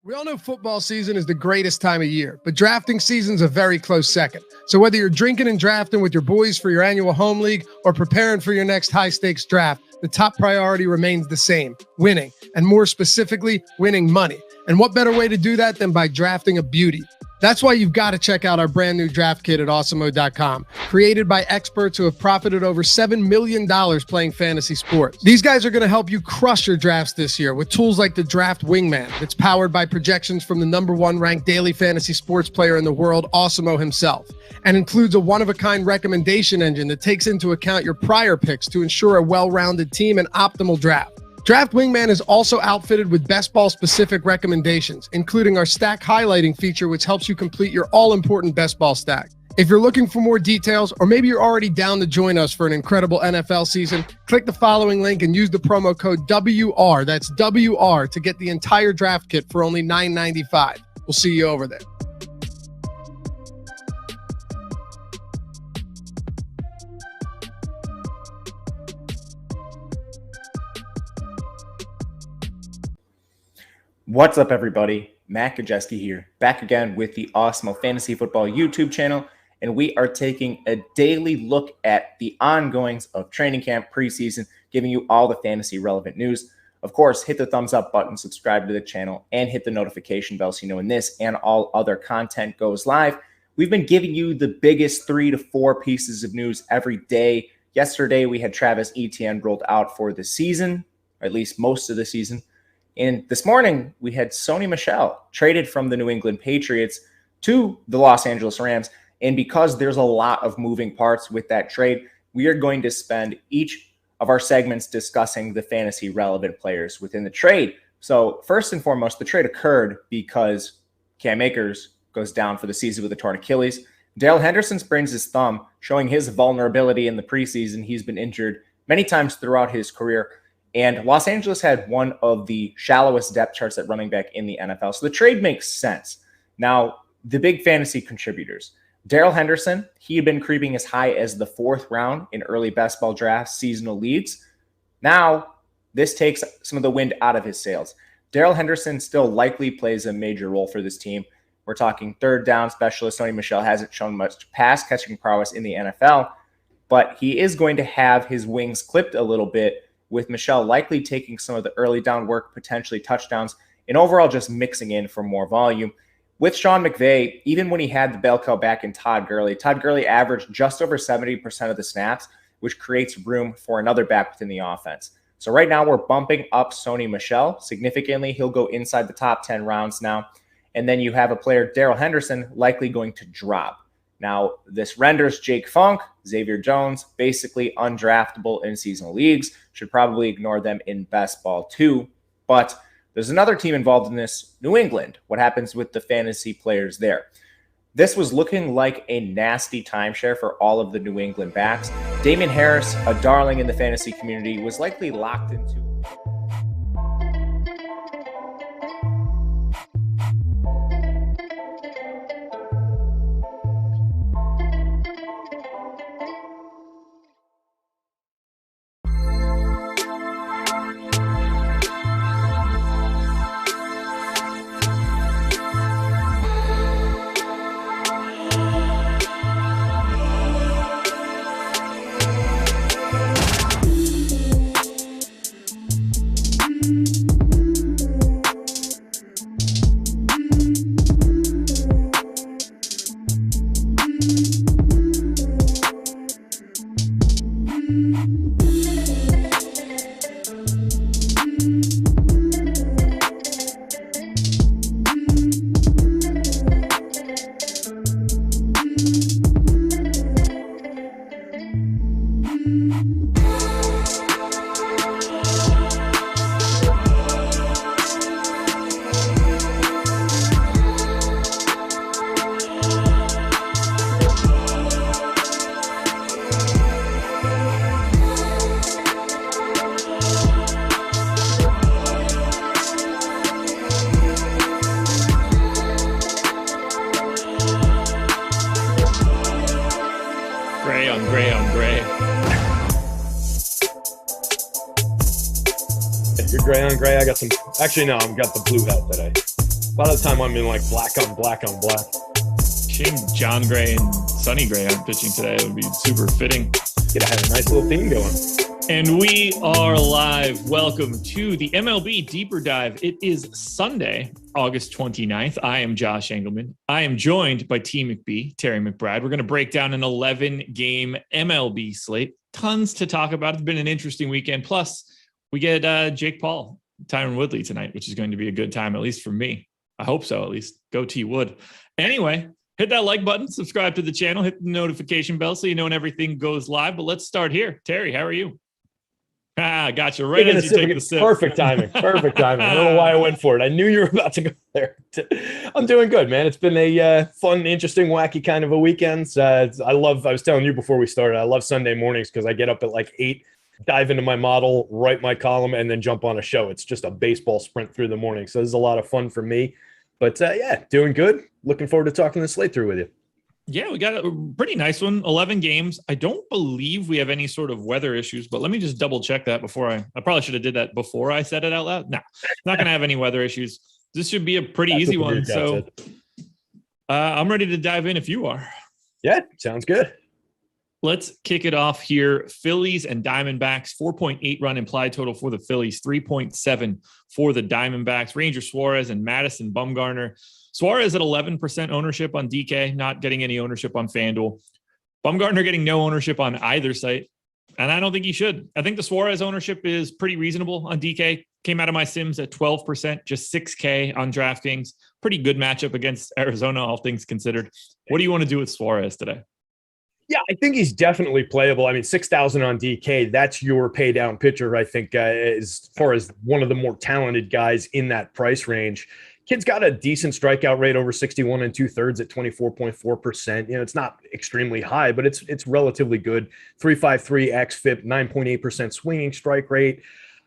We all know football season is the greatest time of year, but drafting season's a very close second. So whether you're drinking and drafting with your boys for your annual home league or preparing for your next high-stakes draft, the top priority remains the same: winning, and more specifically, winning money. And what better way to do that than by drafting a beauty? That's why you've got to check out our brand new draft kit at Awesemo.com, created by experts who have profited over $7 million playing fantasy sports. These guys are going to help you crush your drafts this year with tools like the Draft Wingman that's powered by projections from the #1 ranked daily fantasy sports player in the world, Awesemo himself, and includes a one-of-a-kind recommendation engine that takes into account your prior picks to ensure a well-rounded team and optimal draft. Draft Wingman is also outfitted with best ball-specific recommendations, including our stack highlighting feature, which helps you complete your all-important best ball stack. If you're looking for more details, or maybe you're already down to join us for an incredible NFL season, click the following link and use the promo code WR, that's WR, to get the entire draft kit for only $9.95. We'll see you over there. What's up, everybody? Matt Kajeski here, back again with the Awesemo Fantasy Football YouTube channel, and we are taking a daily look at the ongoings of training camp preseason, giving you all the fantasy relevant news. Of course, hit the thumbs up button, subscribe to the channel, and hit the notification bell so you know when this and all other content goes live. We've been giving you the biggest 3 to 4 pieces of news every day. Yesterday, we had Travis Etienne rolled out for the season, or at least most of the season. And this morning, we had Sony Michel traded from the New England Patriots to the Los Angeles Rams. And because there's a lot of moving parts with that trade, we are going to spend each of our segments discussing the fantasy relevant players within the trade. So first and foremost, the trade occurred because Cam Akers goes down for the season with a torn Achilles. Darrell Henderson sprains his thumb, showing his vulnerability in the preseason. He's been injured many times throughout his career. And Los Angeles had one of the shallowest depth charts at running back in the NFL. So the trade makes sense. Now, the big fantasy contributors. Darrell Henderson, he had been creeping as high as the 4th round in early best ball draft seasonal leagues. Now, this takes some of the wind out of his sails. Darrell Henderson still likely plays a major role for this team. We're talking third down specialist. Sony Michel hasn't shown much pass catching prowess in the NFL, but he is going to have his wings clipped a little bit, with Michel likely taking some of the early down work, potentially touchdowns, and overall just mixing in for more volume. With Sean McVay, even when he had the bell cow back in Todd Gurley averaged just over 70% of the snaps, which creates room for another back within the offense. So right now we're bumping up Sony Michel significantly. He'll go inside the top 10 rounds now. And then you have a player, Darrell Henderson, likely going to drop. Now, this renders Jake Funk, Xavier Jones, basically undraftable in seasonal leagues. Should probably ignore them in best ball too. But there's another team involved in this, New England. What happens with the fantasy players there? This was looking like a nasty timeshare for all of the New England backs. Damian Harris, a darling in the fantasy community, was likely locked into... You're gray on gray. I got some. Actually, no, I've got the blue hat today. A lot of the time I'm in like black on black on black. Shame John Gray and Sonny Gray aren't pitching today. It would be super fitting. Get to have a nice little theme going. And we are live. Welcome to the MLB Deeper Dive. It is Sunday, August 29th. I am Josh Engelman. I am joined by T. McBee, Terry McBride. We're going to break down an 11-game MLB slate. Tons to talk about. It's been an interesting weekend. Plus, we get Jake Paul, Tyron Woodley tonight, which is going to be a good time, at least for me. I hope so, at least. Go T Wood. Anyway, hit that like button, subscribe to the channel, hit the notification bell so you know when everything goes live. But let's start here. Terry, how are you? Gotcha. Right as you take the sip. Perfect timing. Perfect timing. I don't know why I went for it. I knew you were about to go there. I'm doing good, man. It's been a fun, interesting, wacky kind of a weekend. I was telling you before we started, I love Sunday mornings because I get up at like 8, dive into my model, write my column, and then jump on a show. It's just a baseball sprint through the morning. So this is a lot of fun for me. But yeah, doing good. Looking forward to talking this slate through with you. Yeah, we got a pretty nice one, 11 games. I don't believe we have any sort of weather issues, but let me just double check that before I probably should have did that before I said it out loud. No, not going to have any weather issues. This should be a pretty easy one. So I'm ready to dive in if you are. Yeah, sounds good. Let's kick it off here. Phillies and Diamondbacks, 4.8 run implied total for the Phillies, 3.7 for the Diamondbacks. Ranger Suarez and Madison Bumgarner. Suarez at 11% ownership on DK, not getting any ownership on FanDuel. Bumgarner getting no ownership on either site, and I don't think he should. I think the Suarez ownership is pretty reasonable on DK. Came out of my Sims at 12%, just 6K on DraftKings. Pretty good matchup against Arizona, all things considered. What do you want to do with Suarez today? Yeah, I think he's definitely playable. I mean, 6,000 on DK, that's your pay down pitcher, I think, as far as one of the more talented guys in that price range. Kid's got a decent strikeout rate over 61 2/3 at 24.4%. You know, it's not extremely high, but it's relatively good. 3.53 xFIP, 9.8% swinging strike rate.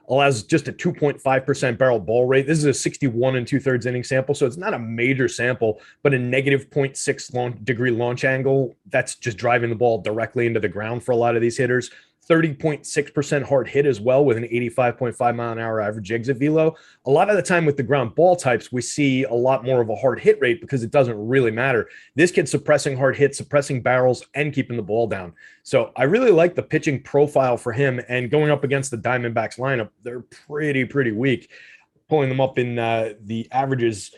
Allows just a 2.5% barrel ball rate. This is a 61 2/3 inning sample, so it's not a major sample, but a negative 0.6 degree launch angle. That's just driving the ball directly into the ground for a lot of these hitters. 30.6% hard hit as well with an 85.5 mile an hour average exit velo. A lot of the time with the ground ball types, we see a lot more of a hard hit rate because it doesn't really matter. This kid's suppressing hard hits, suppressing barrels, and keeping the ball down. So I really like the pitching profile for him, and going up against the Diamondbacks lineup, they're pretty weak. Pulling them up in the averages.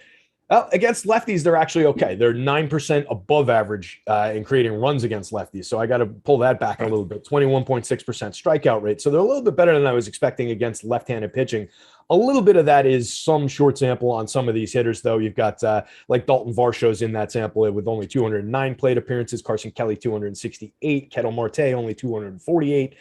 Well, against lefties, they're actually okay. They're 9% above average in creating runs against lefties. So I got to pull that back a little bit. 21.6% strikeout rate. So they're a little bit better than I was expecting against left-handed pitching. A little bit of that is some short sample on some of these hitters, though. You've got like Dalton Varsho's in that sample with only 209 plate appearances. Carson Kelly, 268. Ketel Marte, only 248.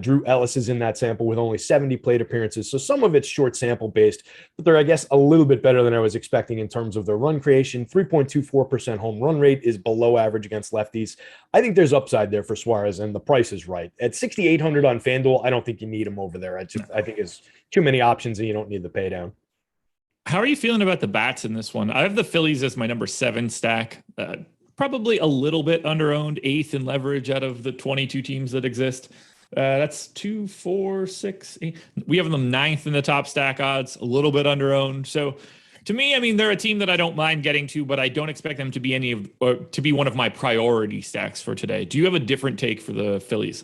Drew Ellis is in that sample with only 70 plate appearances. So some of it's short sample based, but they're, I guess, a little bit better than I was expecting in terms of their run creation. 3.24% home run rate is below average against lefties. I think there's upside there for Suarez, and the price is right. At 6,800 on FanDuel, I don't think you need him over there. I think it's too many options and you don't need the pay down. How are you feeling about the bats in this one? I have the Phillies as my number 7 stack. Probably a little bit underowned, 8th in leverage out of the 22 teams that exist. That's 2, 4, 6, 8. We have them 9th in the top stack odds, a little bit underowned. So to me, I mean, they're a team that I don't mind getting to, but I don't expect them to be to be one of my priority stacks for today. Do you have a different take for the Phillies?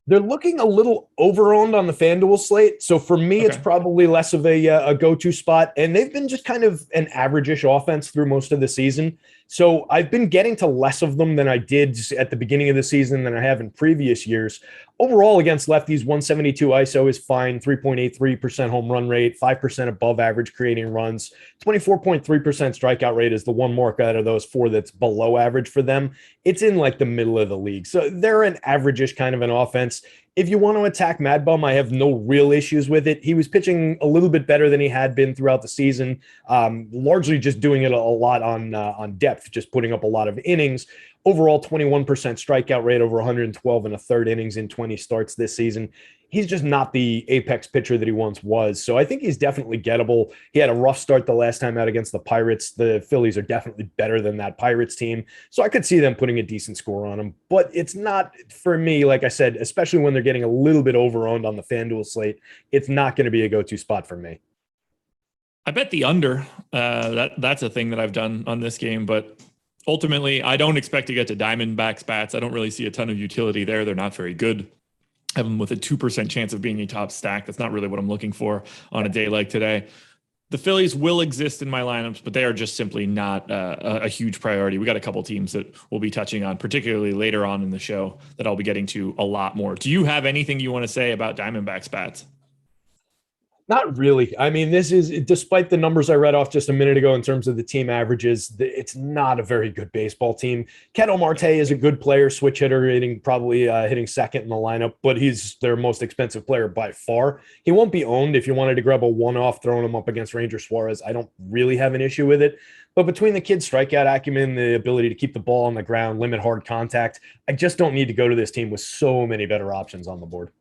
They're looking a little over-owned on the FanDuel slate. So for me, It's probably less of a go-to spot. And they've been just kind of an average-ish offense through most of the season. So I've been getting to less of them than I did at the beginning of the season than I have in previous years. Overall, against lefties, 172 ISO is fine, 3.83% home run rate, 5% above average creating runs, 24.3% strikeout rate is the one mark out of those 4 that's below average for them. It's in like the middle of the league. So they're an average-ish kind of an offense. If you want to attack Mad Bum, I have no real issues with it. He was pitching a little bit better than he had been throughout the season, largely just doing it a lot on depth, just putting up a lot of innings. Overall, 21% strikeout rate over 112 and a third innings in 20 starts this season. He's just not the apex pitcher that he once was. So I think he's definitely gettable. He had a rough start the last time out against the Pirates. The Phillies are definitely better than that Pirates team. So I could see them putting a decent score on him. But it's not, for me, like I said, especially when they're getting a little bit over-owned on the FanDuel slate, it's not going to be a go-to spot for me. I bet the under. That's a thing that I've done on this game, but ultimately, I don't expect to get to Diamondbacks bats. I don't really see a ton of utility there. They're not very good. I have them with a 2% chance of being a top stack. That's not really what I'm looking for on a day like today. The Phillies will exist in my lineups, but they are just simply not a huge priority. We got a couple teams that we'll be touching on, particularly later on in the show, that I'll be getting to a lot more. Do you have anything you want to say about Diamondbacks bats? Not really. I mean, this is, despite the numbers I read off just a minute ago in terms of the team averages, it's not a very good baseball team. Ketel Marte is a good player, switch hitter, hitting second in the lineup, but he's their most expensive player by far. He won't be owned if you wanted to grab a one-off throwing him up against Ranger Suarez. I don't really have an issue with it. But between the kid's strikeout acumen, the ability to keep the ball on the ground, limit hard contact, I just don't need to go to this team with so many better options on the board.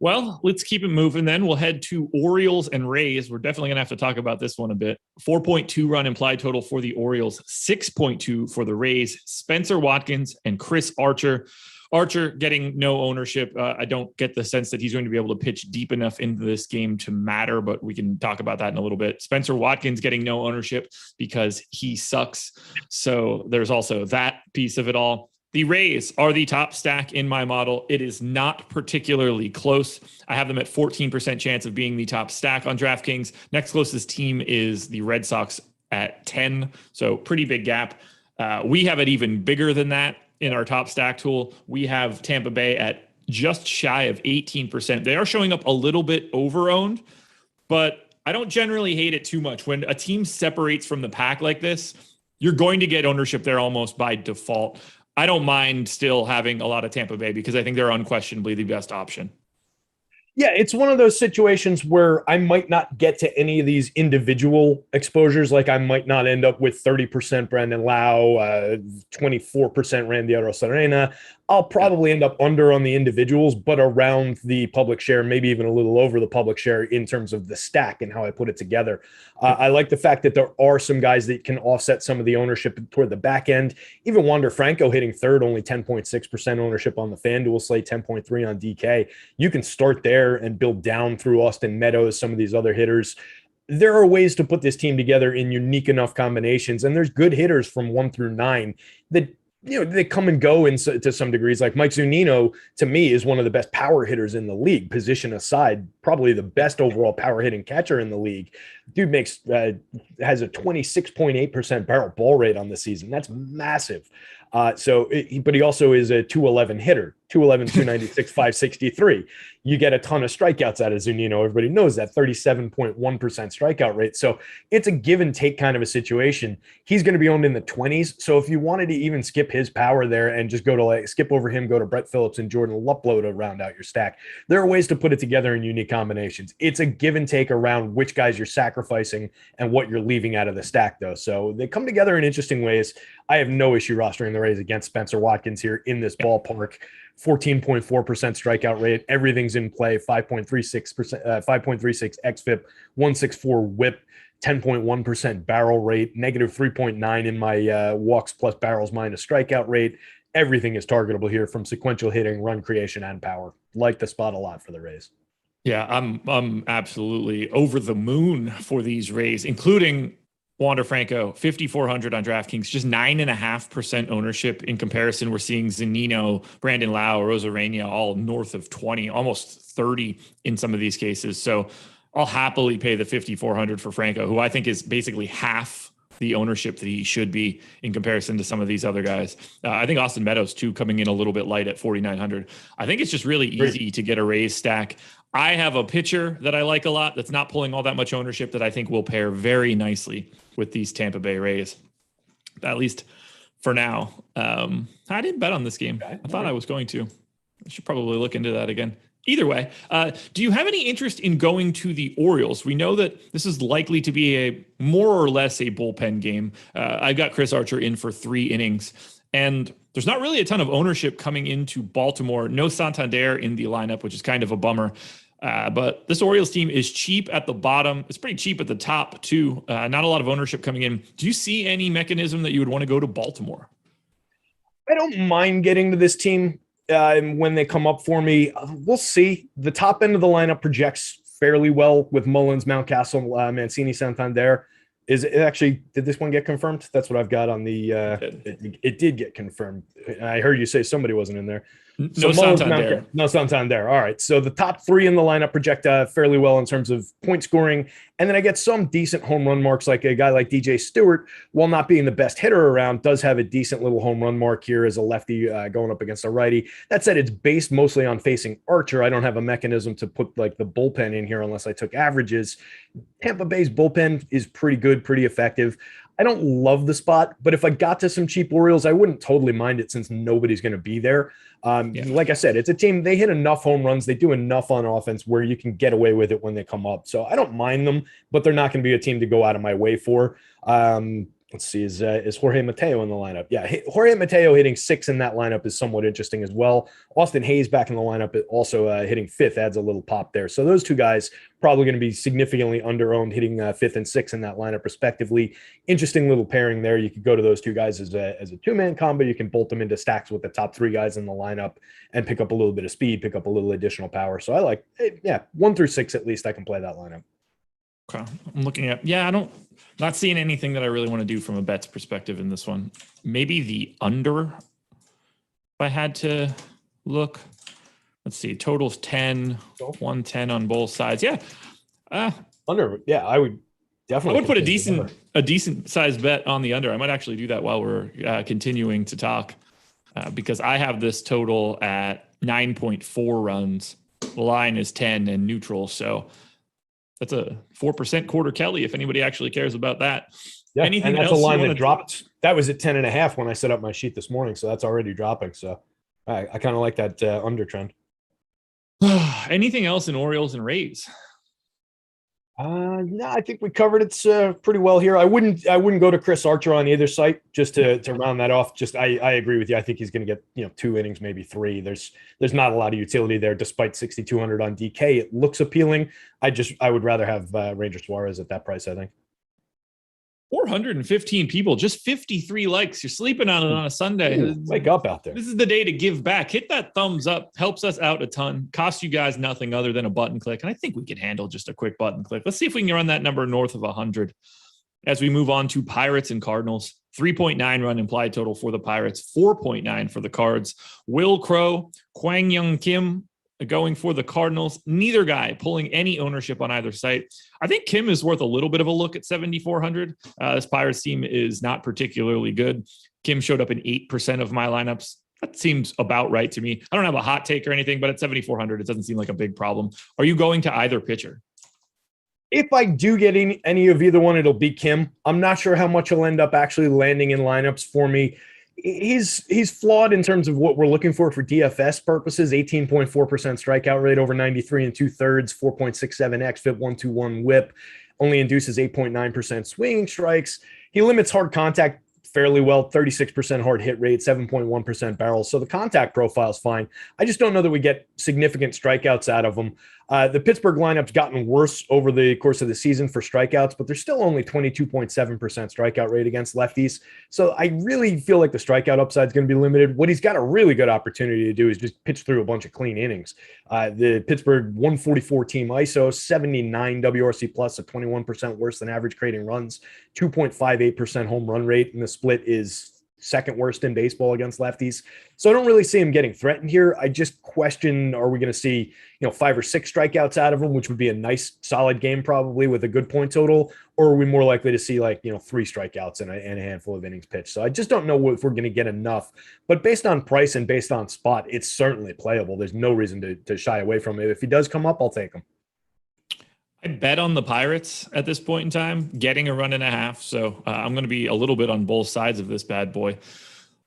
Well, let's keep it moving then. We'll head to Orioles and Rays. We're definitely going to have to talk about this one a bit. 4.2 run implied total for the Orioles, 6.2 for the Rays. Spencer Watkins and Chris Archer. Archer getting no ownership. I don't get the sense that he's going to be able to pitch deep enough into this game to matter, but we can talk about that in a little bit. Spencer Watkins getting no ownership because he sucks. So there's also that piece of it all. The Rays are the top stack in my model. It is not particularly close. I have them at 14% chance of being the top stack on DraftKings. Next closest team is the Red Sox at 10. So pretty big gap. We have it even bigger than that in our top stack tool. We have Tampa Bay at just shy of 18%. They are showing up a little bit over-owned, but I don't generally hate it too much. When a team separates from the pack like this, you're going to get ownership there almost by default. I don't mind still having a lot of Tampa Bay because I think they're unquestionably the best option. Yeah, it's one of those situations where I might not get to any of these individual exposures. Like I might not end up with 30% Brandon Lau, 24% Randy Arozarena. I'll probably end up under on the individuals, but around the public share, maybe even a little over the public share in terms of the stack and how I put it together. I like the fact that there are some guys that can offset some of the ownership toward the back end. Even Wander Franco hitting third, only 10.6% ownership on the FanDuel slate, 10.3 on DK. You can start there and build down through Austin Meadows, some of these other hitters. There are ways to put this team together in unique enough combinations, and there's good hitters from 1 through 9 that they come and go to some degrees. Like Mike Zunino, to me, is one of the best power hitters in the league. Position aside, probably the best overall power hitting catcher in the league. Dude has a 26.8% barrel ball rate on the season. That's massive. But he also is a 211 hitter, 211, 296, 563. You get a ton of strikeouts out of Zunino. Everybody knows that 37.1% strikeout rate. So it's a give and take kind of a situation. He's going to be owned in the 20s. So if you wanted to even skip his power there and just go to skip over him, go to Brett Phillips and Jordan Luplow to round out your stack, there are ways to put it together in unique combinations. It's a give and take around which guys you're sacrificing and what you're leaving out of the stack, though. So they come together in interesting ways. I have no issue rostering the Rays against Spencer Watkins here in this ballpark. 14.4% strikeout rate. Everything's in play. 5.36%, 5.36 xFIP, 164 WHIP, 10.1% barrel rate, negative 3.9 in my walks plus barrels minus strikeout rate. Everything is targetable here from sequential hitting, run creation, and power. Like the spot a lot for the Rays. Yeah, I'm absolutely over the moon for these Rays, including Wander Franco, 5,400 on DraftKings, just 9.5% ownership. In comparison, we're seeing Zunino, Brandon Lau, Rosarena all north of 20, almost 30 in some of these cases. So I'll happily pay the 5,400 for Franco, who I think is basically half the ownership that he should be in comparison to some of these other guys. I think Austin Meadows, too, coming in a little bit light at 4,900. I think it's just really easy to get a Rays stack. I have a pitcher that I like a lot that's not pulling all that much ownership that I think will pair very nicely with these Tampa Bay Rays, at least for now. I didn't bet on this game. I thought I was going to. I should probably look into that again. Either way, do you have any interest in going to the Orioles? We know that this is likely to be a more or less a bullpen game. I've got Chris Archer in for 3 innings, and there's not really a ton of ownership coming into Baltimore. No Santander in the lineup, which is kind of a bummer. But this Orioles team is cheap at the bottom. It's pretty cheap at the top, too. Not a lot of ownership coming in. Do you see any mechanism that you would want to go to Baltimore? I don't mind getting to this team when they come up for me. We'll see. The top end of the lineup projects fairly well with Mullins, Mountcastle, Mancini, Santander. Is it actually, did this one get confirmed? That's what I've got on the, it did get confirmed. I heard you say somebody wasn't in there. No Santander. No Santander. All right. So the top three in the lineup project fairly well in terms of point scoring. And then I get some decent home run marks, like a guy like DJ Stewart, while not being the best hitter around, does have a decent little home run mark here as a lefty going up against a righty. That said, it's based mostly on facing Archer. I don't have a mechanism to put like the bullpen in here unless I took averages. Tampa Bay's bullpen is pretty good, pretty effective. I don't love the spot, but if I got to some cheap Orioles, I wouldn't totally mind it since nobody's going to be there. Like I said, it's a team, they hit enough home runs, they do enough on offense where you can get away with it when they come up. So I don't mind them, but they're not going to be a team to go out of my way for. Let's see, is Jorge Mateo in the lineup? Yeah, Jorge Mateo hitting 6 in that lineup is somewhat interesting as well. Austin Hayes back in the lineup, also hitting 5th, adds a little pop there. So those two guys probably going to be significantly under-owned, hitting 5th and 6th in that lineup respectively. Interesting little pairing there. You could go to those two guys as a two-man combo. You can bolt them into stacks with the top 3 guys in the lineup and pick up a little bit of speed, pick up a little additional power. So I like, 1 through 6 at least I can play that lineup. Okay. I'm looking at, not seeing anything that I really want to do from a bets perspective in this one. Maybe the under, if I had to look. Let's see, totals 10, 110 on both sides. Under, I would definitely. I would put a decent size bet on the under. I might actually do that while we're continuing to talk because I have this total at 9.4 runs. The line is 10 and neutral, so that's a 4% quarter Kelly if anybody actually cares about that. Yeah, anything and that's else a line that dropped. That was at 10.5 when I set up my sheet this morning, so that's already dropping. So I kind of like that under trend. Anything else in Orioles and Rays? No, I think we covered it pretty well here. I wouldn't go to Chris Archer on either site just to round that off. Just I agree with you. I think he's going to get 2 innings, maybe 3. There's not a lot of utility there, despite 6,200 on DK. It looks appealing. I would rather have Ranger Suarez at that price, I think. 415 people, just 53 likes. You're sleeping on it on a Sunday. Ooh, wake up out there. This is the day to give back. Hit that thumbs up. Helps us out a ton. Costs you guys nothing other than a button click. And I think we can handle just a quick button click. Let's see if we can run that number north of 100. As we move on to Pirates and Cardinals, 3.9 run implied total for the Pirates, 4.9 for the Cards. Will Crow, Kwang Young Kim going for the Cardinals. Neither guy pulling any ownership on either site. I think Kim is worth a little bit of a look at 7,400. This Pirates team is not particularly good. Kim showed up in 8% of my lineups. That seems about right to me. I don't have a hot take or anything, but at 7,400, it doesn't seem like a big problem. Are you going to either pitcher? If I do get any of either one, it'll be Kim. I'm not sure how much he'll end up actually landing in lineups for me. He's flawed in terms of what we're looking for DFS purposes. 18.4% strikeout rate over 93 2/3, 4.67 xFIP, 121 WHIP, only induces 8.9% swinging strikes. He limits hard contact fairly well, 36% hard hit rate, 7.1% barrels. So the contact profile is fine. I just don't know that we get significant strikeouts out of him. The Pittsburgh lineup's gotten worse over the course of the season for strikeouts, but there's still only 22.7% strikeout rate against lefties. So I really feel like the strikeout upside is going to be limited. What he's got a really good opportunity to do is just pitch through a bunch of clean innings. The Pittsburgh 144 team ISO, 79 WRC plus, a 21% worse than average creating runs, 2.58% home run rate, and the split is second worst in baseball against lefties. So I don't really see him getting threatened here. I just question, are we going to see, 5 or 6 strikeouts out of him, which would be a nice solid game probably with a good point total, or are we more likely to see 3 strikeouts and a handful of innings pitched? So I just don't know if we're going to get enough, but based on price and based on spot, it's certainly playable. There's no reason to shy away from it. If he does come up, I'll take him. I bet on the Pirates at this point in time, getting a run and a half. So I'm going to be a little bit on both sides of this bad boy.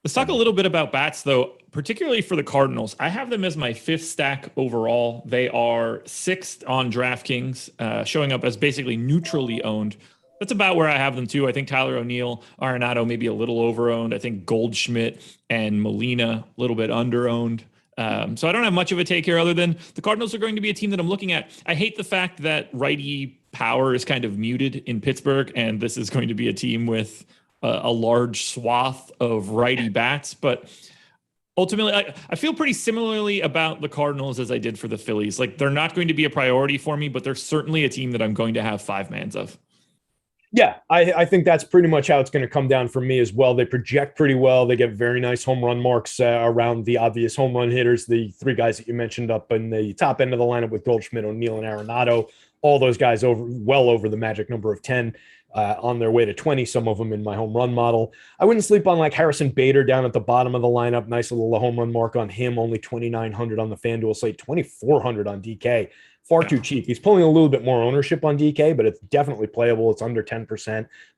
Let's talk a little bit about bats, though, particularly for the Cardinals. I have them as my 5th stack overall. They are 6th on DraftKings, showing up as basically neutrally owned. That's about where I have them, too. I think Tyler O'Neill, Arenado, maybe a little over-owned. I think Goldschmidt and Molina, a little bit under-owned. So I don't have much of a take here other than the Cardinals are going to be a team that I'm looking at. I hate the fact that righty power is kind of muted in Pittsburgh, and this is going to be a team with a large swath of righty bats. But ultimately, I feel pretty similarly about the Cardinals as I did for the Phillies. Like, they're not going to be a priority for me, but they're certainly a team that I'm going to have 5-mans of. Yeah, I think that's pretty much how it's going to come down for me as well. They project pretty well. They get very nice home run marks around the obvious home run hitters, the three guys that you mentioned up in the top end of the lineup with Goldschmidt, O'Neill, and Arenado. All those guys well over the magic number of 10, on their way to 20, some of them in my home run model. I wouldn't sleep on like Harrison Bader down at the bottom of the lineup. Nice little home run mark on him, only 2,900 on the FanDuel slate, 2,400 on DK. Far too cheap. He's pulling a little bit more ownership on DK, but it's definitely playable. It's under 10%,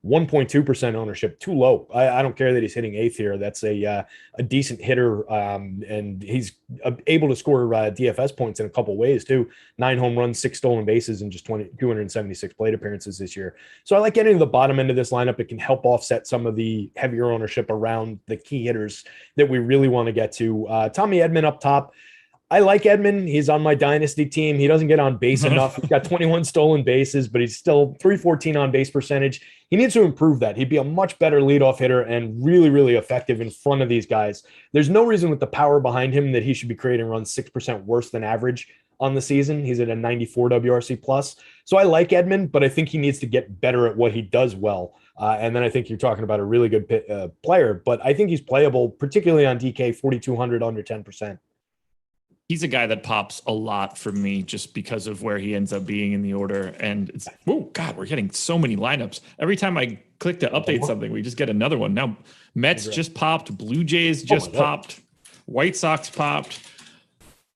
1.2% ownership, too low. I don't care that he's hitting eighth here. That's a decent hitter, and he's able to score DFS points in a couple ways too. 9 home runs, 6 stolen bases, and just 276 plate appearances this year. So I like getting to the bottom end of this lineup. It can help offset some of the heavier ownership around the key hitters that we really want to get to. Tommy Edman up top. I like Edman. He's on my dynasty team. He doesn't get on base enough. He's got 21 stolen bases, but he's still 314 on base percentage. He needs to improve that. He'd be a much better leadoff hitter and really, really effective in front of these guys. There's no reason with the power behind him that he should be creating runs 6% worse than average on the season. He's at a 94 WRC plus. So I like Edman, but I think he needs to get better at what he does well. And then I think you're talking about a really good player, but I think he's playable, particularly on DK, 4,200 under 10%. He's a guy that pops a lot for me just because of where he ends up being in the order. And it's, oh God, we're getting so many lineups. Every time I click to update something, we just get another one. Now, Mets just popped, Blue Jays just popped, White Sox popped.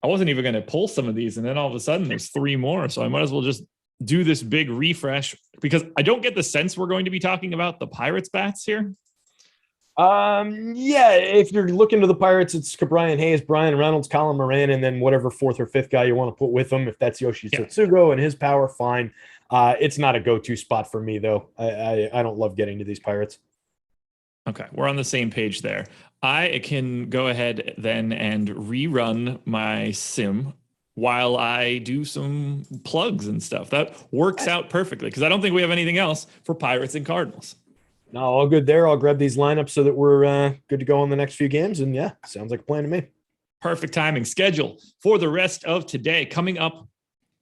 I wasn't even going to pull some of these. And then all of a sudden there's 3 more. So I might as well just do this big refresh because I don't get the sense we're going to be talking about the Pirates bats here. Yeah, if you're looking to the Pirates, it's Brian Hayes, Brian Reynolds, Colin Moran, and then whatever 4th or 5th guy you want to put with them. If that's Yoshi Tsutsugo and his power, fine. It's not a go-to spot for me, though. I don't love getting to these Pirates. Okay, we're on the same page there. I can go ahead then and rerun my sim while I do some plugs and stuff. That works out perfectly because I don't think we have anything else for Pirates and Cardinals. No, all good there. I'll grab these lineups so that we're good to go on the next few games. And yeah, sounds like a plan to me. Perfect timing. Schedule for the rest of today. Coming up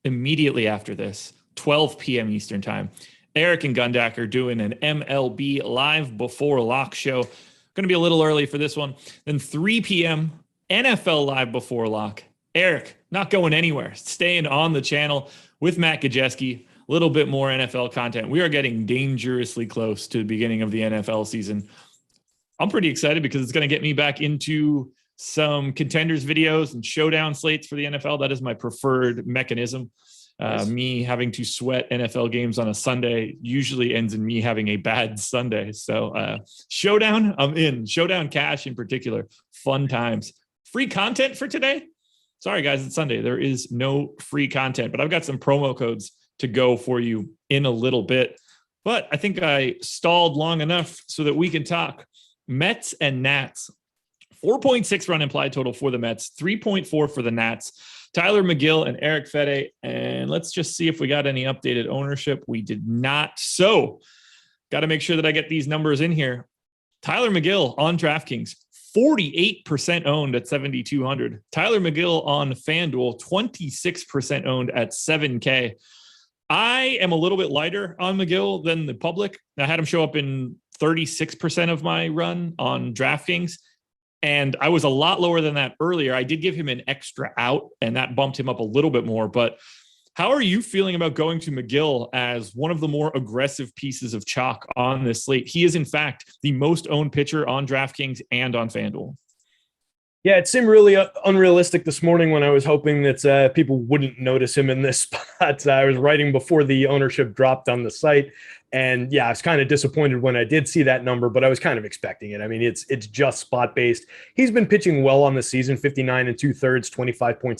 immediately after this, 12 p.m. Eastern time. Eric and Gundacker doing an MLB live before lock show. Going to be a little early for this one. Then 3 p.m. NFL live before lock. Eric, not going anywhere. Staying on the channel with Matt Gajeski. A little bit more NFL content. We are getting dangerously close to the beginning of the NFL season. I'm pretty excited because it's going to get me back into some contenders videos and showdown slates for the NFL. That is my preferred mechanism. Nice. Me having to sweat NFL games on a Sunday usually ends in me having a bad Sunday. So showdown, I'm in. Showdown cash in particular. Fun times. Free content for today? Sorry, guys, it's Sunday. There is no free content, but I've got some promo codes to go for you in a little bit. But I think I stalled long enough so that we can talk Mets and Nats. 4.6 run implied total for the Mets, 3.4 for the Nats. Tyler McGill and Eric Fede. And let's just see if we got any updated ownership. We did not. So got to make sure that I get these numbers in here. Tyler McGill on DraftKings, 48% owned at 7,200. Tyler McGill on FanDuel, 26% owned at 7K. I am a little bit lighter on McGill than the public. I had him show up in 36% of my run on DraftKings, and I was a lot lower than that earlier. I did give him an extra out, and that bumped him up a little bit more. But how are you feeling about going to McGill as one of the more aggressive pieces of chalk on this slate? He is, in fact, the most owned pitcher on DraftKings and on FanDuel. Yeah, it seemed really unrealistic this morning when I was hoping that people wouldn't notice him in this spot. I was writing before the ownership dropped on the site. And yeah, I was kind of disappointed when I did see that number, but I was kind of expecting it. I mean, it's just spot based. He's been pitching well on the season, 59 2/3, 25.6%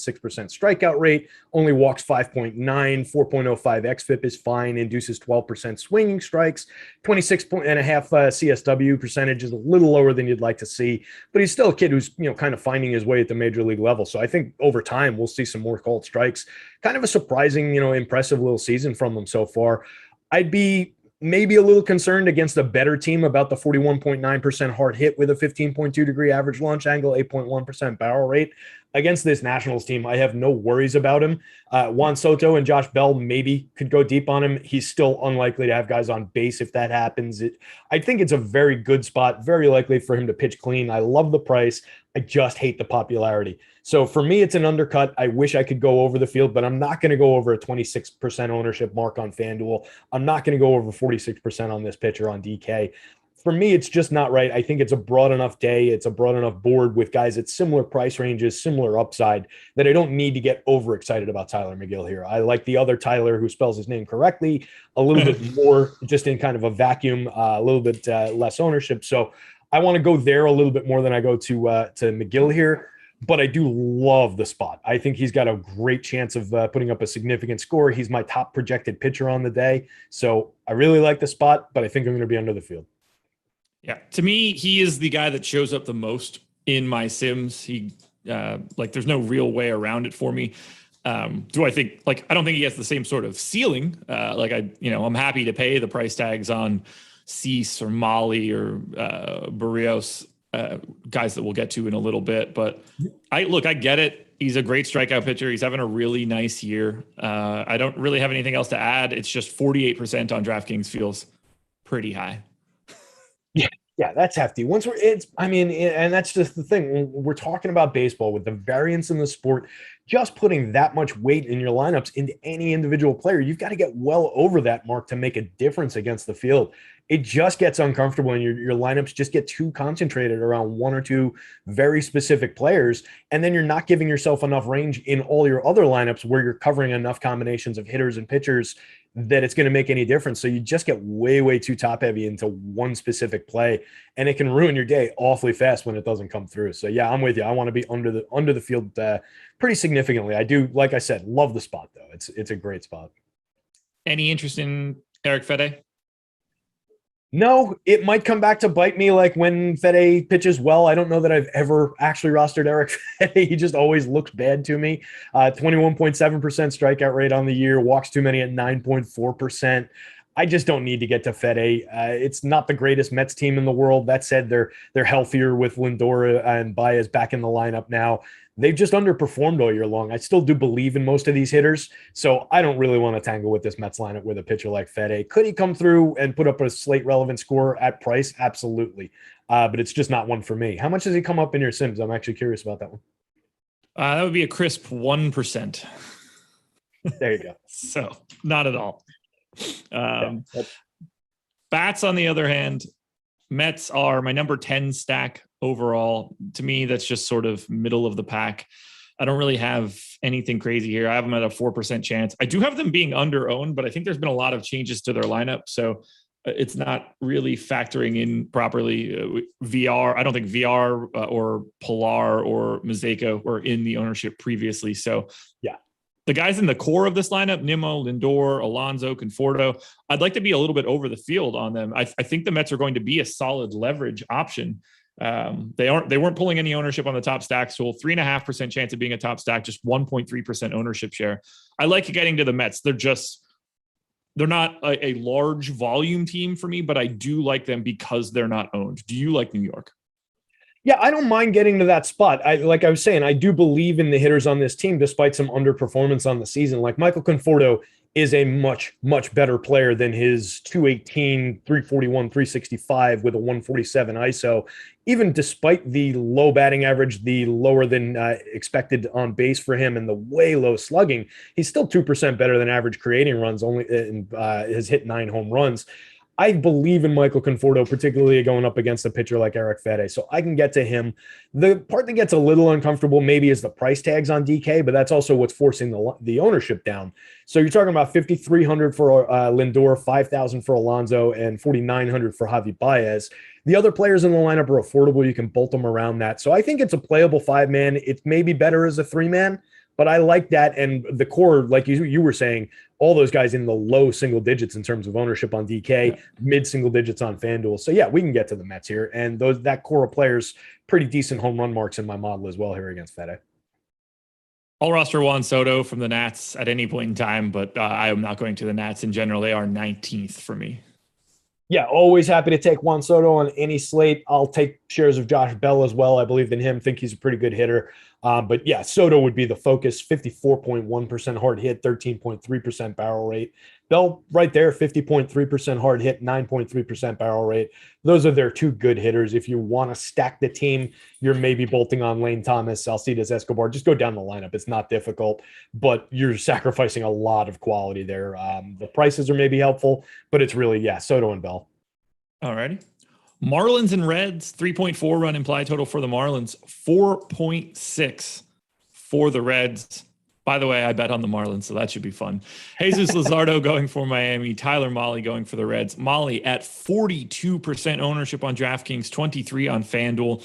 strikeout rate, only walks 5.9, 4.05 xFIP is fine, induces 12% swinging strikes, 26.5 CSW percentage is a little lower than you'd like to see, but he's still a kid who's, kind of finding his way at the major league level. So I think over time we'll see some more called strikes. Kind of a surprising, impressive little season from him so far. I'd be maybe a little concerned against a better team about the 41.9% hard hit with a 15.2 degree average launch angle, 8.1% barrel rate. Against this Nationals team, I have no worries about him. Juan Soto and Josh Bell maybe could go deep on him. He's still unlikely to have guys on base if that happens. I think it's a very good spot, very likely for him to pitch clean. I love the price. I just hate the popularity. So for me, it's an undercut. I wish I could go over the field, but I'm not going to go over a 26% ownership mark on FanDuel. I'm not going to go over 46% on this pitcher on DK. For me, it's just not right. I think it's a broad enough day. It's a broad enough board with guys at similar price ranges, similar upside, that I don't need to get overexcited about Tyler McGill here. I like the other Tyler who spells his name correctly a little bit more, just in kind of a vacuum, a little bit less ownership. So I want to go there a little bit more than I go to McGill here. But I do love the spot. I think he's got a great chance of putting up a significant score. He's my top projected pitcher on the day. So I really like the spot, but I think I'm going to be under the field. Yeah, to me, he is the guy that shows up the most in my sims. He there's no real way around it for me. Do I think I don't think he has the same sort of ceiling. I'm happy to pay the price tags on Cease or Molly or Barrios, guys that we'll get to in a little bit. But I get it. He's a great strikeout pitcher. He's having a really nice year. I don't really have anything else to add. It's just 48% on DraftKings feels pretty high. Yeah, that's hefty. And that's just the thing. When we're talking about baseball with the variance in the sport, just putting that much weight in your lineups into any individual player, you've got to get well over that mark to make a difference against the field. It just gets uncomfortable, and your lineups just get too concentrated around one or two very specific players, and then you're not giving yourself enough range in all your other lineups where you're covering enough combinations of hitters and pitchers that it's going to make any difference. So you just get way, way too top heavy into one specific play, and it can ruin your day awfully fast when it doesn't come through. So yeah, I'm with you. I want to be under the field pretty significantly. I do, like I said, love the spot though. It's a great spot. Any interest in Eric Fede? No, it might come back to bite me like when Fede pitches well. I don't know that I've ever actually rostered Eric Fede. He just always looks bad to me. 21.7% strikeout rate on the year, walks too many at 9.4%. I just don't need to get to Fede. It's not the greatest Mets team in the world. That said, they're healthier with Lindor and Baez back in the lineup now. They've just underperformed all year long. I still do believe in most of these hitters, so I don't really want to tangle with this Mets lineup with a pitcher like Fede. Could he come through and put up a slate-relevant score at price? Absolutely, but it's just not one for me. How much does he come up in your sims? I'm actually curious about that one. That would be a crisp 1%. There you go. So not at all. Bats, on the other hand, Mets are my number 10 stack overall. To me, that's just sort of middle of the pack. I don't really have anything crazy here. I have them at a 4% chance. I do have them being under owned, but I think there's been a lot of changes to their lineup. So it's not really factoring in properly. VR, I don't think VR or Pilar or Mazeko were in the ownership previously. So yeah, the guys in the core of this lineup, Nimmo, Lindor, Alonso, Conforto, I'd like to be a little bit over the field on them. I think the Mets are going to be a solid leverage option. They weren't pulling any ownership on the top stack, so 3.5% chance of being a top stack, just 1.3% ownership share. I like getting to the Mets. They're not a large volume team for me, but I do like them because they're not owned. Do you like New York? Yeah, I don't mind getting to that spot. Like I was saying, I do believe in the hitters on this team, despite some underperformance on the season. Like Michael Conforto is a much, much better player than his 218, 341, 365 with a 147 ISO. Even despite the low batting average, the lower than expected on base for him, and the way low slugging, he's still 2% better than average creating runs, only has hit 9 home runs. I believe in Michael Conforto, particularly going up against a pitcher like Eric Fede, so I can get to him. The part that gets a little uncomfortable maybe is the price tags on DK, but that's also what's forcing the ownership down. So you're talking about $5,300 for Lindor, $5,000 for Alonso, and $4,900 for Javi Baez. The other players in the lineup are affordable. You can bolt them around that. So I think it's a playable 5-man. It may be better as a 3-man, but I like that. And the core, like you were saying, all those guys in the low single digits in terms of ownership on DK, mid single digits on FanDuel. So yeah, we can get to the Mets here. And that core of players, pretty decent home run marks in my model as well here against Fede. I'll roster Juan Soto from the Nats at any point in time, but I am not going to the Nats in general. They are 19th for me. Yeah, always happy to take Juan Soto on any slate. I'll take shares of Josh Bell as well. I believe in him, think he's a pretty good hitter. But yeah, Soto would be the focus. 54.1% hard hit, 13.3% barrel rate. Bell right there, 50.3% hard hit, 9.3% barrel rate. Those are their two good hitters. If you want to stack the team, you're maybe bolting on Lane Thomas, Alcides Escobar. Just go down the lineup. It's not difficult, but you're sacrificing a lot of quality there. The prices are maybe helpful, but it's really, yeah, Soto and Bell. All righty. Marlins and Reds, 3.4 run implied total for the Marlins, 4.6 for the Reds. By the way, I bet on the Marlins, so that should be fun. Jesus Luzardo going for Miami, Tyler Mahle going for the Reds. Mahle at 42% ownership on DraftKings, 23 on FanDuel.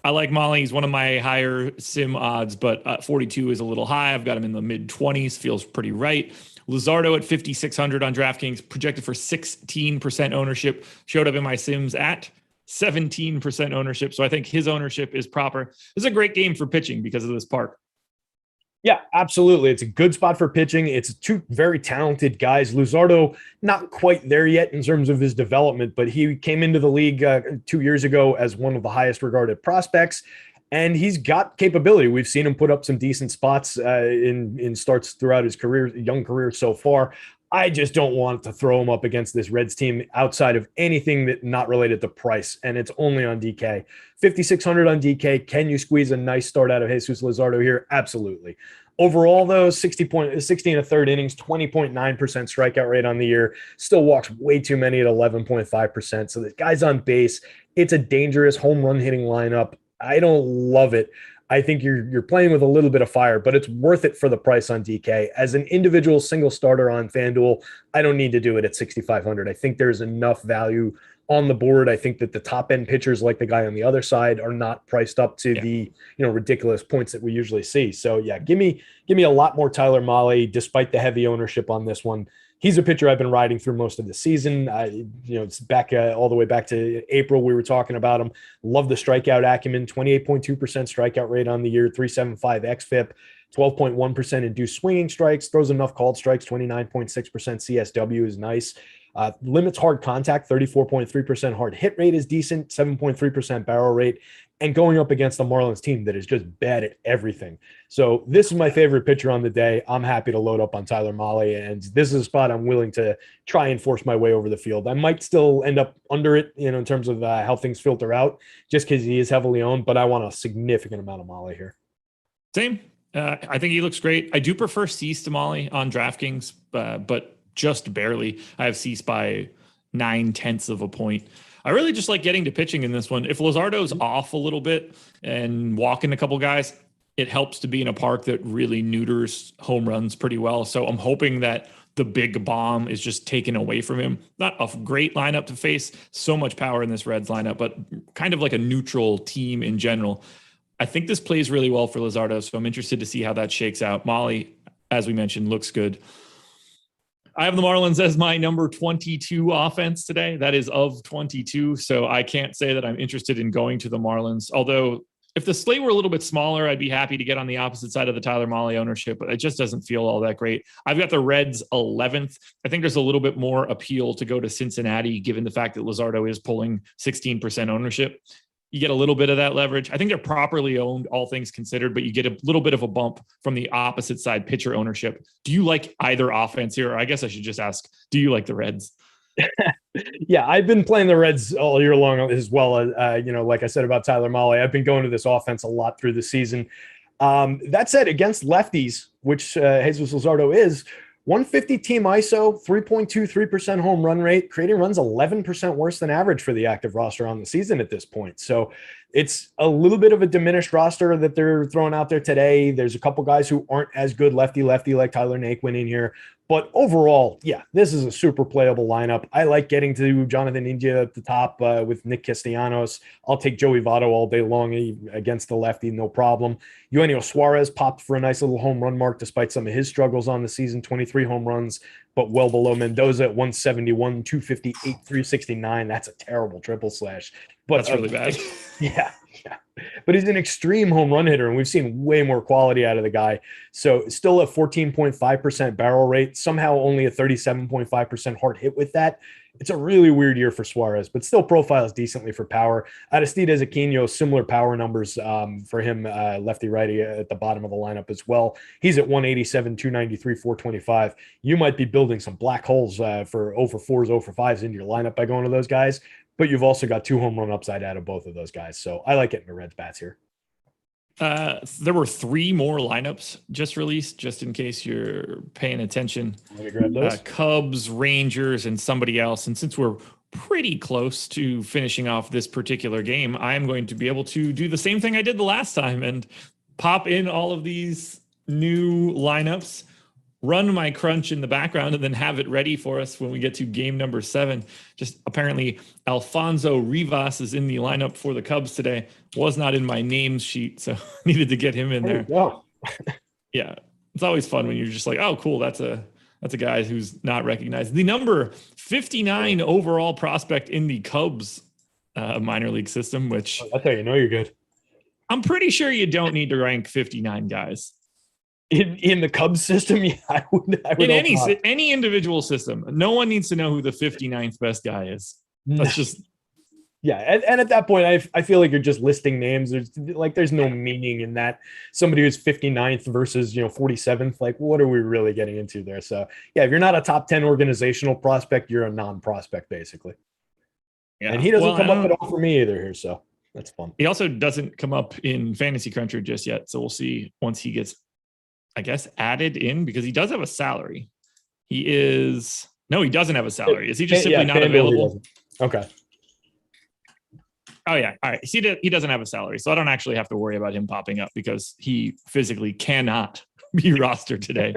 I like Mahle. He's one of my higher sim odds, but 42 is a little high. I've got him in the mid-20s. Feels pretty right. Luzardo at 5,600 on DraftKings, projected for 16% ownership. Showed up in my sims at 17% ownership. So I think his ownership is proper. This is a great game for pitching because of this park. Yeah, absolutely. It's a good spot for pitching. It's two very talented guys. Luzardo, not quite there yet in terms of his development, but he came into the league 2 years ago as one of the highest regarded prospects, and he's got capability. We've seen him put up some decent spots in starts throughout his career, young career so far. I just don't want to throw him up against this Reds team outside of anything that not related to price, and it's only on DK. 5,600 on DK. Can you squeeze a nice start out of Jesus Luzardo here? Absolutely. Overall, though, 60 and a third innings, 20.9% strikeout rate on the year. Still walks way too many at 11.5%. So the guy's on base. It's a dangerous home run hitting lineup. I don't love it. I think you're playing with a little bit of fire, but it's worth it for the price on DK. As an individual single starter on FanDuel, I don't need to do it at 6,500. I think there's enough value on the board. I think that the top end pitchers, like the guy on the other side, are not priced up to the ridiculous points that we usually see. So yeah, give me a lot more Tyler Mahle, despite the heavy ownership on this one. He's a pitcher I've been riding through most of the season. It's back all the way back to April. We were talking about him. Love the strikeout acumen, 28.2% strikeout rate on the year, 375 xFIP, 12.1% induced swinging strikes, throws enough called strikes, 29.6% CSW is nice. Limits hard contact, 34.3% hard hit rate is decent, 7.3% barrel rate, and going up against the Marlins team that is just bad at everything. So this is my favorite pitcher on the day. I'm happy to load up on Tyler Mahle, and this is a spot I'm willing to try and force my way over the field. I might still end up under it, in terms of how things filter out, just because he is heavily owned, but I want a significant amount of Mahle here. Same. I think he looks great. I do prefer Cease to Mahle on DraftKings, but just barely. I have Cease by 0.9 of a point. I really just like getting to pitching in this one. If Luzardo's off a little bit and walking a couple guys, it helps to be in a park that really neuters home runs pretty well. So I'm hoping that the big bomb is just taken away from him. Not a great lineup to face. So much power in this Reds lineup, but kind of like a neutral team in general. I think this plays really well for Luzardo, so I'm interested to see how that shakes out. Mahle, as we mentioned, looks good. I have the Marlins as my number 22 offense today. That is of 22. So I can't say that I'm interested in going to the Marlins. Although if the slate were a little bit smaller, I'd be happy to get on the opposite side of the Tyler Mahle ownership, but it just doesn't feel all that great. I've got the Reds 11th. I think there's a little bit more appeal to go to Cincinnati, given the fact that Luzardo is pulling 16% ownership. You get a little bit of that leverage. I think they're properly owned, all things considered, but you get a little bit of a bump from the opposite side pitcher ownership. Do you like either offense here? Or I guess I should just ask, do you like the Reds? Yeah, I've been playing the Reds all year long as well. Like I said about Tyler Mahle, I've been going to this offense a lot through the season. That said, against lefties, which Jesus Luzardo is, 150 team ISO, 3.23% home run rate, creating runs 11% worse than average for the active roster on the season at this point. So it's a little bit of a diminished roster that they're throwing out there today. There's a couple guys who aren't as good lefty like Tyler Naquin in here. But overall, yeah, this is a super playable lineup. I like getting to Jonathan India at the top with Nick Castellanos. I'll take Joey Votto all day long against the lefty, no problem. Eugenio Suarez popped for a nice little home run mark despite some of his struggles on the season, 23 home runs, but well below Mendoza at 171, 258, 369. That's a terrible triple slash. But that's really bad. Yeah. But he's an extreme home run hitter, and we've seen way more quality out of the guy. So still a 14.5% barrel rate, somehow only a 37.5% hard hit with that. It's a really weird year for Suarez, but still profiles decently for power. Aristides Aquino, similar power numbers for him, lefty-righty at the bottom of the lineup as well. He's at 187, 293, 425. You might be building some black holes for 0 for 4s, 0 for 5s into your lineup by going to those guys, but you've also got 2 home run upside out of both of those guys. So I like getting the Reds bats here. There were 3 more lineups just released, just in case you're paying attention. Let me grab those. Cubs, Rangers, and somebody else. And since we're pretty close to finishing off this particular game, I'm going to be able to do the same thing I did the last time and pop in all of these new lineups, run my crunch in the background, and then have it ready for us when we get to game number 7. Just apparently Alfonso Rivas is in the lineup for the Cubs today. Was not in my names sheet, so needed to get him in there. Yeah, it's always fun when you're just like, oh, cool, that's a guy who's not recognized. The number 59 overall prospect in the Cubs minor league system, which that's how you know you're good. I'm pretty sure you don't need to rank 59 guys. In the Cubs system, yeah, I would in any individual system. No one needs to know who the 59th best guy is. That's just and at that point, I feel like you're just listing names. There's no meaning in that. Somebody who's 59th versus 47th. Like, what are we really getting into there? So yeah, if you're not a top 10 organizational prospect, you're a non-prospect basically. Yeah, and he doesn't come up at all for me either here. So that's fun. He also doesn't come up in Fantasy Cruncher just yet. So we'll see once he gets, I guess, added in, because he does have a salary. He doesn't have a salary. Is he just simply not available? Okay. Oh yeah. All right. He doesn't have a salary, so I don't actually have to worry about him popping up because he physically cannot be rostered today.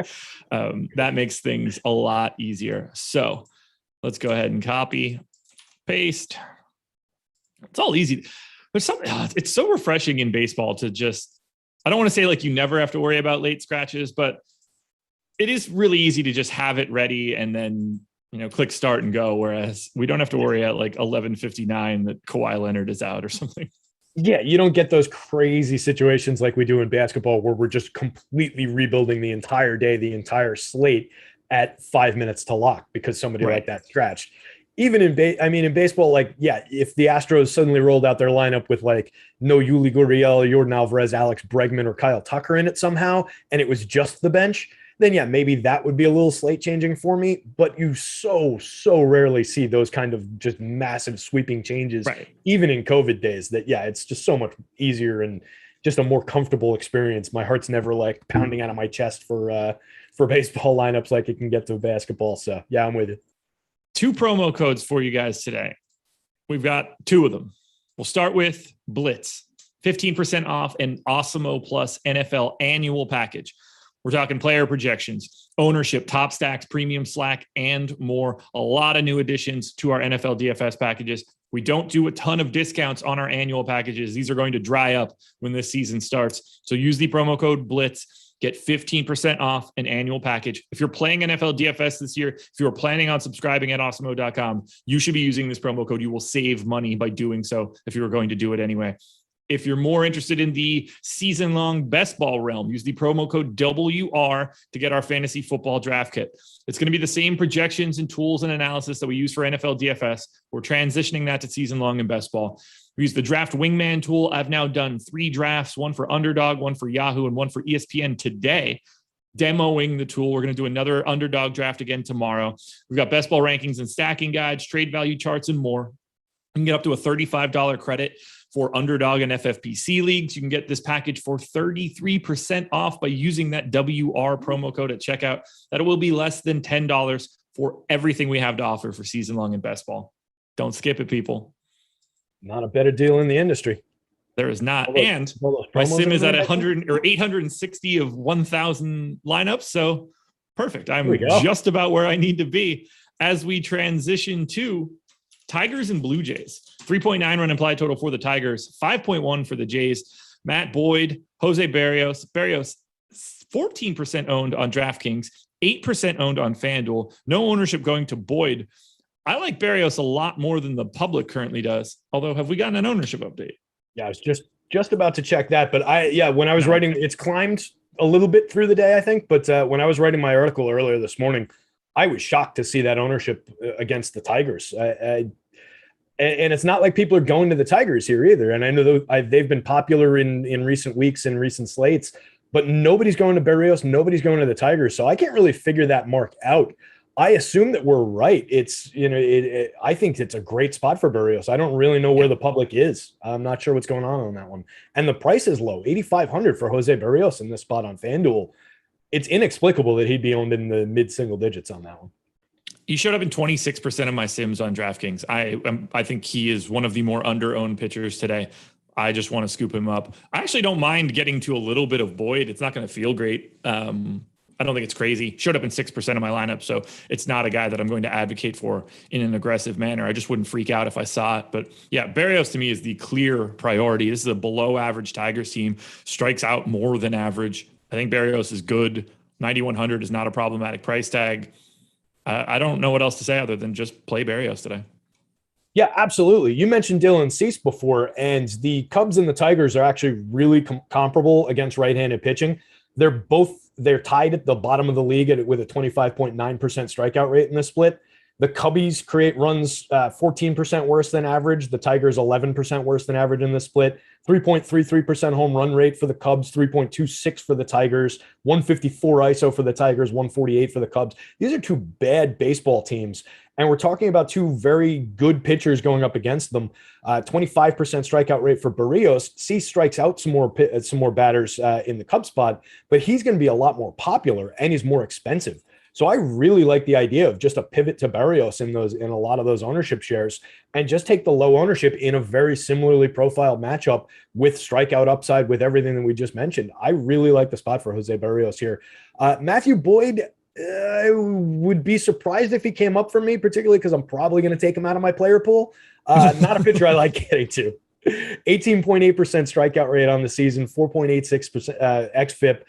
That makes things a lot easier. So let's go ahead and copy, paste. It's all easy. There's something, it's so refreshing in baseball to just, I don't want to say like you never have to worry about late scratches, but it is really easy to just have it ready and then, click start and go. Whereas we don't have to worry at like 11:59 that Kawhi Leonard is out or something. Yeah. You don't get those crazy situations like we do in basketball where we're just completely rebuilding the entire day, the entire slate at 5 minutes to lock because somebody like that scratched. Even in baseball, if the Astros suddenly rolled out their lineup with like no Yuli Gurriel, Jordan Alvarez, Alex Bregman, or Kyle Tucker in it somehow, and it was just the bench, then yeah, maybe that would be a little slate changing for me. But you so rarely see those kind of just massive sweeping changes, even in COVID days. That it's just so much easier and just a more comfortable experience. My heart's never like pounding out of my chest for baseball lineups like it can get to basketball. So yeah, I'm with you. 2 promo codes for you guys today. We've got 2 of them. We'll start with Blitz, 15% off an Awesemo Plus NFL annual package. We're talking player projections, ownership, top stacks, premium slack, and more. A lot of new additions to our NFL DFS packages. We don't do a ton of discounts on our annual packages. These are going to dry up when this season starts. So use the promo code BLITZ. Get 15% off an annual package. If you're playing NFL DFS this year, if you're planning on subscribing at Awesemo.com, you should be using this promo code. You will save money by doing so if you were going to do it anyway. If you're more interested in the season-long best ball realm, use the promo code WR to get our fantasy football draft kit. It's going to be the same projections and tools and analysis that we use for NFL DFS. We're transitioning that to season-long and best ball. We use the Draft Wingman tool. I've now done 3 drafts, one for Underdog, one for Yahoo, and one for ESPN today, demoing the tool. We're going to do another Underdog draft again tomorrow. We've got best ball rankings and stacking guides, trade value charts, and more. You can get up to a $35 credit for Underdog and FFPC leagues. You can get this package for 33% off by using that WR promo code at checkout. That will be less than $10 for everything we have to offer for season long and best ball. Don't skip it, people. Not a better deal in the industry. There is not. And my sim is at 100 or 860 of 1,000 lineups. So perfect. I'm just about where I need to be as we transition to Tigers and Blue Jays. 3.9 run implied total for the Tigers, 5.1 for the Jays. Matt Boyd, Jose Barrios. Barrios, 14% owned on DraftKings, 8% owned on FanDuel. No ownership going to Boyd. I like Barrios a lot more than the public currently does. Although, have we gotten an ownership update? Yeah, I was just Just about to check that, but when I was writing, it's climbed a little bit through the day, I think. But when I was writing my article earlier this morning, I was shocked to see that ownership against the Tigers. And it's not like people are going to the Tigers here either. And I know they've been popular in recent weeks and recent slates, but nobody's going to Berrios, nobody's going to the Tigers. So I can't really figure that mark out. I assume that we're right. It's, I think it's a great spot for Berrios. I don't really know where the public is. I'm not sure what's going on that one. And the price is low, 8,500 for Jose Berrios in this spot on FanDuel. It's inexplicable that he'd be owned in the mid-single digits on that one. He showed up in 26% of my sims on DraftKings. I think he is one of the more under-owned pitchers today. I just want to scoop him up. I actually don't mind getting to a little bit of Boyd. It's not going to feel great. I don't think it's crazy. Showed up in 6% of my lineup, so it's not a guy that I'm going to advocate for in an aggressive manner. I just wouldn't freak out if I saw it. But yeah, Berrios to me is the clear priority. This is a below-average Tigers team. Strikes out more than average. I think Berrios is good. 9,100 is not a problematic price tag. I don't know what else to say other than just play Berrios today. Yeah, absolutely. You mentioned Dylan Cease before, and the Cubs and the Tigers are actually really comparable against right-handed pitching. They're tied at the bottom of the league with a 25.9% strikeout rate in this split. The Cubbies create runs 14% worse than average. The Tigers 11% worse than average in this split. 3.33% home run rate for the Cubs, 3.26 for the Tigers, 154 ISO for the Tigers, 148 for the Cubs. These are two bad baseball teams. And we're talking about two very good pitchers going up against them. 25% strikeout rate for Berrios. Cease strikes out some more batters in the Cub spot, but he's going to be a lot more popular and he's more expensive. So I really like the idea of just a pivot to Berrios in a lot of those ownership shares and just take the low ownership in a very similarly profiled matchup with strikeout upside with everything that we just mentioned. I really like the spot for Jose Berrios here. Matthew Boyd, I would be surprised if he came up for me, particularly because I'm probably going to take him out of my player pool. Not a pitcher I like getting to. 18.8% strikeout rate on the season, 4.86% xFIP.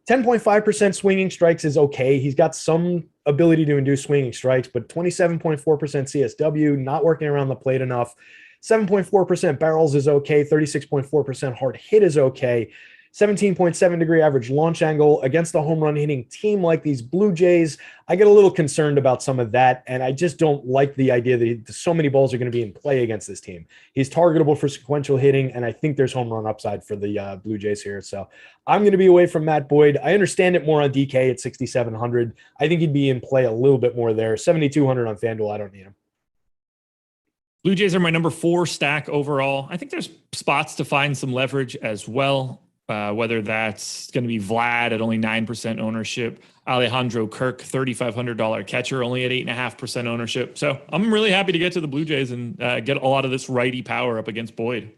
10.5% swinging strikes is okay. He's got some ability to induce swinging strikes, but 27.4% CSW, not working around the plate enough. 7.4% barrels is okay. 36.4% hard hit is okay. 17.7 degree average launch angle against a home run hitting team like these Blue Jays. I get a little concerned about some of that, and I just don't like the idea that so many balls are going to be in play against this team. He's targetable for sequential hitting, and I think there's home run upside for the Blue Jays here. So I'm going to be away from Matt Boyd. I understand it more on DK at 6,700. I think he'd be in play a little bit more there. 7,200 on FanDuel. I don't need him. Blue Jays are my number 4 stack overall. I think there's spots to find some leverage as well. Whether that's going to be Vlad at only 9% ownership, Alejandro Kirk, $3,500 catcher, only at 8.5% ownership. So I'm really happy to get to the Blue Jays and get a lot of this righty power up against Boyd.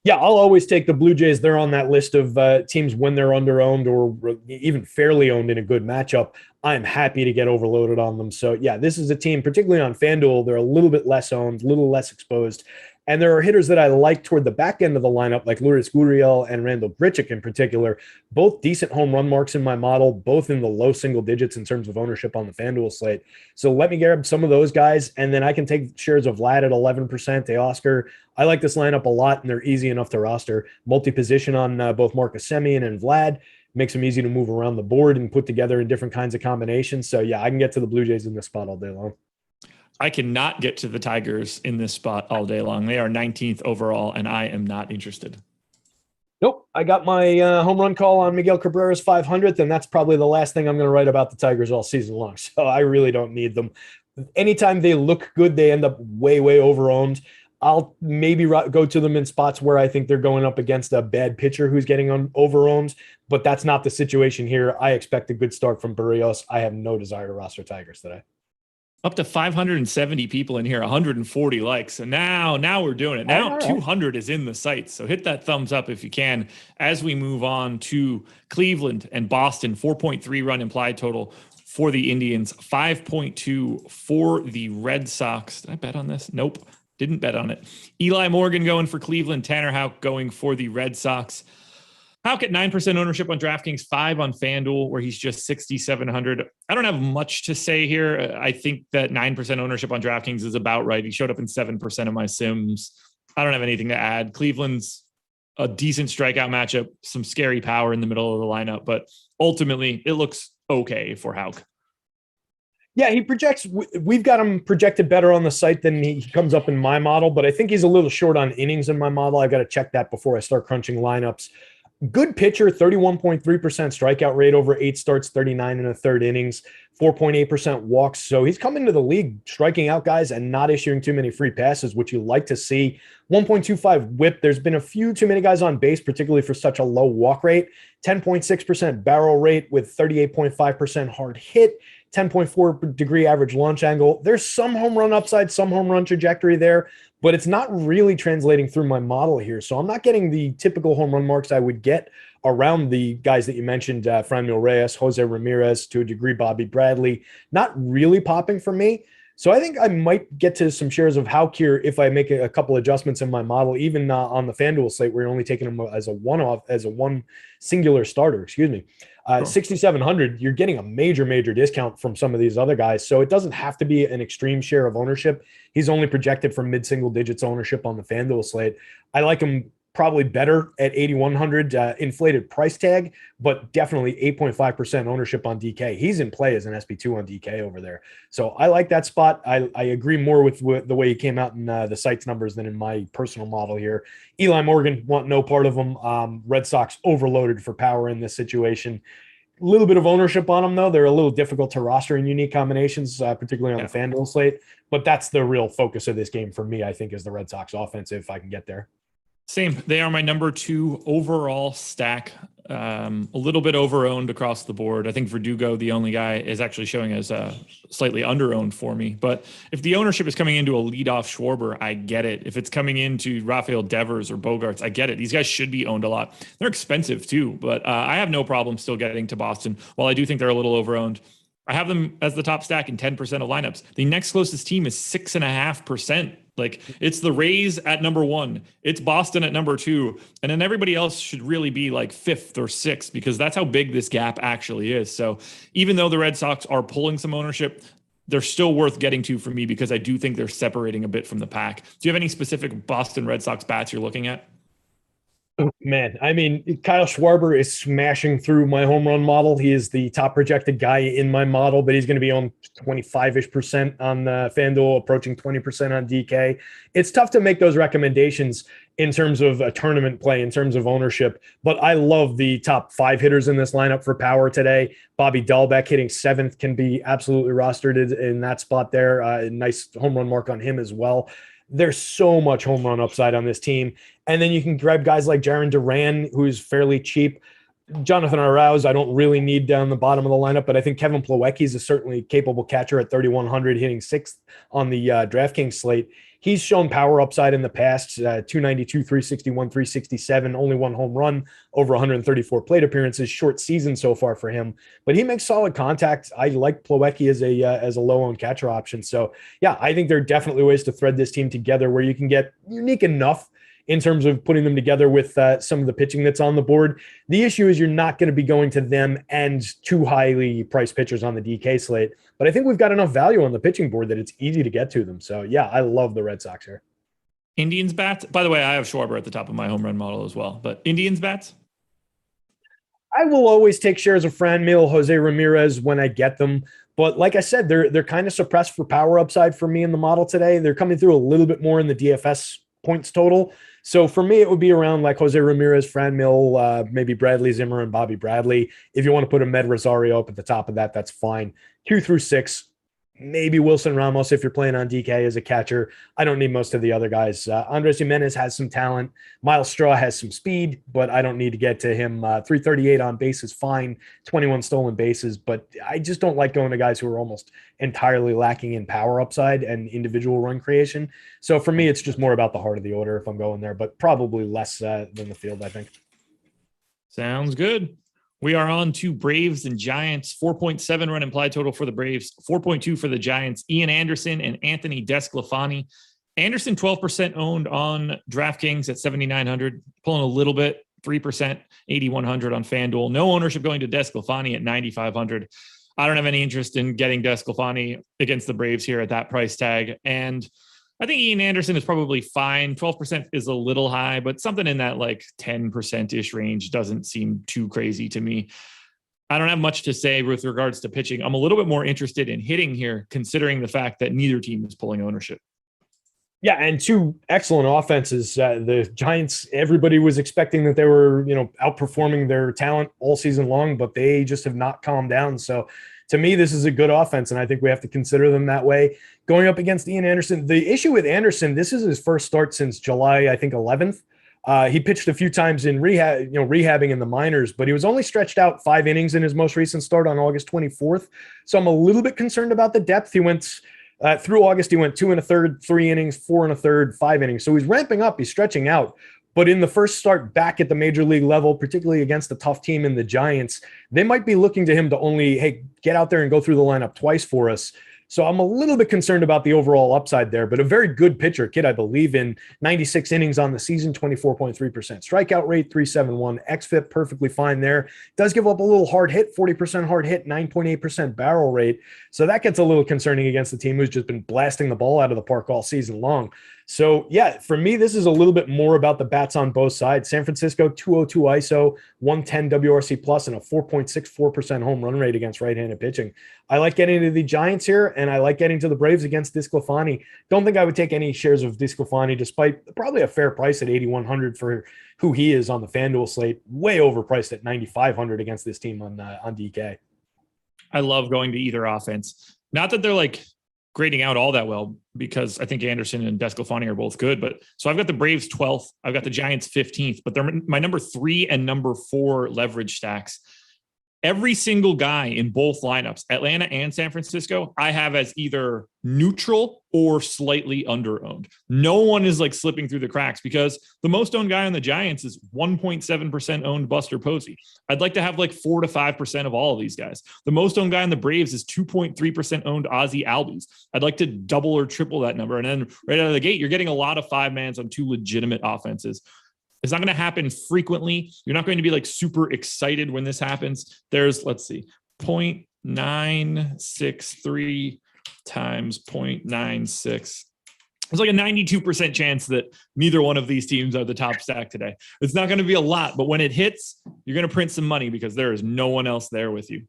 Yeah, I'll always take the Blue Jays. They're on that list of teams when they're under-owned or even fairly owned in a good matchup. I'm happy to get overloaded on them. So, yeah, this is a team, particularly on FanDuel, they're a little bit less owned, a little less exposed. And there are hitters that I like toward the back end of the lineup, like Lourdes Gurriel and Randall Grichuk in particular, both decent home run marks in my model, both in the low single digits in terms of ownership on the FanDuel slate. So let me grab some of those guys, and then I can take shares of Vlad at 11%, Teoscar. I like this lineup a lot, and they're easy enough to roster. Multi-position on both Marcus Semien and Vlad. Makes them easy to move around the board and put together in different kinds of combinations. So, yeah, I can get to the Blue Jays in this spot all day long. I cannot get to the Tigers in this spot all day long. They are 19th overall, and I am not interested. Nope. I got my home run call on Miguel Cabrera's 500th, and that's probably the last thing I'm going to write about the Tigers all season long. So I really don't need them. Anytime they look good, they end up way, way over-owned. I'll maybe go to them in spots where I think they're going up against a bad pitcher who's getting over-owned, but that's not the situation here. I expect a good start from Berrios. I have no desire to roster Tigers today. Up to 570 people in here, 140 likes. And now we're doing it. Now 200 is in the sights. So hit that thumbs up if you can. As we move on to Cleveland and Boston, 4.3 run implied total for the Indians, 5.2 for the Red Sox. Did I bet on this? Nope, didn't bet on it. Eli Morgan going for Cleveland, Tanner Houck going for the Red Sox. Houck at 9% ownership on DraftKings, 5 on FanDuel, where he's just 6,700. I don't have much to say here. I think that 9% ownership on DraftKings is about right. He showed up in 7% of my sims. I don't have anything to add. Cleveland's a decent strikeout matchup, some scary power in the middle of the lineup, but ultimately it looks okay for Houck. Yeah, he projects. We've got him projected better on the site than he comes up in my model, but I think he's a little short on innings in my model. I've got to check that before I start crunching lineups. Good pitcher, 31.3% strikeout rate over 8 starts, 39 and a third innings, 4.8% walks. So he's come into the league striking out guys and not issuing too many free passes, which you like to see. 1.25 whip. There's been a few too many guys on base, particularly for such a low walk rate. 10.6% barrel rate with 38.5% hard hit. 10.4 degree average launch angle. There's some home run upside, some home run trajectory there, but it's not really translating through my model here. So I'm not getting the typical home run marks I would get around the guys that you mentioned, Franmil Reyes, Jose Ramirez, to a degree, Bobby Bradley, not really popping for me. So I think I might get to some shares of Houck here if I make a couple adjustments in my model, even on the FanDuel slate, where you're only taking him as a one singular starter, 6,700, you're getting a major discount from some of these other guys. So it doesn't have to be an extreme share of ownership. He's only projected for mid-single digits ownership on the FanDuel slate. I like him probably better at 8,100 inflated price tag, but definitely 8.5% ownership on DK. He's in play as an SP2 on DK over there. So I like that spot. I agree more with the way he came out in the site's numbers than in my personal model here. Eli Morgan, want no part of him. Red Sox overloaded for power in this situation. A little bit of ownership on them, though. They're a little difficult to roster in unique combinations, particularly on the FanDuel slate. But that's the real focus of this game for me, I think, is the Red Sox offense, if I can get there. Same. They are my number 2 overall stack. A little bit over-owned across the board. I think Verdugo, the only guy, is actually showing as slightly under-owned for me. But if the ownership is coming into a leadoff Schwarber, I get it. If it's coming into Rafael Devers or Bogarts, I get it. These guys should be owned a lot. They're expensive too, but I have no problem still getting to Boston. While I do think they're a little over-owned, I have them as the top stack in 10% of lineups. The next closest team is 6.5%. Like, it's the Rays at number 1, it's Boston at number 2, and then everybody else should really be like 5th or 6th, because that's how big this gap actually is. So even though the Red Sox are pulling some ownership, they're still worth getting to for me, because I do think they're separating a bit from the pack. Do you have any specific Boston Red Sox bats you're looking at? Man, I mean, Kyle Schwarber is smashing through my home run model. He is the top projected guy in my model, but he's going to be on 25-ish% on FanDuel, approaching 20% on DK. It's tough to make those recommendations in terms of a tournament play, in terms of ownership, but I love the top 5 hitters in this lineup for power today. Bobby Dahlbeck hitting 7th can be absolutely rostered in that spot there. A nice home run mark on him as well. There's so much home run upside on this team. And then you can grab guys like Jarren Duran, who's fairly cheap. Jonathan Arauz, I don't really need down the bottom of the lineup, but I think Kevin Plawecki is a certainly capable catcher at 3,100, hitting 6th on the DraftKings slate. He's shown power upside in the past, 292, 361, 367, only 1 home run, over 134 plate appearances, short season so far for him. But he makes solid contact. I like Plawecki as a low-owned catcher option. So, yeah, I think there are definitely ways to thread this team together where you can get unique enough in terms of putting them together with some of the pitching that's on the board. The issue is you're not going to be going to them and 2 highly priced pitchers on the DK slate. But I think we've got enough value on the pitching board that it's easy to get to them. So, yeah, I love the Red Sox here. Indians bats? By the way, I have Schwarber at the top of my home run model as well. But Indians bats? I will always take shares of Franmil, Jose Ramirez when I get them. But like I said, they're kind of suppressed for power upside for me in the model today. They're coming through a little bit more in the DFS points total. So for me, it would be around like Jose Ramirez, Franmil, maybe Bradley Zimmer and Bobby Bradley. If you want to put a Med Rosario up at the top of that, that's fine. 2 through 6, maybe Wilson Ramos if you're playing on DK as a catcher. I don't need most of the other guys. Andres Jimenez has some talent. Miles Straw has some speed, but I don't need to get to him. 338 on base is fine. 21 stolen bases, but I just don't like going to guys who are almost entirely lacking in power upside and individual run creation. So for me, it's just more about the heart of the order if I'm going there, but probably less than the field, I think. Sounds good. We are on to Braves and Giants. 4.7 run implied total for the Braves, 4.2 for the Giants. Ian Anderson and Anthony Desclafani. Anderson 12% owned on DraftKings at 7,900, pulling a little bit, 3%, 8,100 on FanDuel. No ownership going to Desclafani at 9,500. I don't have any interest in getting Desclafani against the Braves here at that price tag. And I think Ian Anderson is probably fine. 12% is a little high, but something in that like 10%-ish range doesn't seem too crazy to me. I don't have much to say with regards to pitching. I'm a little bit more interested in hitting here, considering the fact that neither team is pulling ownership. Yeah, and two excellent offenses. The Giants, everybody was expecting that they were, outperforming their talent all season long, but they just have not calmed down. So to me, this is a good offense, and I think we have to consider them that way. Going up against Ian Anderson, the issue with Anderson, this is his first start since July, I think, 11th. He pitched a few times in rehab, rehabbing in the minors, but he was only stretched out 5 innings in his most recent start on August 24th. So I'm a little bit concerned about the depth. He went through August, he went 2 1/3, 3 innings, 4 1/3, 5 innings. So he's ramping up, he's stretching out. But in the first start back at the major league level, particularly against a tough team in the Giants, they might be looking to him to only, hey, get out there and go through the lineup twice for us. So I'm a little bit concerned about the overall upside there, but a very good pitcher. Kid, I believe, in 96 innings on the season, 24.3% strikeout rate, 3.71 xFIP, perfectly fine there. Does give up a little hard hit, 40% hard hit, 9.8% barrel rate. So that gets a little concerning against the team who's just been blasting the ball out of the park all season long. So, yeah, for me, this is a little bit more about the bats on both sides. San Francisco, 202 ISO, 110 WRC plus, and a 4.64% home run rate against right-handed pitching. I like getting to the Giants here, and I like getting to the Braves against DeSclafani. Don't think I would take any shares of DeSclafani, despite probably a fair price at 8,100 for who he is on the FanDuel slate. Way overpriced at 9,500 against this team on DK. I love going to either offense. Not that they're like grading out all that well, because I think Anderson and DeSclafani are both good. But so I've got the Braves 12th. I've got the Giants 15th, but they're my number 3 and number 4 leverage stacks. Every single guy in both lineups, Atlanta and San Francisco, I have as either neutral or slightly underowned. No one is like slipping through the cracks, because the most owned guy on the Giants is 1.7% owned Buster Posey. I'd like to have like 4 to 5% of all of these guys. The most owned guy on the Braves is 2.3% owned Ozzie Albies. I'd like to double or triple that number. And then right out of the gate, you're getting a lot of 5-mans on 2 legitimate offenses. It's not going to happen frequently. You're not going to be like super excited when this happens. There's, let's see, 0.963 times 0.96. There's like a 92% chance that neither one of these teams are the top stack today. It's not going to be a lot, but when it hits, you're going to print some money because there is no one else there with you.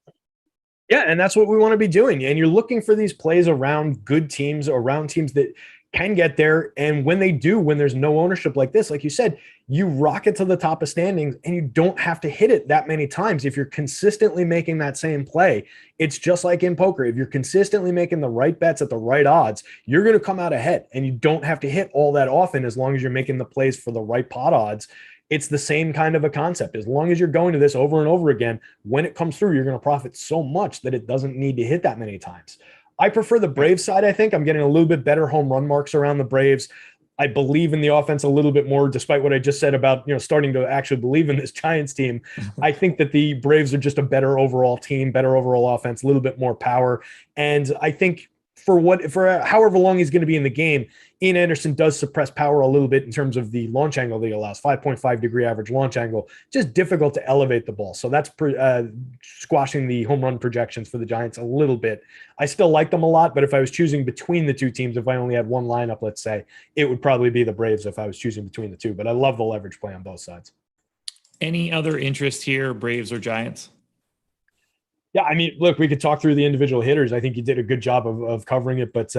Yeah, and that's what we want to be doing. And you're looking for these plays around good teams, around teams that can get there. And when they do, when there's no ownership like this, like you said, you rocket to the top of standings and you don't have to hit it that many times. If you're consistently making that same play, it's just like in poker. If you're consistently making the right bets at the right odds, you're going to come out ahead, and you don't have to hit all that often as long as you're making the plays for the right pot odds. It's the same kind of a concept. As long as you're going to this over and over again, when it comes through, you're going to profit so much that it doesn't need to hit that many times. I prefer the Braves side. I think I'm getting a little bit better home run marks around the Braves. I believe in the offense a little bit more, despite what I just said about, starting to actually believe in this Giants team. I think that the Braves are just a better overall team, better overall offense, a little bit more power. And I think for however long he's going to be in the game, Ian Anderson does suppress power a little bit in terms of the launch angle that he allows, 5.5 degree average launch angle, just difficult to elevate the ball. So that's squashing the home run projections for the Giants a little bit. I still like them a lot, but if I was choosing between the two teams, if I only had one lineup, let's say, it would probably be the Braves if I was choosing between the two. But I love the leverage play on both sides. Any other interest here, Braves or Giants? Yeah, I mean, look, we could talk through the individual hitters. I think you did a good job of covering it. But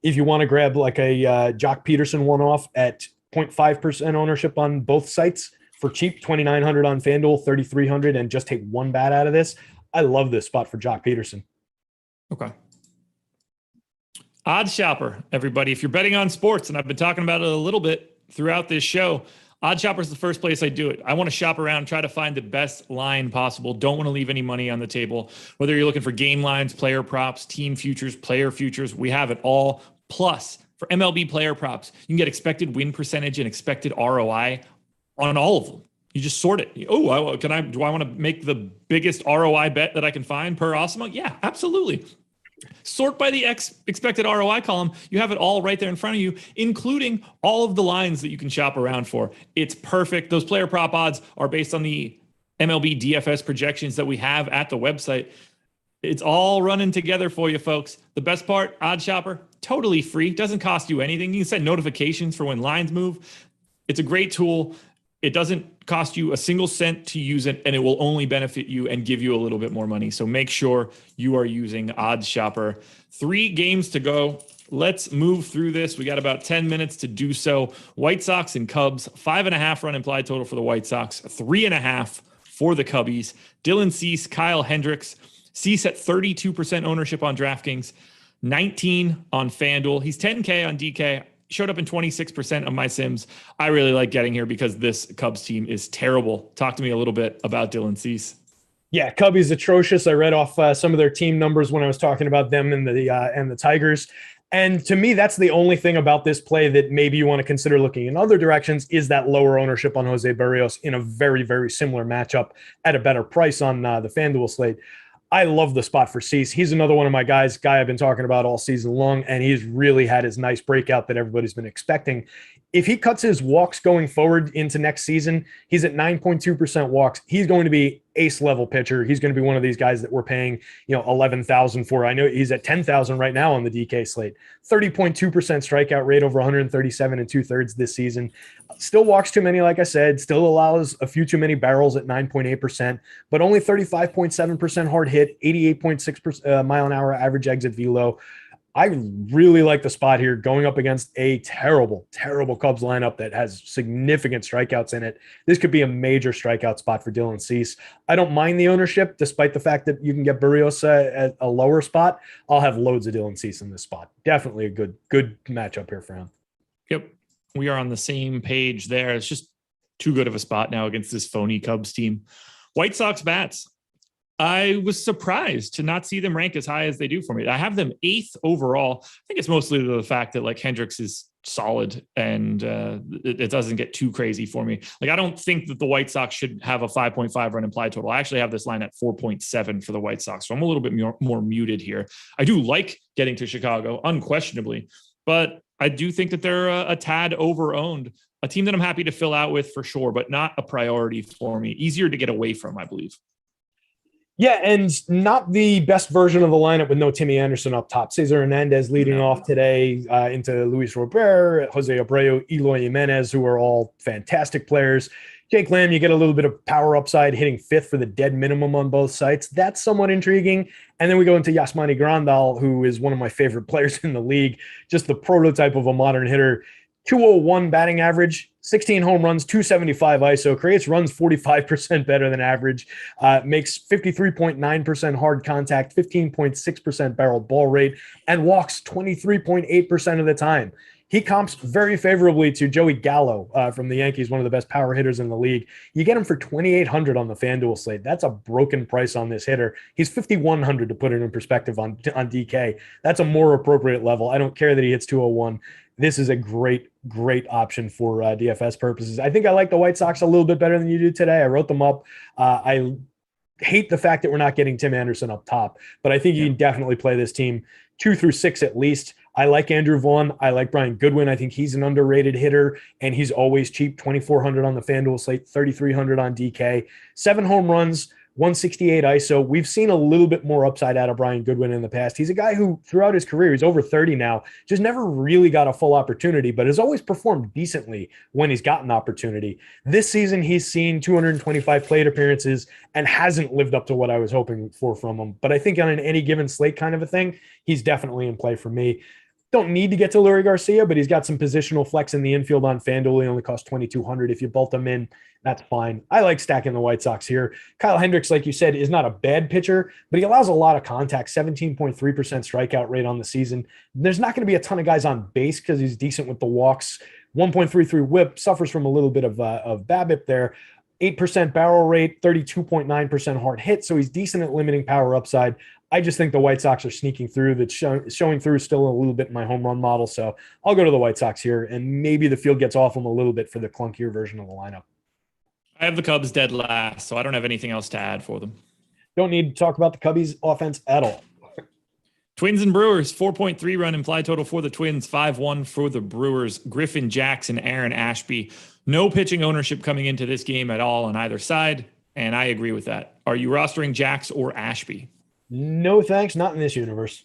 if you want to grab like a Jock Peterson one-off at 0.5% ownership on both sites for cheap, 2,900 on FanDuel, 3,300, and just take one bat out of this, I love this spot for Jock Peterson. Okay. Odds Shopper, everybody. If you're betting on sports, and I've been talking about it a little bit throughout this show, Odd Shopper is the first place I do it. I want to shop around, try to find the best line possible. Don't want to leave any money on the table. Whether you're looking for game lines, player props, team futures, player futures, we have it all. Plus, for MLB player props, you can get expected win percentage and expected ROI on all of them. You just sort it. Oh, do I want to make the biggest ROI bet that I can find per Awesemo? Yeah, absolutely. Sort by the expected ROI column. You have it all right there in front of you, including all of the lines that you can shop around for. It's perfect. Those player prop odds are based on the MLB DFS projections that we have at the website. It's all running together for you, folks. The best part, Odd Shopper, totally free. Doesn't cost you anything. You can set notifications for when lines move. It's a great tool. It doesn't cost you a single cent to use it, and it will only benefit you and give you a little bit more money. So make sure you are using Odds Shopper. 3 games to go. Let's move through this. We got about 10 minutes to do so. White Sox and Cubs, 5.5 run implied total for the White Sox, 3.5 for the Cubbies. Dylan Cease, Kyle Hendricks. Cease at 32% ownership on DraftKings, 19 on FanDuel. He's 10K on DK. Showed up in 26% of my sims. I really like getting here because this Cubs team is terrible. Talk to me a little bit about Dylan Cease. Yeah, Cubbies atrocious. I read off some of their team numbers when I was talking about them and the Tigers. And to me, that's the only thing about this play that maybe you want to consider looking in other directions is that lower ownership on Jose Berrios in a very, very similar matchup at a better price on the FanDuel slate. I love the spot for Cease. He's another one of my guy I've been talking about all season long, and he's really had his nice breakout that everybody's been expecting. If he cuts his walks going forward into next season, he's at 9.2% walks. He's going to be ace level pitcher. He's going to be one of these guys that we're paying, 11,000 for. I know he's at 10,000 right now on the DK slate. 30.2% strikeout rate over 137 2/3 this season. Still walks too many, like I said. Still allows a few too many barrels at 9.8%, but only 35.7% hard hit, 88.6 mile an hour average exit velo. I really like the spot here going up against a terrible, terrible Cubs lineup that has significant strikeouts in it. This could be a major strikeout spot for Dylan Cease. I don't mind the ownership, despite the fact that you can get Berrios at a lower spot. I'll have loads of Dylan Cease in this spot. Definitely a good matchup here for him. Yep. We are on the same page there. It's just too good of a spot now against this phony Cubs team. White Sox bats. I was surprised to not see them rank as high as they do for me. I have them 8th overall. I think it's mostly the fact that like Hendricks is solid and it doesn't get too crazy for me. Like, I don't think that the White Sox should have a 5.5 run implied total. I actually have this line at 4.7 for the White Sox. So I'm a little bit more muted here. I do like getting to Chicago, unquestionably, but I do think that they're a tad over-owned, a team that I'm happy to fill out with for sure, but not a priority for me. Easier to get away from, I believe. Yeah, and not the best version of the lineup with no Timmy Anderson up top. Cesar Hernandez leading off today into Luis Robert, Jose Abreu, Eloy Jimenez, who are all fantastic players. Jake Lamb, you get a little bit of power upside, hitting 5th for the dead minimum on both sites. That's somewhat intriguing. And then we go into Yasmani Grandal, who is one of my favorite players in the league, just the prototype of a modern hitter. 201 batting average, 16 home runs, 275 ISO, creates runs 45% better than average, makes 53.9% hard contact, 15.6% barrel ball rate, and walks 23.8% of the time. He comps very favorably to Joey Gallo from the Yankees, one of the best power hitters in the league. You get him for $2,800 on the FanDuel slate. That's a broken price on this hitter. He's $5,100 to put it in perspective on DK. That's a more appropriate level. I don't care that he hits 201. This is a great option for DFS purposes. I think I like the White Sox a little bit better than you do today. I wrote them up. I hate the fact that we're not getting Tim Anderson up top, but I think you can definitely play this team 2 through 6 at least. I like Andrew Vaughn. I like Brian Goodwin. I think he's an underrated hitter, and he's always cheap. $2,400 on the FanDuel slate, $3,300 on DK. 7 home runs, 168 ISO. We've seen a little bit more upside out of Brian Goodwin in the past. He's a guy who, throughout his career, he's over 30 now, just never really got a full opportunity, but has always performed decently when he's gotten opportunity. This season, he's seen 225 plate appearances and hasn't lived up to what I was hoping for from him. But I think on an any given slate kind of a thing, he's definitely in play for me. Don't need to get to Lurie Garcia, but he's got some positional flex in the infield on FanDuel. He only costs $2,200. If you bolt him in, that's fine. I like stacking the White Sox here. Kyle Hendricks, like you said, is not a bad pitcher, but he allows a lot of contact, 17.3% strikeout rate on the season. There's not going to be a ton of guys on base because he's decent with the walks. 1.33 whip, suffers from a little bit of BABIP there. 8% barrel rate, 32.9% hard hit, so he's decent at limiting power upside. I just think the White Sox are sneaking through. That's showing through still a little bit in my home run model, so I'll go to the White Sox here, and maybe the field gets off them a little bit for the clunkier version of the lineup. I have the Cubs dead last, so I don't have anything else to add for them. Don't need to talk about the Cubbies offense at all. Twins and Brewers, 4.3 run implied total for the Twins, 5-1 for the Brewers. Griffin Jackson, Aaron Ashby. No pitching ownership coming into this game at all on either side, and I agree with that. Are you rostering Jax or Ashby? No thanks, not in this universe.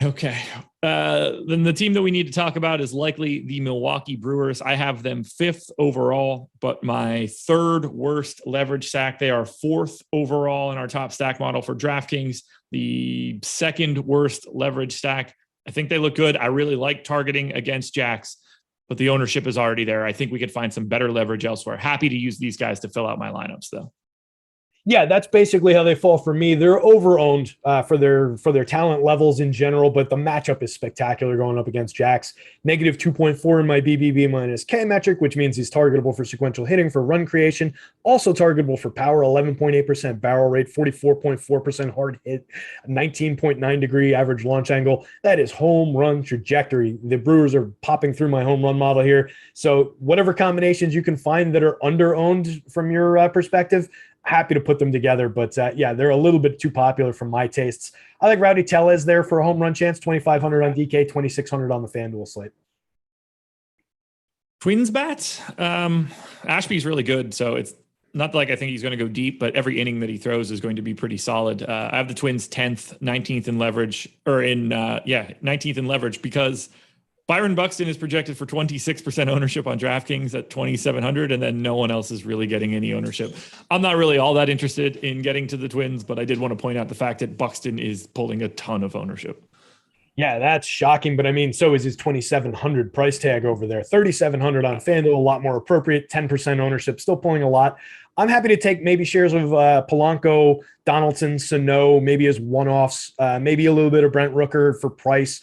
Okay. Then the team that we need to talk about is likely the Milwaukee Brewers. I have them 5th overall, but my 3rd worst leverage stack. They are 4th overall in our top stack model for DraftKings. The 2nd worst leverage stack. I think they look good. I really like targeting against jacks, but the ownership is already there. I think we could find some better leverage elsewhere. Happy to use these guys to fill out my lineups, though. Yeah, that's basically how they fall for me. They're overowned for their talent levels in general, but the matchup is spectacular going up against jacks. Negative 2.4 in my BBB minus K metric, which means he's targetable for sequential hitting, for run creation, also targetable for power, 11.8% barrel rate, 44.4% hard hit, 19.9 degree average launch angle. That is home run trajectory. The Brewers are popping through my home run model here. So whatever combinations you can find that are underowned from your perspective, happy to put them together, but yeah, they're a little bit too popular for my tastes. I like Rowdy Tellez there for a home run chance, 2,500 on DK, 2,600 on the FanDuel slate. Twins bats. Ashby's really good, so it's not like I think he's going to go deep, but every inning that he throws is going to be pretty solid. I have the Twins 10th, 19th in leverage, or 19th in leverage, because Byron Buxton is projected for 26% ownership on DraftKings at 2,700, and then no one else is really getting any ownership. I'm not really all that interested in getting to the Twins, but I did want to point out the fact that Buxton is pulling a ton of ownership. Yeah, that's shocking, but I mean, so is his 2,700 price tag over there. 3,700 on FanDuel, a lot more appropriate, 10% ownership, still pulling a lot. I'm happy to take maybe shares of Polanco, Donaldson, Sano, maybe as one-offs, maybe a little bit of Brent Rooker for price.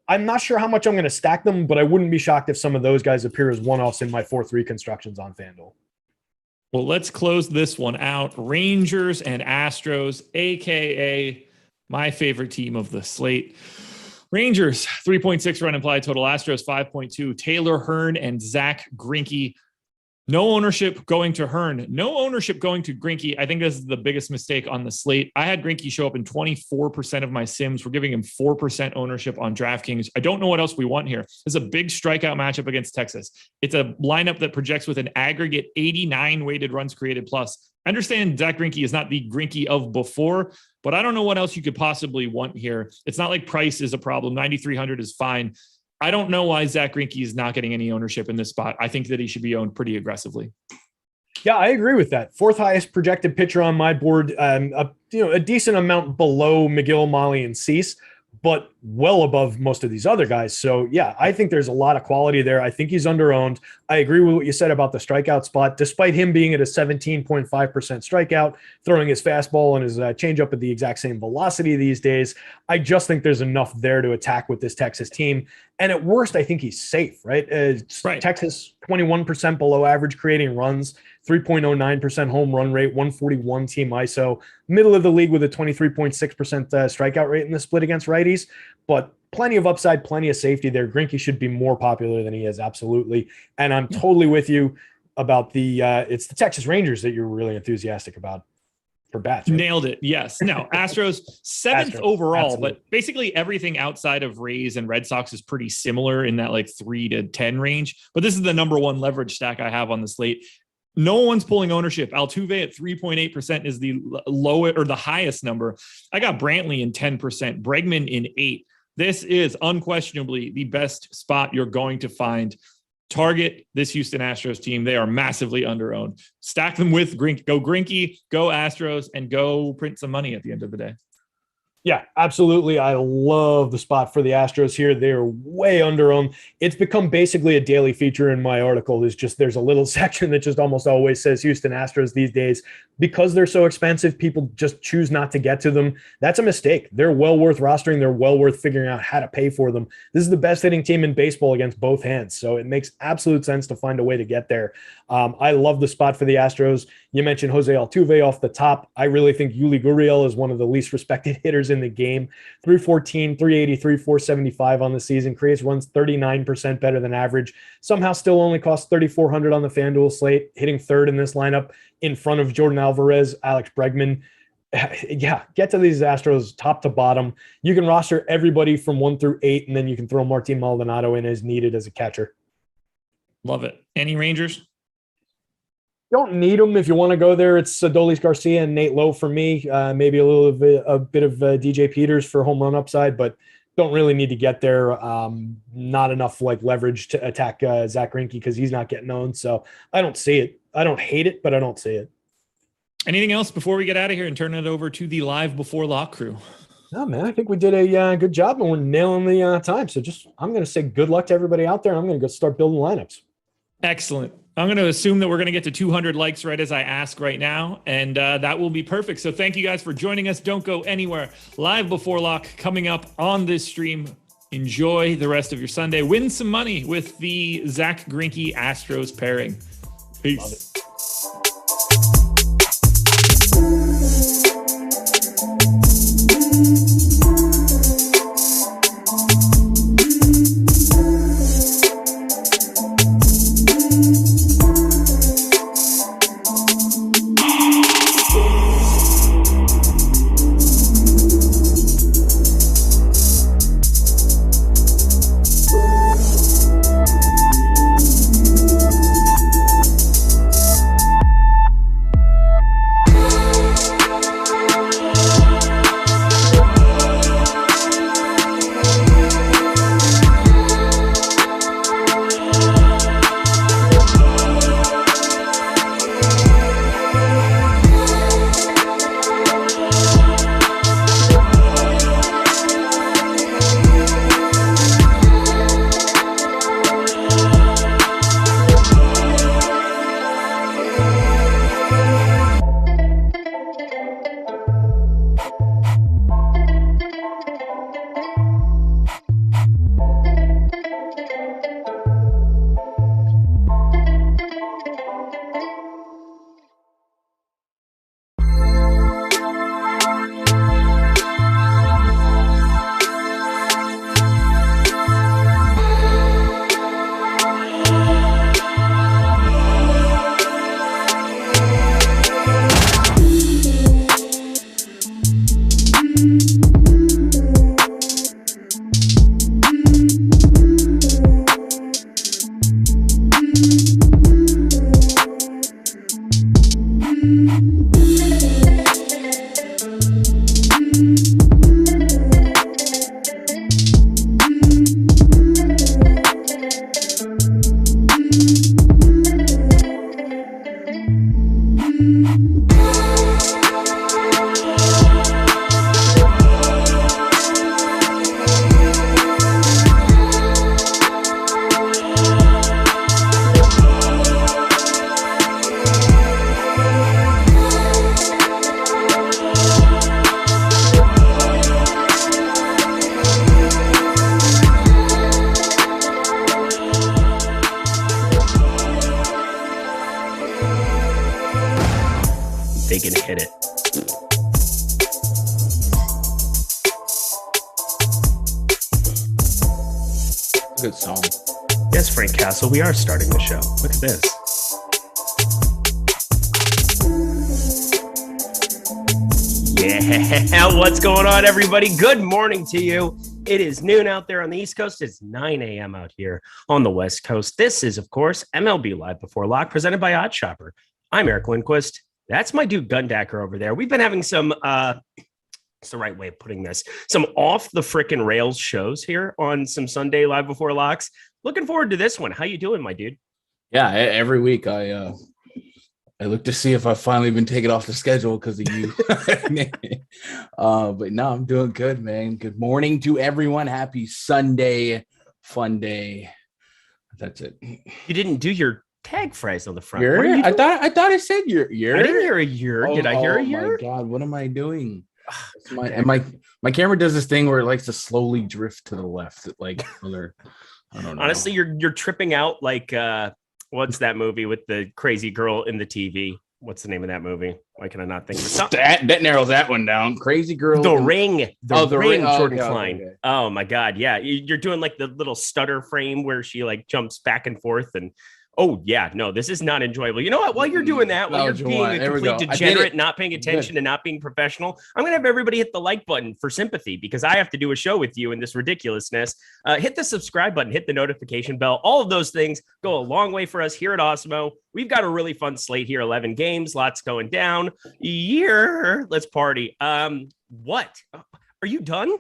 I'm not sure how much I'm going to stack them, but I wouldn't be shocked if some of those guys appear as one-offs in my 4-3 constructions on FanDuel. Well, let's close this one out. Rangers and Astros, a.k.a. my favorite team of the slate. Rangers, 3.6 run implied total. Astros, 5.2. Taylor Hearn and Zach Greinke. No ownership going to Hearn. No ownership going to Greinke. I think this is the biggest mistake on the slate. I had Greinke show up in 24% of my sims. We're giving him 4% ownership on DraftKings. I don't know what else we want here. This is a big strikeout matchup against Texas. It's a lineup that projects with an aggregate 89 weighted runs created plus. I understand Zach Greinke is not the Greinke of before, but I don't know what else you could possibly want here. It's not like price is a problem. 9,300 is fine. I don't know why Zach Greinke is not getting any ownership in this spot. I think that he should be owned pretty aggressively. Yeah, I agree with that. 4th highest projected pitcher on my board, a decent amount below McGill, Molly, and Cease, but well above most of these other guys. So yeah, I think there's a lot of quality there. I think he's underowned. I agree with what you said about the strikeout spot. Despite him being at a 17.5% strikeout, throwing his fastball and his changeup at the exact same velocity these days, I just think there's enough there to attack with this Texas team. And at worst, I think he's safe, right? Right. Texas, 21% below average creating runs, 3.09% home run rate, 141 team ISO, middle of the league with a 23.6% strikeout rate in the split against righties, but plenty of upside, plenty of safety there. Greinke should be more popular than he is, absolutely. And I'm totally with you about it's the Texas Rangers that you're really enthusiastic about for bats. Right? Nailed it. Yes. No, Astros 7th overall, absolutely. but basically everything outside of Rays and Red Sox is pretty similar in that like 3 to 10 range. But this is the number one leverage stack I have on the slate. No one's pulling ownership. Altuve at 3.8% is the lowest or the highest number. I got Brantley in 10%, Bregman in 8%. This is unquestionably the best spot you're going to find. Target this Houston Astros team. They are massively underowned. Stack them with Greinke. Go Greinke, go Astros, and go print some money at the end of the day. Yeah, absolutely. I love the spot for the Astros here. They're way underowned. It's become basically a daily feature in my article. There's a little section that just almost always says Houston Astros these days. Because they're so expensive, people just choose not to get to them. That's a mistake. They're well worth rostering. They're well worth figuring out how to pay for them. This is the best hitting team in baseball against both hands. So it makes absolute sense to find a way to get there. I love the spot for the Astros. You mentioned Jose Altuve off the top. I really think Yuli Gurriel is one of the least respected hitters in the game. 314, 383, 475 on the season. Creates runs 39% better than average. Somehow still only costs 3,400 on the FanDuel slate. Hitting 3rd in this lineup in front of Jordan Alvarez, Alex Bregman. Yeah, get to these Astros top to bottom. You can roster everybody from 1 through 8, and then you can throw Martin Maldonado in as needed as a catcher. Love it. Any Rangers? Don't need them if you want to go there. It's Adolis Garcia and Nate Lowe for me. Maybe a bit of DJ Peters for home run upside, but don't really need to get there. Not enough like leverage to attack Zach Greinke because he's not getting owned. So I don't see it. I don't hate it, but I don't see it. Anything else before we get out of here and turn it over to the Live Before Lock crew? No, man, I think we did a good job and we're nailing the time. So I'm going to say good luck to everybody out there. I'm going to go start building lineups. Excellent. I'm going to assume that we're going to get to 200 likes right as I ask right now, and that will be perfect. So thank you guys for joining us. Don't go anywhere. Live Before Lock coming up on this stream. Enjoy the rest of your Sunday. Win some money with the Zach Greinke Astros pairing. Peace. They can hit it. Good song. Yes, Frank Castle, we are starting the show. Look at this. Yeah, what's going on, everybody? Good morning to you. It is noon out there on the East Coast. It's 9 a.m. out here on the West Coast. This is, of course, MLB Live Before Lock, presented by OddsShopper. I'm Eric Lindquist. That's my dude Gundacker over there. We've been having some, it's the right way of putting this, some off the frickin' rails shows here on some Sunday Live Before Locks. Looking forward to this one. How you doing, my dude? Yeah, every week I look to see if I've finally been taken off the schedule because of you. But no, I'm doing good, man. Good morning to everyone. Happy Sunday, fun day. That's it. You didn't do your tag phrase on the front. I thought I said you're. I didn't hear a year. Did I hear a year? Oh my God, what am I doing? My camera does this thing where it likes to slowly drift to the left. Like other, I don't know. Honestly, you're tripping out like what's that movie with the crazy girl in the TV? What's the name of that movie? Why can I not think of it? That narrows that one down. Crazy girl. The Ring. The Ring, Jordan okay, Klein. okay. Oh my God. Yeah. You're doing like the little stutter frame where she like jumps back and forth and oh yeah, no, this is not enjoyable. You know what? While you're doing that, while you're being a complete degenerate, not paying attention and not being professional, I'm going to have everybody hit the like button for sympathy because I have to do a show with you in this ridiculousness. Hit the subscribe button, hit the notification bell. All of those things go a long way for us here at Awesemo. We've got a really fun slate here, 11 games, lots going down. Let's party. What? Are you done?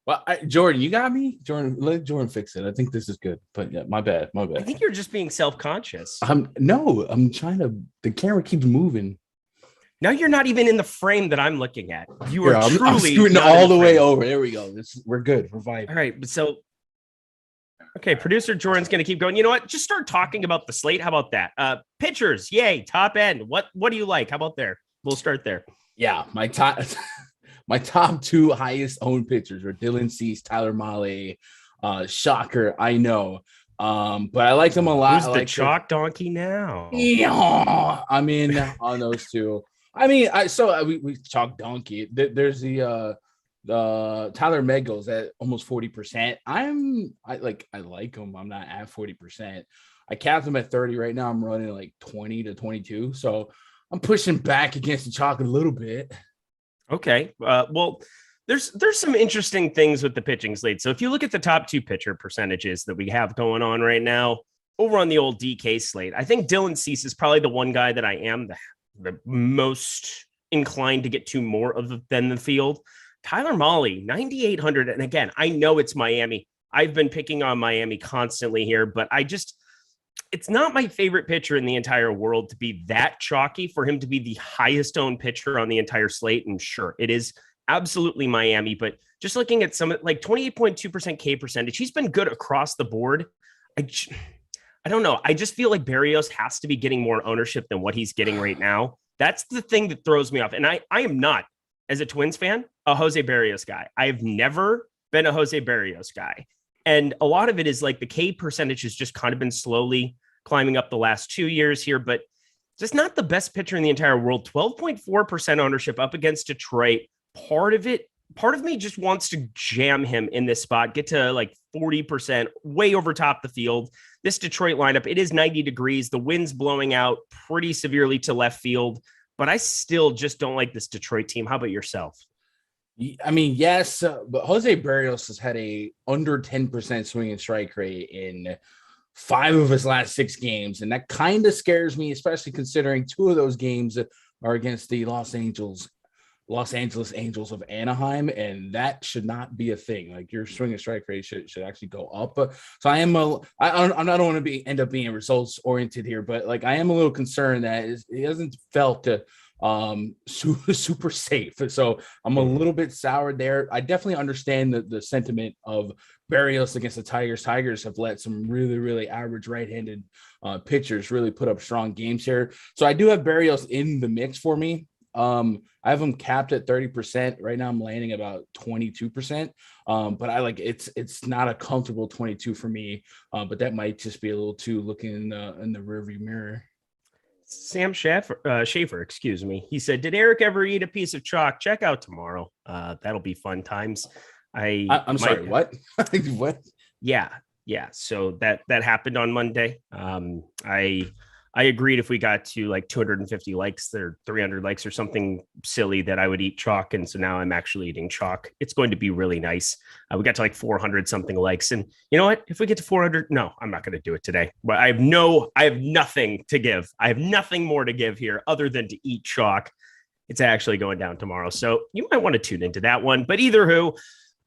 Well, Jordan, you got me. Jordan, let Jordan fix it. I think this is good. But yeah, my bad. I think you're just being self-conscious. I'm trying to. The camera keeps moving. Now you're not even in the frame that I'm looking at. You are truly I'm scooting all the way over. There we go. We're good. We're vibing. All right. So, okay, producer Jordan's going to keep going. You know what? Just start talking about the slate. How about that? Pitchers, yay, top end. What do you like? How about there? We'll start there. Yeah, my top two highest owned pitchers are Dylan Cease, Tyler Mahle. Shocker, I know. But I like them a lot. Who's the chalk donkey now? Yeah, I'm in on those two. I mean, we chalk donkey. There's the Tyler Meggles at almost 40%. I like him. I'm not at 40%. I capped him at 30 right now. I'm running like 20 to 22. So I'm pushing back against the chalk a little bit. Okay. Well, there's some interesting things with the pitching slate. So if you look at the top two pitcher percentages that we have going on right now over on the old DK slate, I think Dylan Cease is probably the one guy that I am the most inclined to get to more of than the field. Tyler Mahle, 9,800. And again, I know it's Miami. I've been picking on Miami constantly here, but it's not my favorite pitcher in the entire world to be that chalky for him to be the highest owned pitcher on the entire slate. And sure, it is absolutely Miami, but just looking at some like 28.2% K percentage, he's been good across the board. I don't know. I just feel like Berrios has to be getting more ownership than what he's getting right now. That's the thing that throws me off. And I am not, as a Twins fan, a Jose Berrios guy. I've never been a Jose Berrios guy. And a lot of it is like the K percentage has just kind of been slowly climbing up the last 2 years here, but just not the best pitcher in the entire world. 12.4% ownership up against Detroit. Part of me just wants to jam him in this spot, get to like 40%, way over top the field. This Detroit lineup, it is 90 degrees. The wind's blowing out pretty severely to left field, but I still just don't like this Detroit team. How about yourself? I mean, yes, but Jose Berrios has had a under 10% swing and strike rate in 5 of his last 6 games. And that kind of scares me, especially considering 2 of those games are against the Los Angeles Angels of Anaheim, and that should not be a thing. Like your swing and strike rate should actually go up. So I don't want to end up being results oriented here, but like I am a little concerned that he hasn't felt super safe. So I'm a little bit soured there. I definitely understand the sentiment of Berrios against the Tigers. Tigers have let some really, really average right-handed pitchers really put up strong games here. So I do have Berrios in the mix for me. I have him capped at 30%. Right now I'm landing about 22%. But I like it's not a comfortable 22 for me. But that might just be a little too looking in the rearview mirror. Sam Schaefer, excuse me. He said, "Did Eric ever eat a piece of chalk? Check out tomorrow. That'll be fun times." I'm sorry. What? What? Yeah. So that happened on Monday. I agreed if we got to like 250 likes or 300 likes or something silly that I would eat chalk. And so now I'm actually eating chalk. It's going to be really nice. We got to like 400 something likes. And you know what? If we get to 400, no, I'm not going to do it today. But I have nothing to give. I have nothing more to give here other than to eat chalk. It's actually going down tomorrow. So you might want to tune into that one. But either who,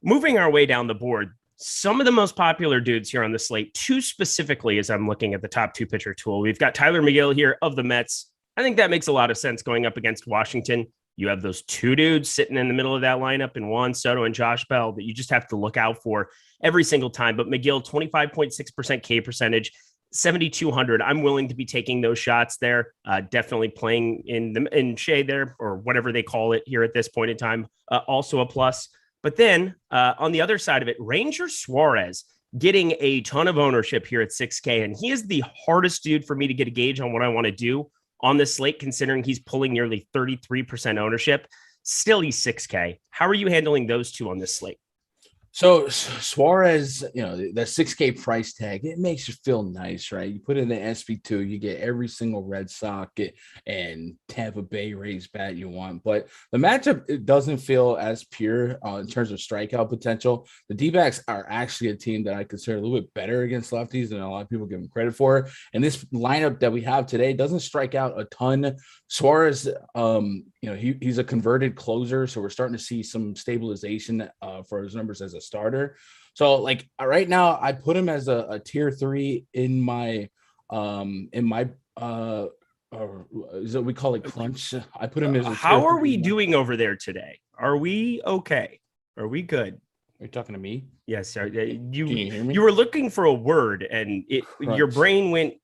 moving our way down the board, some of the most popular dudes here on the slate, 2 specifically, as I'm looking at the top 2 pitcher tool. We've got Tyler McGill here of the Mets. I think that makes a lot of sense going up against Washington. You have those 2 dudes sitting in the middle of that lineup in Juan Soto and Josh Bell that you just have to look out for every single time. But McGill, 25.6% K percentage, 7,200. I'm willing to be taking those shots there. Definitely playing in shade there, or whatever they call it here at this point in time. Also a plus. But then on the other side of it, Ranger Suarez getting a ton of ownership here at 6K. And he is the hardest dude for me to get a gauge on what I want to do on this slate, considering he's pulling nearly 33% ownership. Still, he's 6K. How are you handling those 2 on this slate? So Suarez, that 6K price tag, it makes you feel nice, right? You put in the SP2, you get every single Red Sox and Tampa Bay Rays bat you want. But the matchup, it doesn't feel as pure in terms of strikeout potential. The D-backs are actually a team that I consider a little bit better against lefties than a lot of people give them credit for. And this lineup that we have today doesn't strike out a ton. Suarez, he's a converted closer, so we're starting to see some stabilization for his numbers as a starter. So like right now, I put him as a tier 3 in my is that we call it crunch. I put him as a how are we doing over there today? Are we okay? Are we good? Are you talking to me? Yes, sir. Can you hear me? You were looking for a word, and your brain went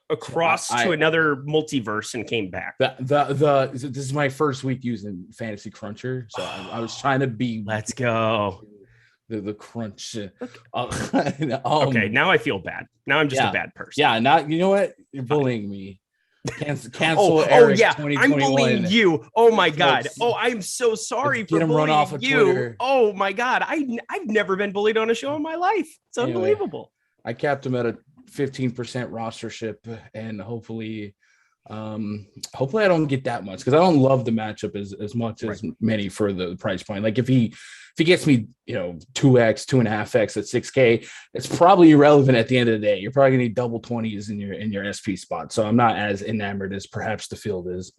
across to another multiverse and came back. This is my first week using Fantasy Cruncher, so I was trying to be. Let's go. The crunch. Okay, now I feel bad. Now I'm just a bad person. Yeah, now you know what? You're bullying me. Cancel Eric, yeah, I'm bullying you. Oh my God. I'm so sorry for bullying run off of you. Twitter. Oh my God. I've never been bullied on a show in my life. It's unbelievable. I capped him at a 15% rostership, and hopefully I don't get that much because I don't love the matchup as much as many for the price point. Like if he gets me, 2x, 2.5x at 6K, it's probably irrelevant at the end of the day. You're probably gonna need double 20s in your SP spot. So I'm not as enamored as perhaps the field is.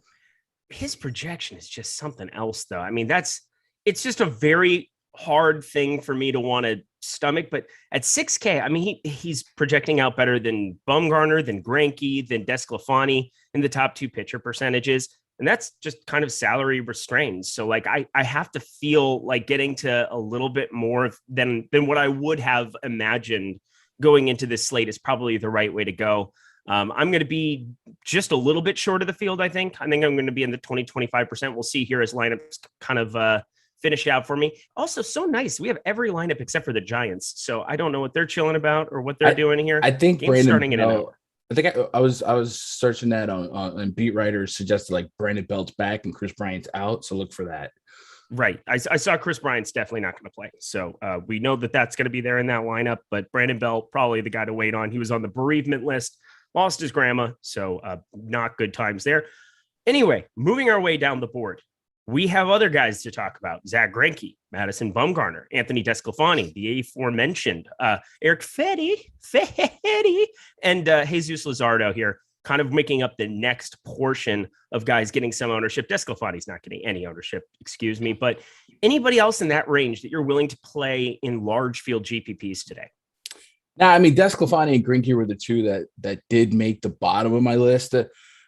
His projection is just something else, though. I mean, it's just a very hard thing for me to want to stomach. But at 6K, I mean, he's projecting out better than Bumgarner, than Greinke, than DeSclafani in the top 2 pitcher percentages. And that's just kind of salary restrained. So like I have to feel like getting to a little bit more than what I would have imagined going into this slate is probably the right way to go. I'm going to be just a little bit short of the field, I think. I'm going to be in the 20-25%. We'll see here as lineups kind of finish out for me. Also, so nice. We have every lineup except for the Giants. So I don't know what they're chilling about or what they're doing here. I think Game's starting in an hour. I think I was searching that on beat writers suggested like Brandon Belt's back and Chris Bryant's out. So look for that. Right. I saw Chris Bryant's definitely not going to play. So we know that's going to be there in that lineup, but Brandon Belt, probably the guy to wait on. He was on the bereavement list, lost his grandma. So not good times there. Anyway, moving our way down the board, we have other guys to talk about. Zach Greinke, Madison Bumgarner, Anthony DeSclafani, the aforementioned Eric Fetty, and Jesus Luzardo here, kind of making up the next portion of guys getting some ownership. DeSclafani's not getting any ownership, excuse me. But anybody else in that range that you're willing to play in large field GPPs today? Now, I mean, DeSclafani and Greinke were the two that did make the bottom of my list.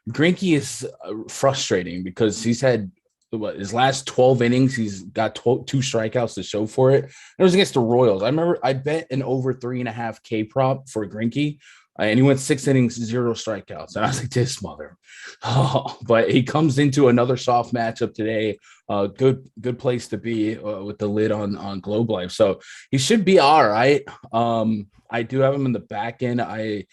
Greinke is frustrating because he's had his last 12 innings, he's got 2 strikeouts to show for it. It was against the Royals. I remember I bet an over 3.5K prop for Greinke, and he went 6 innings, 0 strikeouts. And I was like, this mother. But he comes into another soft matchup today. Good place to be with the lid on Globe Life. So he should be all right. I do have him in the back end. I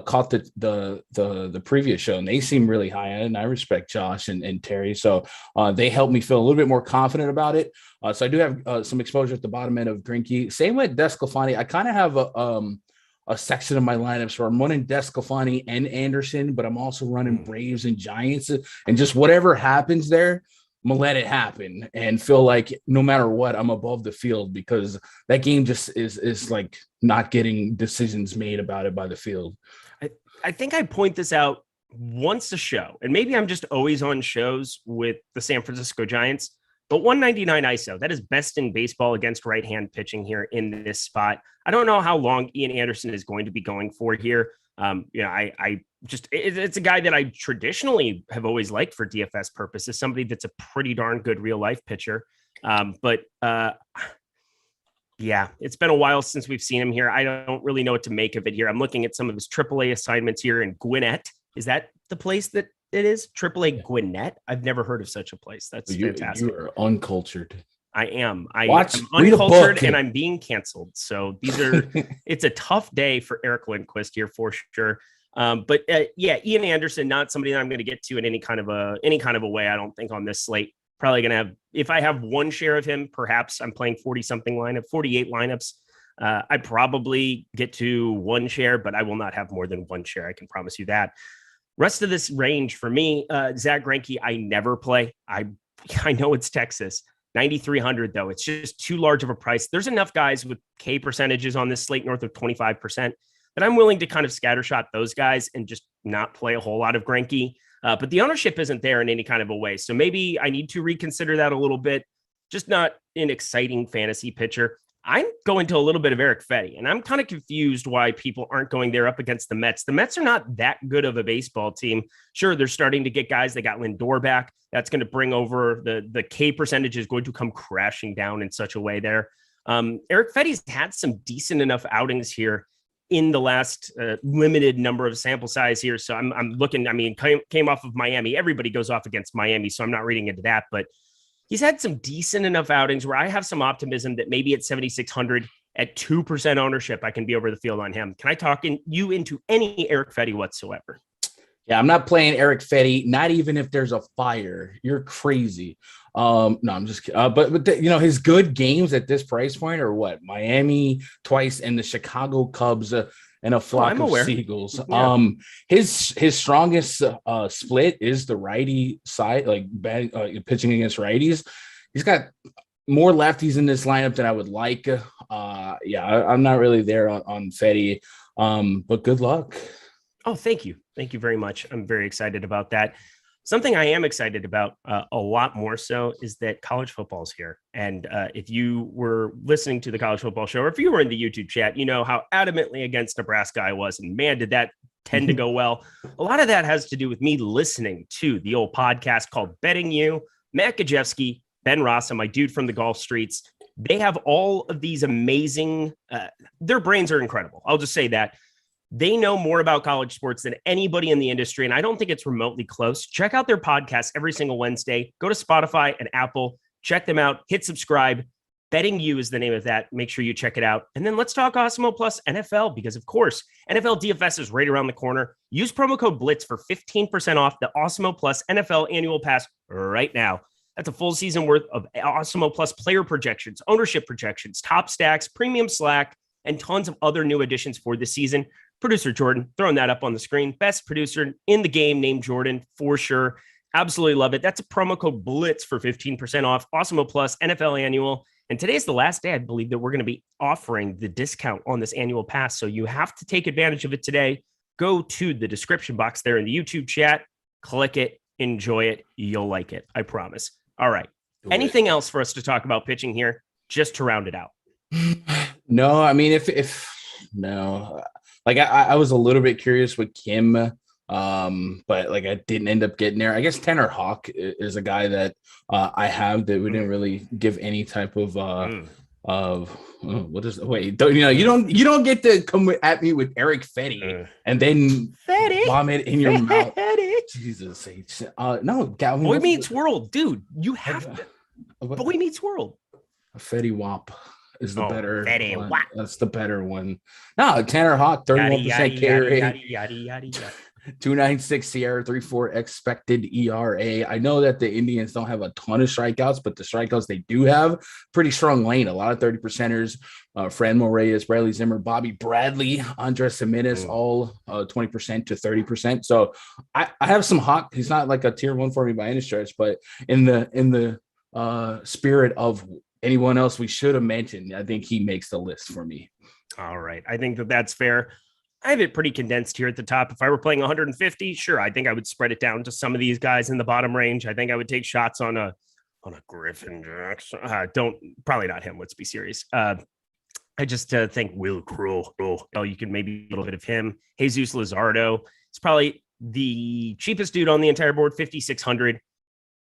caught the previous show, and they seem really high, and I respect Josh and Terry. So they helped me feel a little bit more confident about it. So I do have some exposure at the bottom end of Greinke. Same with DeSclafani. I kind of have a section of my lineups where I'm running DeSclafani and Anderson, but I'm also running Braves and Giants, and just whatever happens there, I'm gonna let it happen and feel like no matter what, I'm above the field, because that game just is like not getting decisions made about it by the field. I think I point this out once a show, and maybe I'm just always on shows with the San Francisco Giants, but 199 ISO, that is best in baseball against right-hand pitching here in this spot. I don't know how long Ian Anderson is going to be going for here. It's a guy that I traditionally have always liked for DFS purposes, somebody that's a pretty darn good real life pitcher. Yeah, it's been a while since we've seen him here. I don't really know what to make of it here. I'm looking at some of his AAA assignments here in Gwinnett. Is that the place that it is? AAA Gwinnett? I've never heard of such a place. That's fantastic. You are uncultured. I am. I'm uncultured and I'm being canceled. So it's a tough day for Eric Lindquist here for sure. Ian Anderson, not somebody that I'm going to get to in any kind of a way. I don't think on this slate. Probably going to have, if I have one share of him, perhaps I'm playing 48 lineups. I probably get to one share, but I will not have more than one share. I can promise you that. Rest of this range for me, Zach Greinke, I never play. I know it's Texas. 9,300 though. It's just too large of a price. There's enough guys with K percentages on this slate north of 25% that I'm willing to kind of scattershot those guys and just not play a whole lot of Greinke. But the ownership isn't there in any kind of a way. So maybe I need to reconsider that a little bit. Just not an exciting fantasy pitcher. I'm going to a little bit of Eric Fetty, and I'm kind of confused why people aren't going there up against the Mets. The Mets are not that good of a baseball team. Sure, they're starting to get guys. They got Lindor back. That's going to bring over the K percentage is going to come crashing down in such a way there. Eric Fetty's had some decent enough outings here in the last limited number of sample size here. So I'm looking, I mean, came off of Miami. Everybody goes off against Miami, so I'm not reading into that, but he's had some decent enough outings where I have some optimism that maybe at 7,600 at 2% ownership, I can be over the field on him. Can I talk you into any Eric Fetty whatsoever? Yeah, I'm not playing Eric Fetty, not even if there's a fire. You're crazy. No, I'm just kidding. But his good games at this price point are what? Miami twice and the Chicago Cubs and a flock of seagulls. Yeah. His strongest split is the righty side, like pitching against righties. He's got more lefties in this lineup than I would like. I'm not really there on Fetty, but good luck. Oh, thank you. Thank you very much. I'm very excited about that. Something I am excited about a lot more so is that college football is here. And if you were listening to the college football show, or if you were in the YouTube chat, you know how adamantly against Nebraska I was. And man, did that tend to go well. A lot of that has to do with me listening to the old podcast called Betting You. Matt Gajewski, Ben Rossa, my dude from the golf streets. They have all of these amazing, their brains are incredible. I'll just say that. They know more about college sports than anybody in the industry, and I don't think it's remotely close. Check out their podcast every single Wednesday. Go to Spotify and Apple. Check them out. Hit subscribe. Betting You is the name of that. Make sure you check it out. And then let's talk Awesemo Plus NFL, because, of course, NFL DFS is right around the corner. Use promo code BLITZ for 15% off the Awesemo Plus NFL annual pass right now. That's a full season worth of Awesemo Plus player projections, ownership projections, top stacks, premium Slack, and tons of other new additions for this season. Producer Jordan, throwing that up on the screen. Best producer in the game named Jordan, for sure. Absolutely love it. That's a promo code BLITZ for 15% off. Awesemo Plus NFL annual. And today's the last day, I believe, that we're going to be offering the discount on this annual pass. So you have to take advantage of it today. Go to the description box there in the YouTube chat. Click it. Enjoy it. You'll like it. I promise. All right. Anything else for us to talk about pitching here, just to round it out? No, I mean, no. Like I was a little bit curious with Kim, but like I didn't end up getting there. I guess Tanner Hawk is a guy that I have that we didn't really give any type of what is wait, you don't get to come at me with Eric Fetty and then vomit in your mouth. Jesus H. No, Galvin, Boy Meets World, dude. You have to. Boy Meets World. A Fetty Wap is the better Fetty one. Wap. That's the better one. No, Tanner Hawk, 31% K rate. 296 Sierra, 3.4 expected ERA. I know that the Indians don't have a ton of strikeouts, but the strikeouts they do have, pretty strong lane. A lot of 30%ers. Fran Morales, Bradley Zimmer, Bobby Bradley, Andres Jimenez, all 20% to 30%. So I have some Hawk. He's not like a tier one for me by any stretch, but in the spirit of anyone else we should have mentioned, I think he makes the list for me. All right. I think that's fair. I have it pretty condensed here at the top. If I were playing 150, sure, I think I would spread it down to some of these guys in the bottom range. I think I would take shots on a Griffin Jackson. Probably not him. Let's be serious. I just think Will Crow. Oh, you can maybe a little bit of him. Jesus Luzardo. It's probably the cheapest dude on the entire board, 5,600.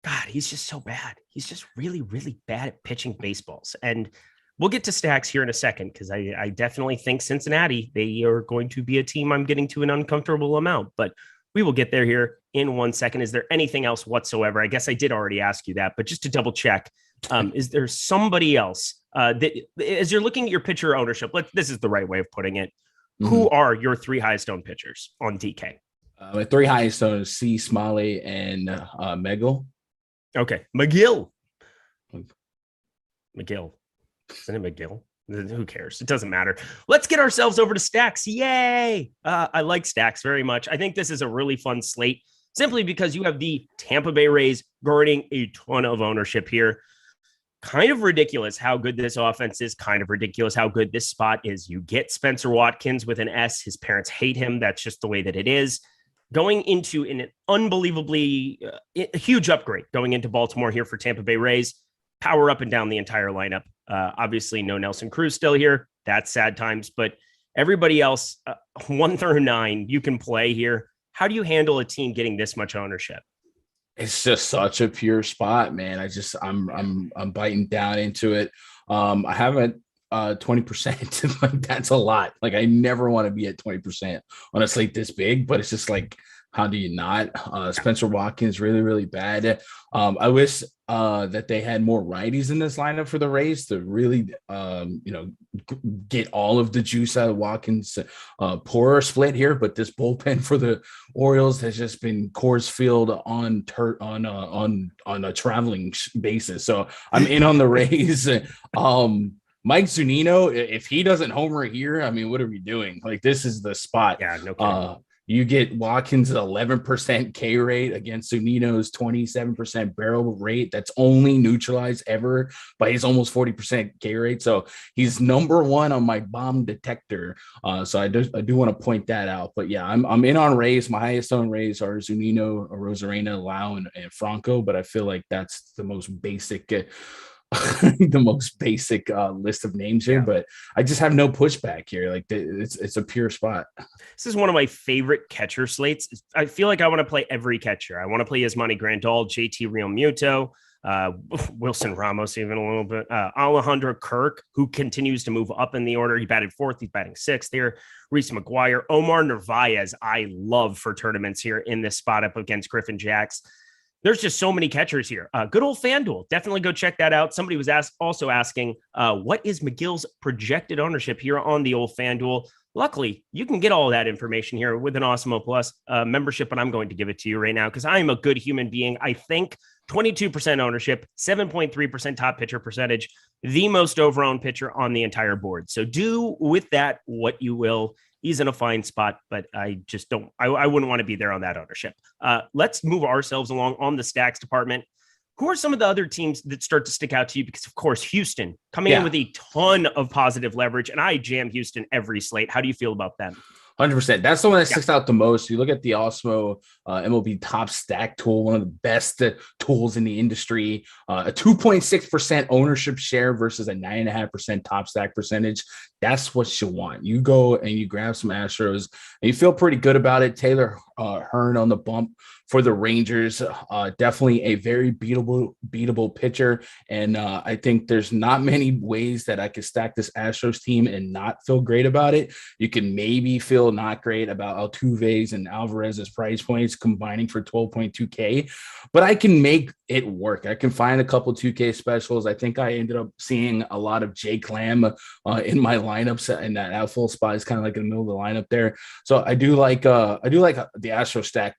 God, he's just so bad. He's just really, really bad at pitching baseballs. And we'll get to stacks here in a second, because I definitely think Cincinnati, they are going to be a team I'm getting to an uncomfortable amount, but we will get there here in 1 second. Is there anything else whatsoever? I guess I did already ask you that, but just to double check, is there somebody else that, as you're looking at your pitcher ownership, this is the right way of putting it. Mm-hmm. Who are your three highest owned pitchers on DK? My three highest owned C, Smalley, and Megill. Okay. McGill. Isn't it McGill? Who cares? It doesn't matter. Let's get ourselves over to stacks. Yay. I like stacks very much. I think this is a really fun slate, simply because you have the Tampa Bay Rays guarding a ton of ownership here. Kind of ridiculous how good this offense is. Kind of ridiculous how good this spot is. You get Spencer Watkins with an S. His parents hate him. That's just the way that it is. Going into an unbelievably huge upgrade going into Baltimore here for Tampa Bay Rays. Power up and down the entire lineup. Obviously, no Nelson Cruz still here. That's sad times, but everybody else, 1 through 9, you can play here. How do you handle a team getting this much ownership? It's just such a pure spot, man. I'm biting down into it. I haven't 20%. Like, that's a lot. Like, I never want to be at 20% on a slate this big, but it's just like, how do you not? Spencer Watkins really, really bad. I wish that they had more righties in this lineup for the Rays to really, get all of the juice out of Watkins. Poorer split here, but this bullpen for the Orioles has just been Coors Field on a traveling basis. So I'm in on the Rays. Mike Zunino, if he doesn't homer here, I mean, what are we doing? Like, this is the spot. Yeah, no kidding. You get Watkins' 11% K rate against Zunino's 27% barrel rate. That's only neutralized ever by his almost 40% K rate. So he's number 1 on my bomb detector. So I do want to point that out. But yeah, I'm in on Rays. My highest owned Rays are Zunino, Rosarena, Lau, and Franco. But I feel like that's the most basic list of names here, but I just have no pushback here. Like, it's a pure spot. This is one of my favorite catcher slates. I feel like I want to play every catcher. I want to play Yasmani Grandal, JT Realmuto, Wilson Ramos, even a little bit, Alejandro Kirk, who continues to move up in the order. He batted 4th. He's batting 6th here. Reese McGuire, Omar Narvaez, I love for tournaments here in this spot up against Griffin Jacks. There's just so many catchers here. Good old FanDuel. Definitely go check that out. Somebody was also asking, what is McGill's projected ownership here on the old FanDuel? Luckily, you can get all of that information here with an Awesemo Plus membership, and I'm going to give it to you right now because I am a good human being. I think 22% ownership, 7.3% top pitcher percentage, the most over-owned pitcher on the entire board. So do with that what you will. He's in a fine spot, but I just don't, I wouldn't want to be there on that ownership. Let's move ourselves along on the stacks department. Who are some of the other teams that start to stick out to you? Because, of course, Houston coming in with a ton of positive leverage, and I jam Houston every slate. How do you feel about them? 100%. That's the one that sticks out the most. You look at the Awesemo MLB top stack tool, one of the best tools in the industry, a 2.6% ownership share versus a 9.5% top stack percentage. That's what you want. You go and you grab some Astros and you feel pretty good about it. Taylor Hearn on the bump for the Rangers, definitely a very beatable pitcher. And I think there's not many ways that I could stack this Astros team and not feel great about it. You can maybe feel not great about Altuve's and Alvarez's price points combining for 12.2K, but I can make it work. I can find a couple 2K specials. I think I ended up seeing a lot of Jake Lamb in my lineups, and that outfield spot is kind of like in the middle of the lineup there. So I do like the Astro stack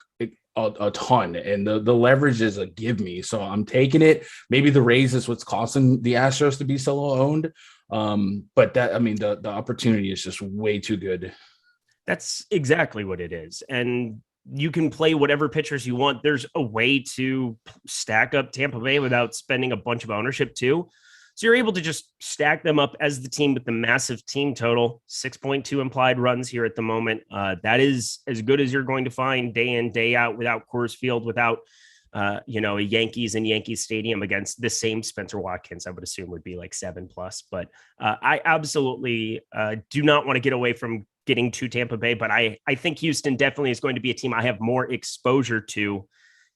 a ton, and the leverage is a give me. So I'm taking it. Maybe the raise is what's causing the Astros to be so low owned. But that, I mean, the opportunity is just way too good. That's exactly what it is. And you can play whatever pitchers you want. There's a way to stack up Tampa Bay without spending a bunch of ownership too. So you're able to just stack them up as the team with the massive team total, 6.2 implied runs here at the moment. That is as good as you're going to find day in, day out without Coors Field, without, a Yankees and Yankees Stadium against the same Spencer Watkins, I would assume would be like 7+. But I absolutely do not want to get away from getting to Tampa Bay, but I think Houston definitely is going to be a team I have more exposure to,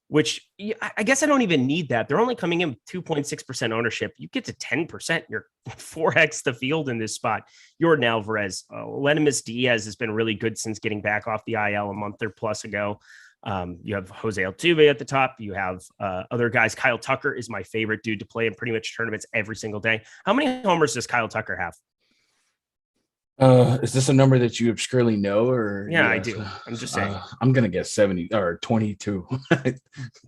which I guess I don't even need that. They're only coming in with 2.6% ownership. You get to 10%, you're 4x the field in this spot. Jordan Alvarez, Lenimus Diaz has been really good since getting back off the IL a month or plus ago. You have Jose Altuve at the top. You have other guys. Kyle Tucker is my favorite dude to play in pretty much tournaments every single day. How many homers does Kyle Tucker have? Is this a number that you obscurely know, or? Yeah, I do. I'm just saying. I'm going to guess 70 or 22.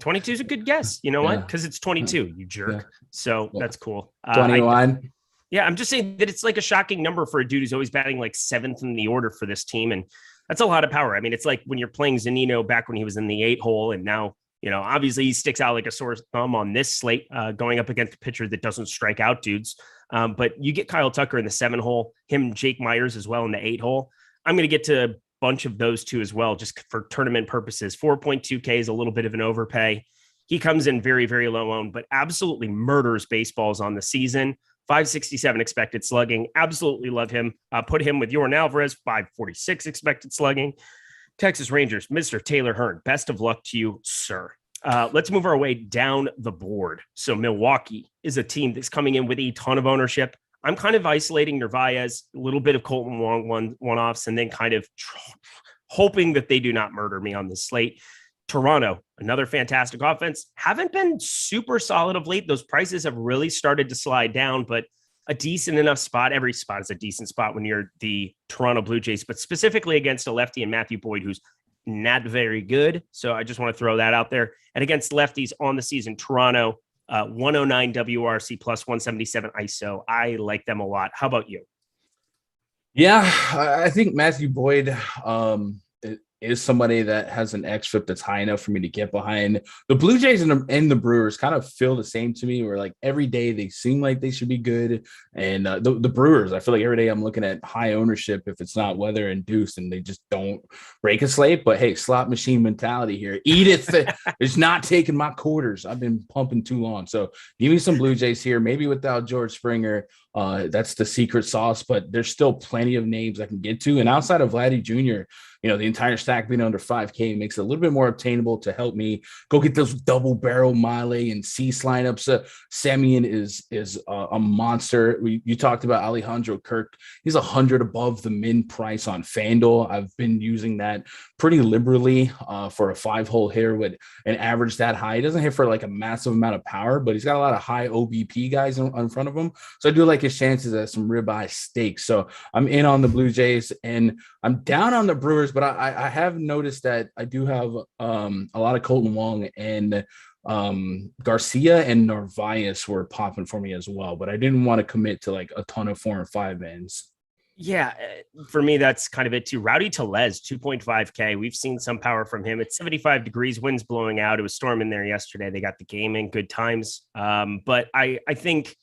22 is a good guess. You know what? Because it's 22, you jerk. Yeah. So that's cool. 21. I'm just saying that it's like a shocking number for a dude who's always batting like 7th in the order for this team. And that's a lot of power. I mean, it's like when you're playing Zunino back when he was in the 8 hole, and now, obviously he sticks out like a sore thumb on this slate going up against a pitcher that doesn't strike out dudes. But you get Kyle Tucker in the 7 hole, him, Jake Myers as well in the 8 hole. I'm going to get to a bunch of those two as well, just for tournament purposes. 4.2K is a little bit of an overpay. He comes in very, very low owned, but absolutely murders baseballs on the season. 567 expected slugging. Absolutely love him. Put him with Yordan Alvarez, 546 expected slugging. Texas Rangers, Mr. Taylor Hearn, best of luck to you, sir. Let's move our way down the board. So Milwaukee is a team that's coming in with a ton of ownership. I'm kind of isolating Narvaez, a little bit of Colton Wong one-offs, and then kind of hoping that they do not murder me on this slate. Toronto, another fantastic offense. Haven't been super solid of late. Those prices have really started to slide down, but a decent enough spot. Every spot is a decent spot when you're the Toronto Blue Jays, but specifically against a lefty and Matthew Boyd, who's not very good. So I just want to throw that out there. And against lefties on the season, Toronto, 109 WRC plus 177 ISO. I like them a lot. How about you? Yeah, I think Matthew Boyd is somebody that has an xFIP that's high enough for me to get behind. The Blue Jays and the Brewers kind of feel the same to me, where like every day they seem like they should be good. And the Brewers, I feel like every day I'm looking at high ownership if it's not weather induced and they just don't break a slate. But hey, slot machine mentality here. Edith is not taking my quarters. I've been pumping too long. So give me some Blue Jays here, maybe without George Springer. That's the secret sauce, but there's still plenty of names I can get to. And outside of Vladdy Jr., the entire stack being under 5K makes it a little bit more obtainable to help me go get those double barrel Mile and Cease lineups. Semien is a monster. You talked about Alejandro Kirk. He's 100 above the min price on FanDuel. I've been using that pretty liberally for a 5-hole hitter with an average that high. He doesn't hit for like a massive amount of power, but he's got a lot of high OBP guys in front of him. So I do like his chances at some ribeye steaks. So I'm in on the Blue Jays and I'm down on the Brewers, but I have noticed that I do have a lot of Colton Wong and Garcia and Narvaez were popping for me as well, but I didn't want to commit to like a ton of 4 and 5 ends. Yeah, for me, that's kind of it too. Rowdy Tellez, 2.5K. We've seen some power from him. It's 75 degrees, winds blowing out. It was storming there yesterday. They got the game in, good times. But I think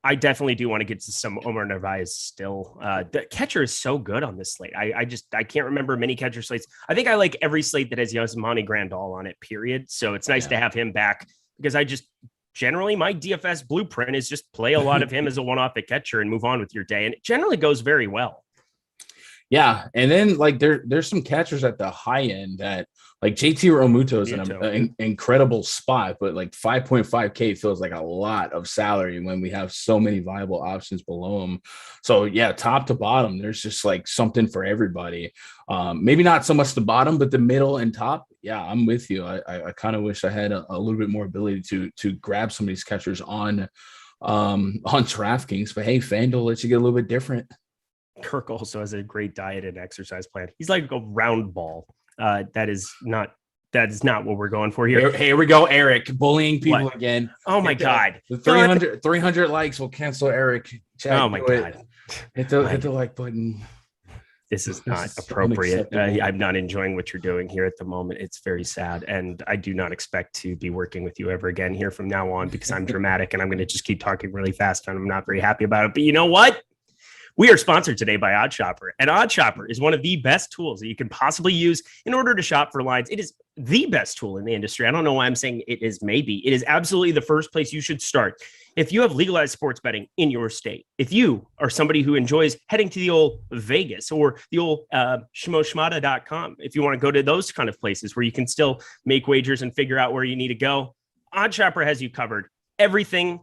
I definitely do want to get to some Omar Narvaez still. The catcher is so good on this slate. I can't remember many catcher slates. I think I like every slate that has Yasmani Grandal on it, period. So it's nice to have him back because generally my DFS blueprint is just play a lot of him as a one-off at catcher and move on with your day. And it generally goes very well. Yeah. And then like there's some catchers at the high end that like JT Realmuto is an incredible spot, but like 5.5K feels like a lot of salary when we have so many viable options below him. So yeah, top to bottom, there's just like something for everybody. Maybe not so much the bottom, but the middle and top. Yeah, I'm with you. I kind of wish I had a little bit more ability to grab some of these catchers on DraftKings, but hey, FanDuel lets you get a little bit different. Kirk also has a great diet and exercise plan. He's like a round ball. That is not what we're going for here. Here we go, Eric, bullying people again. Oh my God. The 300 likes will cancel Eric. Oh my God. Hit the like button. This is not appropriate. I'm not enjoying what you're doing here at the moment. It's very sad. And I do not expect to be working with you ever again here from now on because I'm dramatic and I'm going to just keep talking really fast and I'm not very happy about it. But you know what? We are sponsored today by OddsShopper, and OddsShopper is one of the best tools that you can possibly use in order to shop for lines. It is the best tool in the industry. I don't know why I'm saying it is maybe. It is absolutely the first place you should start. If you have legalized sports betting in your state, if you are somebody who enjoys heading to the old Vegas or the old schmoshmada.com, if you want to go to those kind of places where you can still make wagers and figure out where you need to go, OddsShopper has you covered. Everything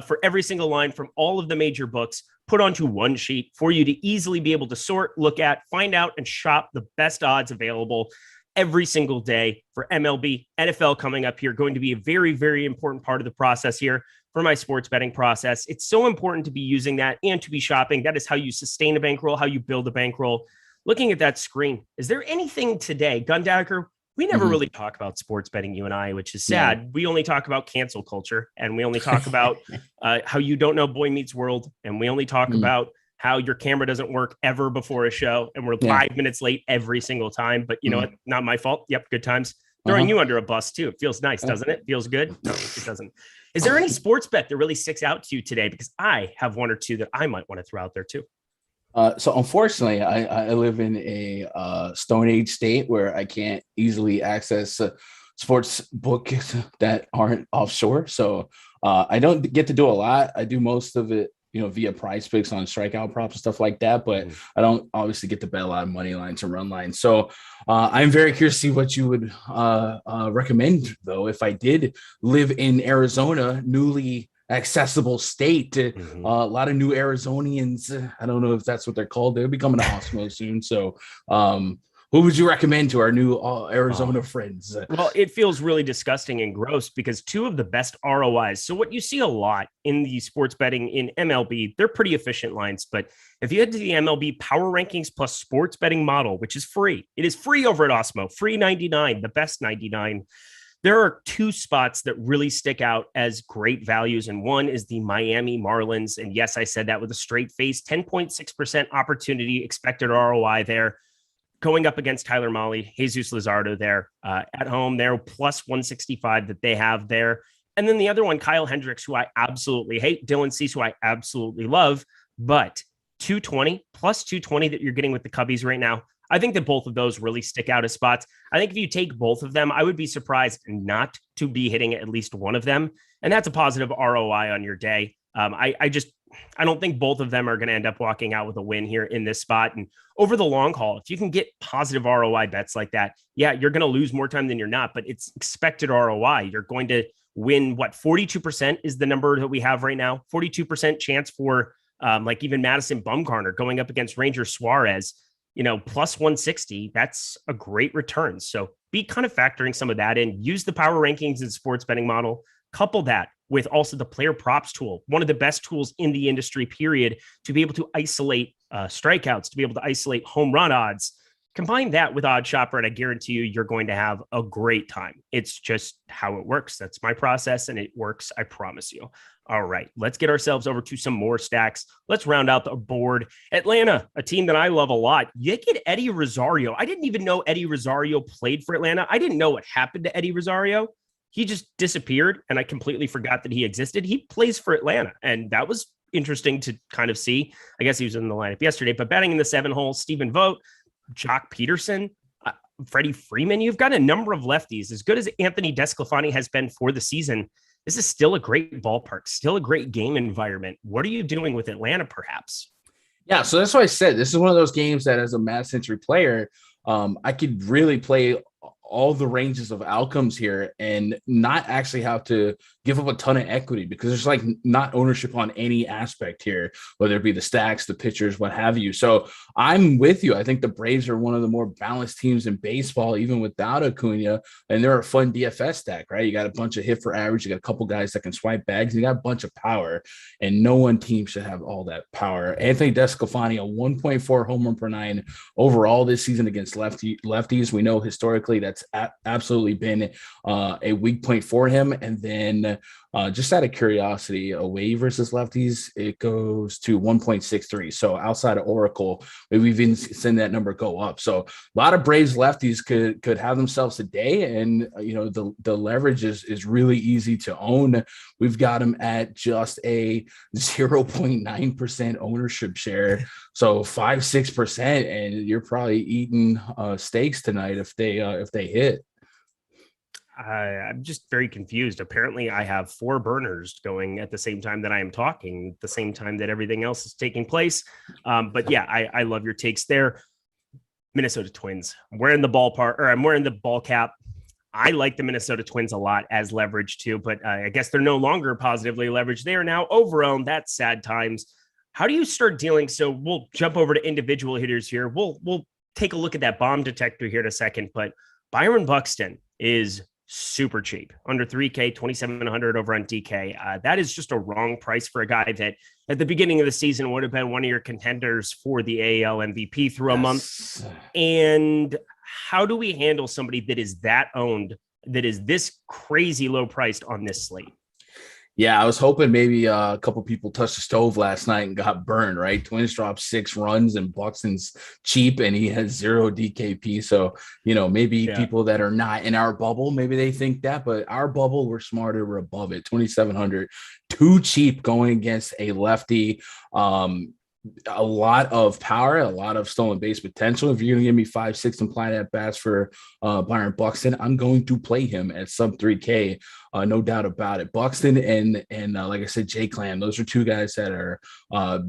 for every single line from all of the major books put onto one sheet for you to easily be able to sort, look at, find out, and shop the best odds available every single day for MLB, NFL coming up here, going to be a very, very important part of the process here for my sports betting process. It's so important to be using that and to be shopping. That is how you sustain a bankroll, how you build a bankroll. Looking at that screen, is there anything today, Gundagger? We never really talk about sports betting, you and I, which is sad. Yeah. We only talk about cancel culture, and we only talk about how you don't know Boy Meets World, and we only talk about how your camera doesn't work ever before a show, and we're 5 minutes late every single time. But you know what? Not my fault. Yep, good times. Throwing you under a bus, too. It feels nice, doesn't it? Feels good? No, it doesn't. Is there any sports bet that really sticks out to you today? Because I have one or two that I might want to throw out there, too. So unfortunately, I live in a Stone Age state where I can't easily access sports books that aren't offshore. So I don't get to do a lot. I do most of it, via price picks on strikeout props and stuff like that. But I don't obviously get to bet a lot of money lines and run lines. So I'm very curious to see what you would recommend, though, if I did live in Arizona, newly accessible state. A lot of new Arizonians. I don't know if that's what they're called. They're becoming an Awesemo soon. So who would you recommend to our new Arizona friends? Well, it feels really disgusting and gross because two of the best ROIs. So what you see a lot in the sports betting in MLB, they're pretty efficient lines. But if you head to the MLB Power Rankings plus sports betting model, which is free, it is free over at Awesemo, free 99, the best 99. There are two spots that really stick out as great values. And one is the Miami Marlins. And yes, I said that with a straight face, 10.6% opportunity expected ROI there. Going up against Tyler Mahle, Jesus Luzardo there at home, they're plus 165 that they have there. And then the other one, Kyle Hendricks, who I absolutely hate, Dylan Cease, who I absolutely love, but 220 plus 220 that you're getting with the Cubbies right now. I think that both of those really stick out as spots. I think if you take both of them, I would be surprised not to be hitting at least one of them. And that's a positive ROI on your day. I don't think both of them are going to end up walking out with a win here in this spot. And over the long haul, if you can get positive ROI bets like that, yeah, you're going to lose more time than you're not, but it's expected ROI. You're going to win 42% is the number that we have right now. 42% chance for like even Madison Bumgarner going up against Ranger Suarez, plus 160. That's a great return. So be kind of factoring some of that in. Use the power rankings and sports betting model. Couple that with also the player props tool, one of the best tools in the industry, period, to be able to isolate strikeouts, to be able to isolate home run odds. Combine that with Odd Shopper, and I guarantee you're going to have a great time. It's just how it works. That's my process, and it works. I promise you. All right, let's get ourselves over to some more stacks. Let's round out the board. Atlanta, a team that I love a lot. You get Eddie Rosario. I didn't even know Eddie Rosario played for Atlanta. I didn't know what happened to Eddie Rosario. He just disappeared, and I completely forgot that he existed. He plays for Atlanta, and that was interesting to kind of see. I guess he was in the lineup yesterday, but batting in the 7 hole, Stephen Vogt, Jock Peterson, Freddie Freeman. You've got a number of lefties. As good as Anthony Desclafani has been for the season, this is still a great ballpark, still a great game environment. What are you doing with Atlanta, perhaps? Yeah, so that's why I said this is one of those games that as a Mad Century player, I could really play all the ranges of outcomes here and not actually have to give up a ton of equity because there's like not ownership on any aspect here, whether it be the stacks, the pitchers, what have you. So I'm with you. I think the Braves are one of the more balanced teams in baseball, even without Acuna, and they're a fun DFS stack, right? You got a bunch of hit for average. You got a couple guys that can swipe bags. You got a bunch of power, and no one team should have all that power. Anthony Desclafani, a 1.4 home run per 9 overall this season against lefties. We know historically that's absolutely been a weak point for him. And then just out of curiosity, away versus lefties, it goes to 1.63. So outside of Oracle, we've even seen that number go up. So a lot of Braves lefties could have themselves a day. And, the leverage is really easy to own. We've got them at just a 0.9% ownership share. So 5-6%, and you're probably eating steaks tonight if they hit. I'm just very confused. Apparently, I have 4 burners going at the same time that I am talking, the same time that everything else is taking place. But yeah, I love your takes there. Minnesota Twins. I'm wearing the ball cap. I like the Minnesota Twins a lot as leverage too, but I guess they're no longer positively leveraged. They are now overowned. That's sad times. How do you start dealing? So we'll jump over to individual hitters here. We'll take a look at that bomb detector here in a second, but Byron Buxton is super cheap, under 3K, 2,700 over on DK. That is just a wrong price for a guy that at the beginning of the season would have been one of your contenders for the AL MVP through a month. And how do we handle somebody that is that owned, that is this crazy low priced on this slate? Yeah, I was hoping maybe a couple people touched the stove last night and got burned, right? Twins dropped 6 runs and Buxton's cheap and he has 0 DKP. So, maybe people that are not in our bubble, maybe they think that, but our bubble, we're smarter, we're above it. 2,700, too cheap going against a lefty. A lot of power, a lot of stolen base potential. If you're going to give me 5-6 implied at bats for Byron Buxton, I'm going to play him at sub 3K. no doubt about it. Buxton and like I said, Jay Clam, those are two guys that are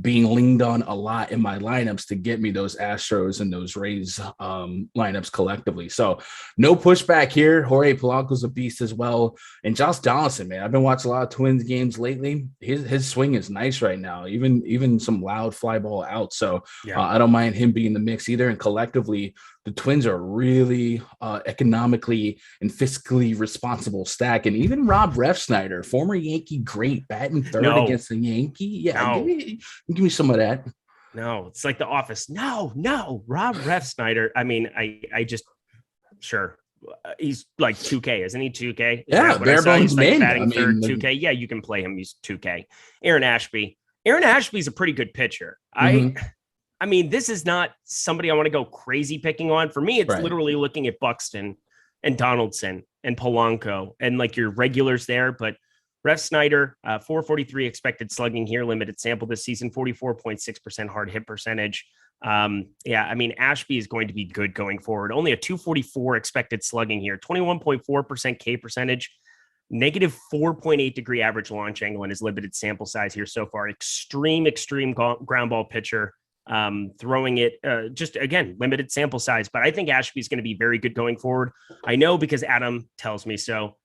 being leaned on a lot in my lineups to get me those Astros and those Rays lineups collectively. So no pushback here. Jorge Polanco's a beast as well. And Josh Donaldson, man, I've been watching a lot of Twins games lately. His swing is nice right now, even some loud fly ball out. So I don't mind him being in the mix either. And collectively, the Twins are really economically and fiscally responsible stack. And even Rob Refsnyder, former Yankee great, batting third against the Yankee. Yeah, give me some of that. No, it's like The Office. No, Rob Refsnyder. I mean, I just sure. He's like 2K, isn't he? 2K? Yeah, bare bones man. Batting third, 2K. Yeah, you can play him. He's 2K. Aaron Ashby's a pretty good pitcher. I mean, this is not somebody I want to go crazy picking on. For me, it's literally looking at Buxton and Donaldson and Polanco and like your regulars there. But Refsnyder, 443 expected slugging here, limited sample this season, 44.6% hard hit percentage. I mean, Ashby is going to be good going forward. Only a 244 expected slugging here, 21.4% K percentage, negative 4.8 degree average launch angle in his limited sample size here so far. Extreme ground ball pitcher. Throwing it just again, limited sample size, but I think Ashby is going to be very good going forward. I know because Adam tells me so.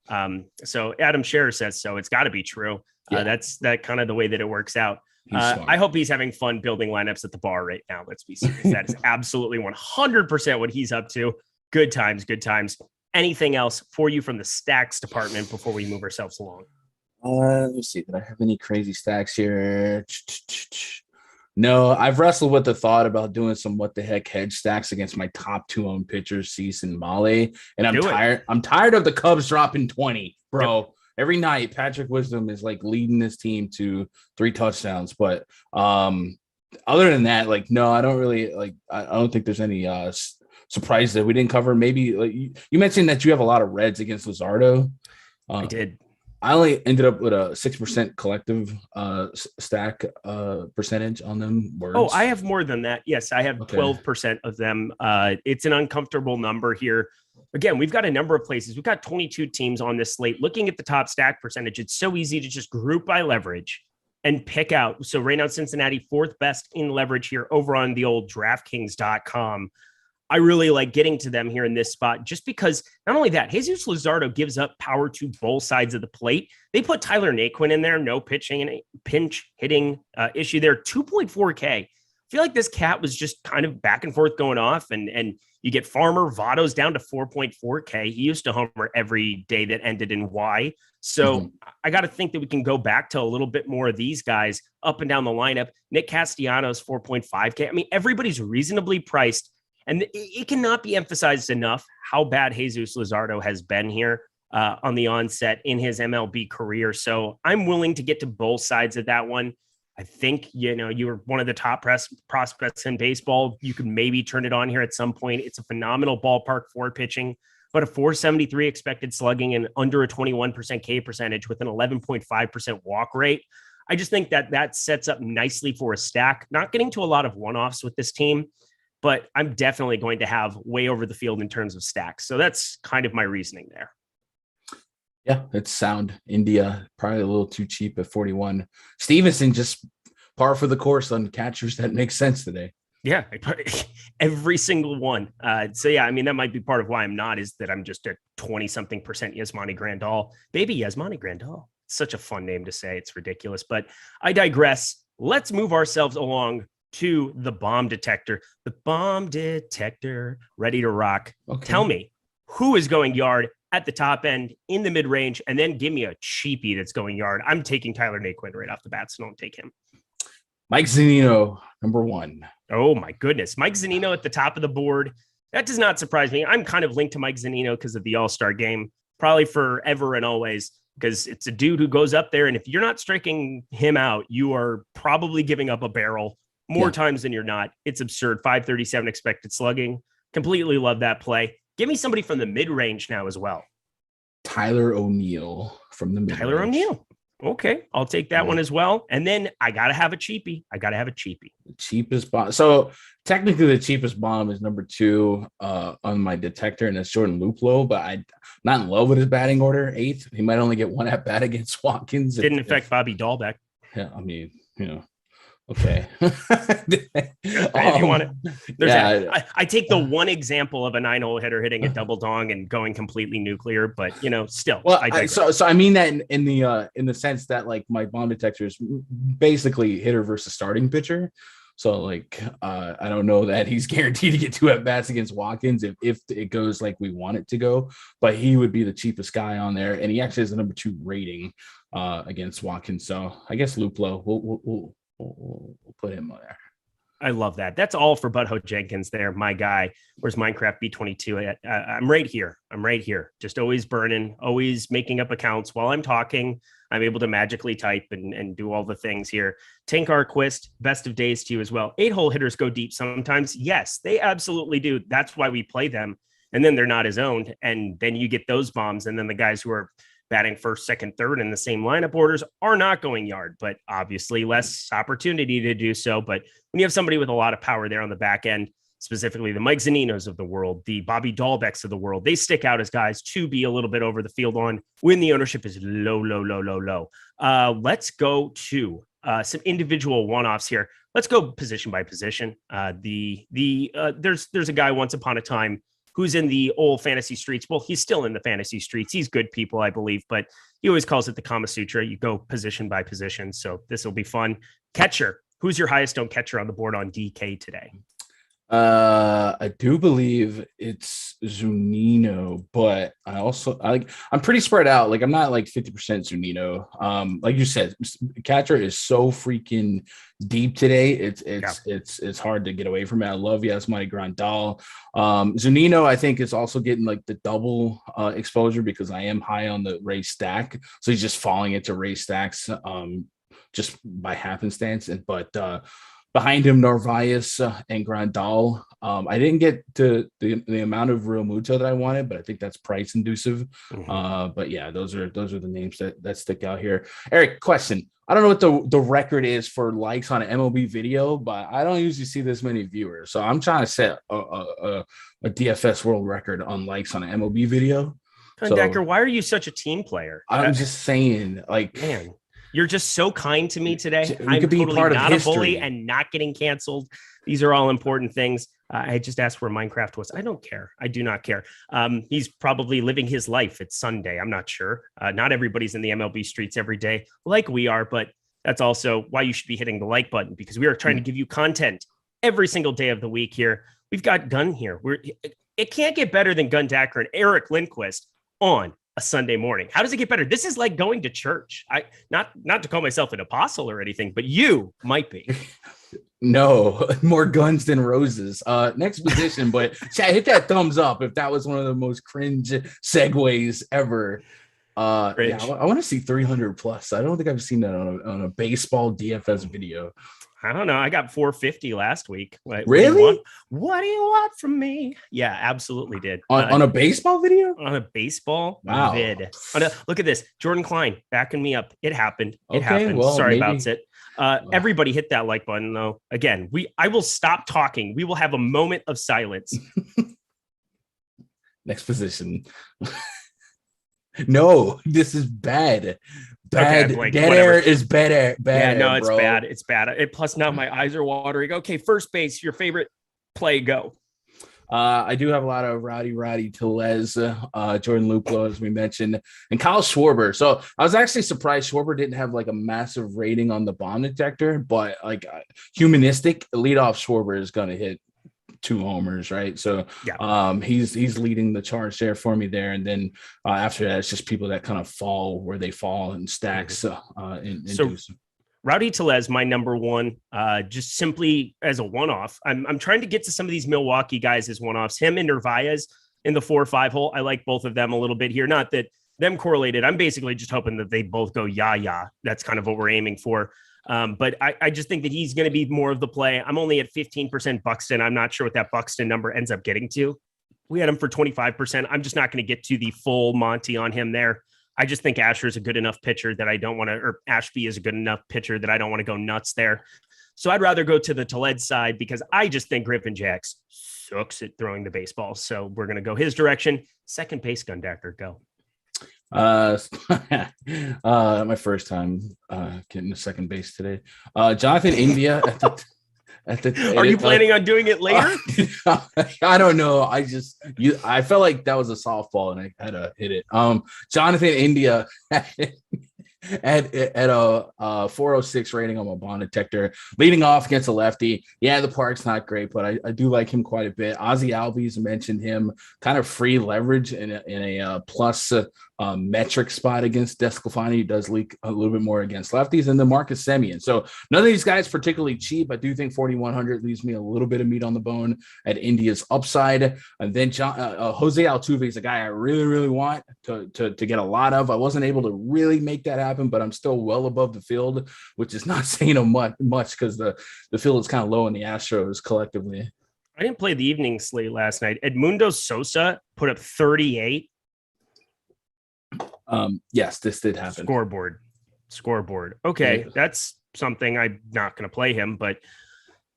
So Adam Scherer says so. It's got to be true. That's that kind of the way that it works out. I hope he's having fun building lineups at the bar right now. Let's be serious. That is absolutely 100% what he's up to. Good times. Anything else for you from the stacks department before we move ourselves along? Let's see. Did I have any crazy stacks here? No, I've wrestled with the thought about doing some what the heck hedge stacks against my top 2 owned pitchers, Cease and Molly. And I'm tired. I'm tired of the Cubs dropping 20, bro. Yep. Every night, Patrick Wisdom is like leading this team to 3 touchdowns. But other than that, like, no, I don't really like. I don't think there's any surprise that we didn't cover. Maybe like you mentioned that you have a lot of Reds against Luzardo. I did. I only ended up with a 6% collective stack percentage on them. Words. Oh, I have more than that. Yes, I have 12% of them. It's an uncomfortable number here. Again, we've got a number of places. We've got 22 teams on this slate. Looking at the top stack percentage, it's so easy to just group by leverage and pick out. So right now, Cincinnati, 4th best in leverage here over on the old DraftKings.com. I really like getting to them here in this spot just because not only that, Jesus Luzardo gives up power to both sides of the plate. They put Tyler Naquin in there, no pitching and pinch hitting issue there, 2.4K. I feel like this cat was just kind of back and forth going off and you get Farmer Votto's down to 4.4K. He used to homer every day that ended in Y. So I got to think that we can go back to a little bit more of these guys up and down the lineup. Nick Castellanos, 4.5K. I mean, everybody's reasonably priced. And it cannot be emphasized enough how bad Jesus Luzardo has been here on the onset in his MLB career. So I'm willing to get to both sides of that one. I think, you were one of the top prospects in baseball. You could maybe turn it on here at some point. It's a phenomenal ballpark for pitching, but a 473 expected slugging and under a 21% K percentage with an 11.5% walk rate. I just think that sets up nicely for a stack. Not getting to a lot of one-offs with this team, but I'm definitely going to have way over the field in terms of stacks. So that's kind of my reasoning there. Yeah, it's sound. India, probably a little too cheap at 41. Stevenson, just par for the course on catchers. That makes sense today. Yeah, every single one. So, yeah, I mean, that might be part of why I'm not, is that I'm just a 20-something percent Yasmani Grandal. Baby Yasmani Grandal. Such a fun name to say. It's ridiculous. But I digress. Let's move ourselves along to the bomb detector. The bomb detector, ready to rock. Okay. Tell me, who is going yard at the top end, in the mid-range, and then give me a cheapie that's going yard. I'm taking Tyler Naquin right off the bat, so don't take him. Mike Zunino, number 1. Oh, my goodness. Mike Zunino at the top of the board. That does not surprise me. I'm kind of linked to Mike Zunino because of the All-Star game, probably forever and always, because it's a dude who goes up there, and if you're not striking him out, you are probably giving up a barrel more times than you're not. It's absurd. 537 expected slugging. Completely love that play. Give me somebody from the mid-range now as well. Tyler O'Neill from the mid-range. Tyler O'Neill. Okay, I'll take that one as well. And then I gotta have a cheapie. The cheapest bomb. So technically, the cheapest bomb is number 2 on my detector, and that's Jordan Luplow. But I'm not in love with his batting order. 8th. He might only get 1 at bat against Watkins. Didn't affect Bobby Dahlbeck. Yeah, I mean, okay. If you want it, I take the one example of a 9-hole hitter hitting a double dong and going completely nuclear, but still. Well, I mean that in the sense that like my bomb detector is basically hitter versus starting pitcher. So like I don't know that he's guaranteed to get 2 at bats against Watkins if it goes like we want it to go, but he would be the cheapest guy on there, and he actually has a number 2 rating against Watkins. So I guess Luplow, we'll put him on there. I love that. That's all for Butthole Jenkins there, my guy. Where's Minecraft B22 at? I'm right here. Just always burning, always making up accounts while I'm talking. I'm able to magically type and do all the things here. Tank Arquist, best of days to you as well. 8-hole hitters go deep sometimes. Yes, they absolutely do. That's why we play them. And then they're not as owned. And then you get those bombs. And then the guys who are batting first, second, third in the same lineup orders are not going yard, but obviously less opportunity to do so. But when you have somebody with a lot of power there on the back end, specifically the Mike Zaninos of the world, the Bobby Dahlbecks of the world, they stick out as guys to be a little bit over the field on when the ownership is low. Let's go to some individual one-offs here. Let's go position by position. There's a guy once upon a time who's in the old fantasy streets. Well, he's still in the fantasy streets. He's good people, I believe, but he always calls it the Kama Sutra. You go position by position. So this will be fun. Catcher. Who's your highest owned catcher on the board on DK today? I do believe it's Zunino, but I'm pretty spread out. Like I'm not like 50% Zunino. Like you said, catcher is so freaking deep today. It's hard to get away from it. I love Yasmani Grandal. Zunino, I think, is also getting like the double exposure because I am high on the Ray stack, so he's just falling into Ray stacks just by happenstance. But behind him, Narvaez and Grandal. I didn't get to the amount of Real Muto that I wanted, but I think that's price inducive. But yeah, those are the names that stick out here. Eric, question. I don't know what the record is for likes on an MLB video, but I don't usually see this many viewers. So I'm trying to set a DFS world record on likes on an MLB video. Decker, why are you such a team player? I'm just saying, like, man. You're just so kind to me today. I'm totally not a bully and not getting canceled. These are all important things. I just asked where Minecraft was. I don't care. I do not care. He's probably living his life. It's Sunday. I'm not sure. Not everybody's in the MLB streets every day like we are, but that's also why you should be hitting the like button, because we are trying to give you content every single day of the week here. We've got Gun here. It can't get better than Gun Dacker and Eric Lindquist on a Sunday morning. How does it get better? This is like going to church. Not to call myself an apostle or anything, but you might be. No, more guns than roses. Next position, but chat, hit that thumbs up if that was one of the most cringe segues ever. Yeah, I want to see 300 plus. I don't think I've seen that on a baseball DFS video. I don't know. I got 450 last week. Really? What do you want from me? Yeah, absolutely did. On a baseball video? On a baseball wow. vid. Look at this. Jordan Klein backing me up. It happened. It happened. Well, sorry about it. Everybody hit that like button, though. Again, I will stop talking. We will have a moment of silence. Next position. No, this is bad. Bad. Okay, dead whatever. Air is bad air. Bad. Yeah, no, air, it's bro. bad. It's bad. Plus, now my eyes are watering. Okay, first base. Your favorite play? Go. I do have a lot of Rowdy Tellez, Jordan Luplow, as we mentioned, and Kyle Schwarber. So I was actually surprised Schwarber didn't have like a massive rating on the bomb detector, but like humanistic leadoff Schwarber is going to hit 2 homers, right? So yeah. He's leading the charge there for me there, and then after that, it's just people that kind of fall where they fall in stacks. Rowdy Tellez, my number one, just simply as a one-off. I'm trying to get to some of these Milwaukee guys as one-offs. Him and Narvaez in the 4-5 hole. I like both of them a little bit here. Not that them correlated. I'm basically just hoping that they both go yah. That's kind of what we're aiming for. But I just think that he's going to be more of the play. I'm only at 15% Buxton. I'm not sure what that Buxton number ends up getting to. We had him for 25%. I'm just not going to get to the full Monty on him there. I just think Asher is a good enough pitcher that I don't want to, or Ashby is a good enough pitcher that I don't want to go nuts there. So I'd rather go to the Toled side because I just think Griffin Jacks sucks at throwing the baseball. So we're going to go his direction. Second base, Gundactor, go. My first time getting to second base today. Jonathan India Are you planning on doing it later? I don't know. I felt like that was a softball and I had to hit it. Jonathan India at a 406 rating on my bond detector, leading off against a lefty. Yeah, the park's not great, but I do like him quite a bit. Ozzy Albies mentioned him, kind of free leverage in a plus metric spot against Desclafani, who does leak a little bit more against lefties, and then Marcus Semien. So none of these guys particularly cheap. I do think 4,100 leaves me a little bit of meat on the bone at India's upside. And then Jose Altuve is a guy I really, really want to get a lot of. I wasn't able to really make that happen, but I'm still well above the field, which is not saying much because the field is kind of low in the Astros collectively. I didn't play the evening slate last night. Edmundo Sosa put up 38. Yes, this did happen. Scoreboard. Okay, yeah. That's something. I'm not going to play him, but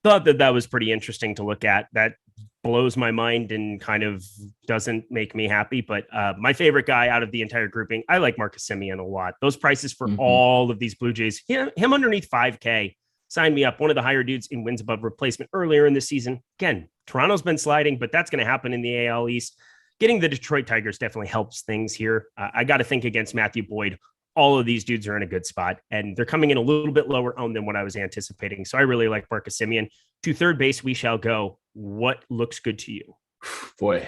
thought that was pretty interesting to look at. That blows my mind and kind of doesn't make me happy. But my favorite guy out of the entire grouping, I like Marcus Semien a lot. Those prices for all of these Blue Jays, him underneath 5K, sign me up. One of the higher dudes in wins above replacement earlier in the season. Again, Toronto's been sliding, but that's going to happen in the AL East. Getting the Detroit Tigers definitely helps things here. I got to think against Matthew Boyd. All of these dudes are in a good spot, and they're coming in a little bit lower owned than what I was anticipating. So I really like Marcus Semien. To third base, we shall go. What looks good to you? Boy,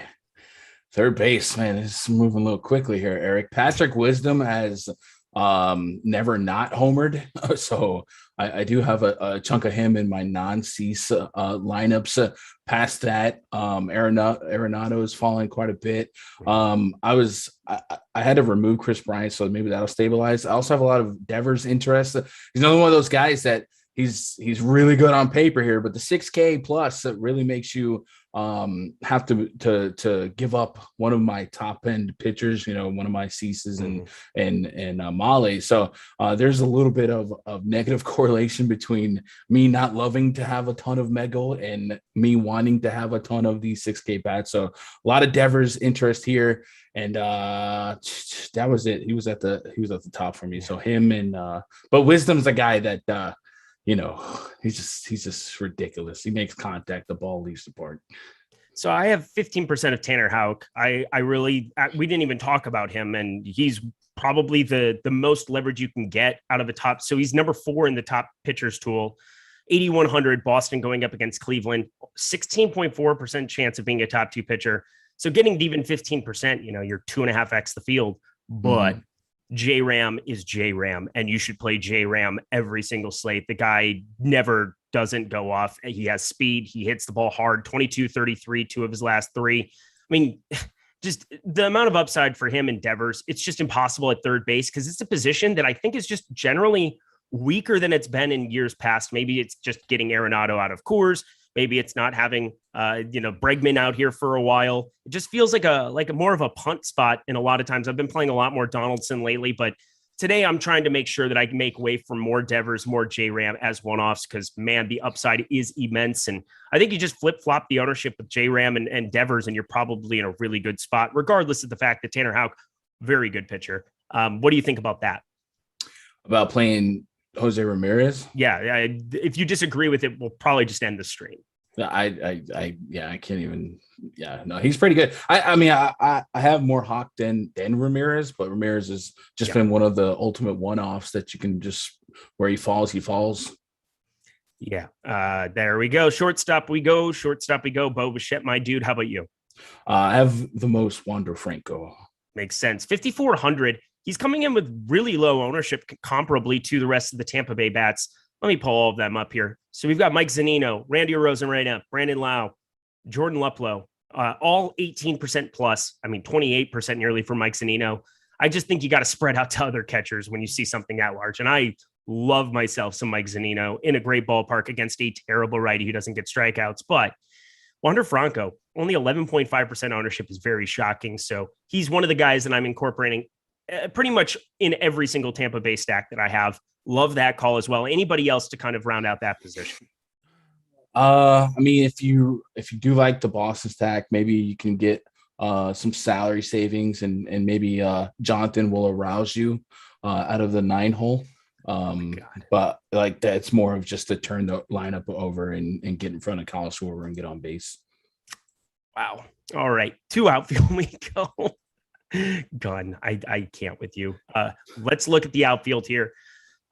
third base, man, this is moving a little quickly here, Eric. Patrick Wisdom has never not homered. So I do have a chunk of him in my non-cease lineups. Past that, Arenado is falling quite a bit. I had to remove Chris Bryant, so maybe that'll stabilize. I also have a lot of Devers interest. He's another one of those guys that he's really good on paper here, but the 6K plus that really makes you have to give up one of my top end pitchers, one of my Ceases and Male. So there's a little bit of negative correlation between me not loving to have a ton of Megal and me wanting to have a ton of these 6K bats. So a lot of Devers interest here. And that was it. He was at the top for me. So him and but Wisdom's a guy that he's just ridiculous. He makes contact, the ball leaves the park. So I have 15% of Tanner Houck. We didn't even talk about him, and he's probably the most leverage you can get out of the top. So he's number 4 in the top pitchers tool. 8,100 Boston going up against Cleveland, 16.4% chance of being a top 2 pitcher. So getting to even 15%, you're 2.5x the field, but J-Ram is J-Ram, and you should play J-Ram every single slate. The guy never doesn't go off. He has speed. He hits the ball hard, 22, 33, 2 of his last 3. I mean, just the amount of upside for him in Devers, it's just impossible at third base because it's a position that I think is just generally weaker than it's been in years past. Maybe it's just getting Arenado out of Coors. Maybe it's not having, Bregman out here for a while. It just feels like a more of a punt spot. And a lot of times I've been playing a lot more Donaldson lately, but today I'm trying to make sure that I can make way for more Devers, more J-Ram as one-offs because, man, the upside is immense. And I think you just flip-flop the ownership of J-Ram and Devers, and you're probably in a really good spot, regardless of the fact that Tanner Houck, very good pitcher. What do you think about that? About playing Jose Ramirez? Yeah. If you disagree with it, we'll probably just end the stream. I can't even. Yeah, no, he's pretty good. I have more Hawk than Ramirez, but Ramirez has just been one of the ultimate one-offs that you can just where he falls. Yeah. There we go. Shortstop we go. Bo Bichette, my dude. How about you? I have the most Wander Franco. Makes sense. 5,400. He's coming in with really low ownership comparably to the rest of the Tampa Bay bats. Let me pull all of them up here. So we've got Mike Zunino, Randy Arozarena, Brandon Lau, Jordan Luplow, all 18% plus. 28% nearly for Mike Zunino. I just think you got to spread out to other catchers when you see something that large. And I love myself some Mike Zunino in a great ballpark against a terrible righty who doesn't get strikeouts. But Wander Franco, only 11.5% ownership is very shocking. So he's one of the guys that I'm incorporating pretty much in every single Tampa Bay stack that I have. Love that call as well. Anybody else to kind of round out that position? I mean, if you do like the Boston stack, maybe you can get some salary savings and maybe Jonathan will arouse you out of the 9 hole. But like that's more of just to turn the lineup over and get in front of Kyle Schwarber and get on base. Wow. All right. 2 outfield we go. Gun. I can't with you. Let's look at the outfield here.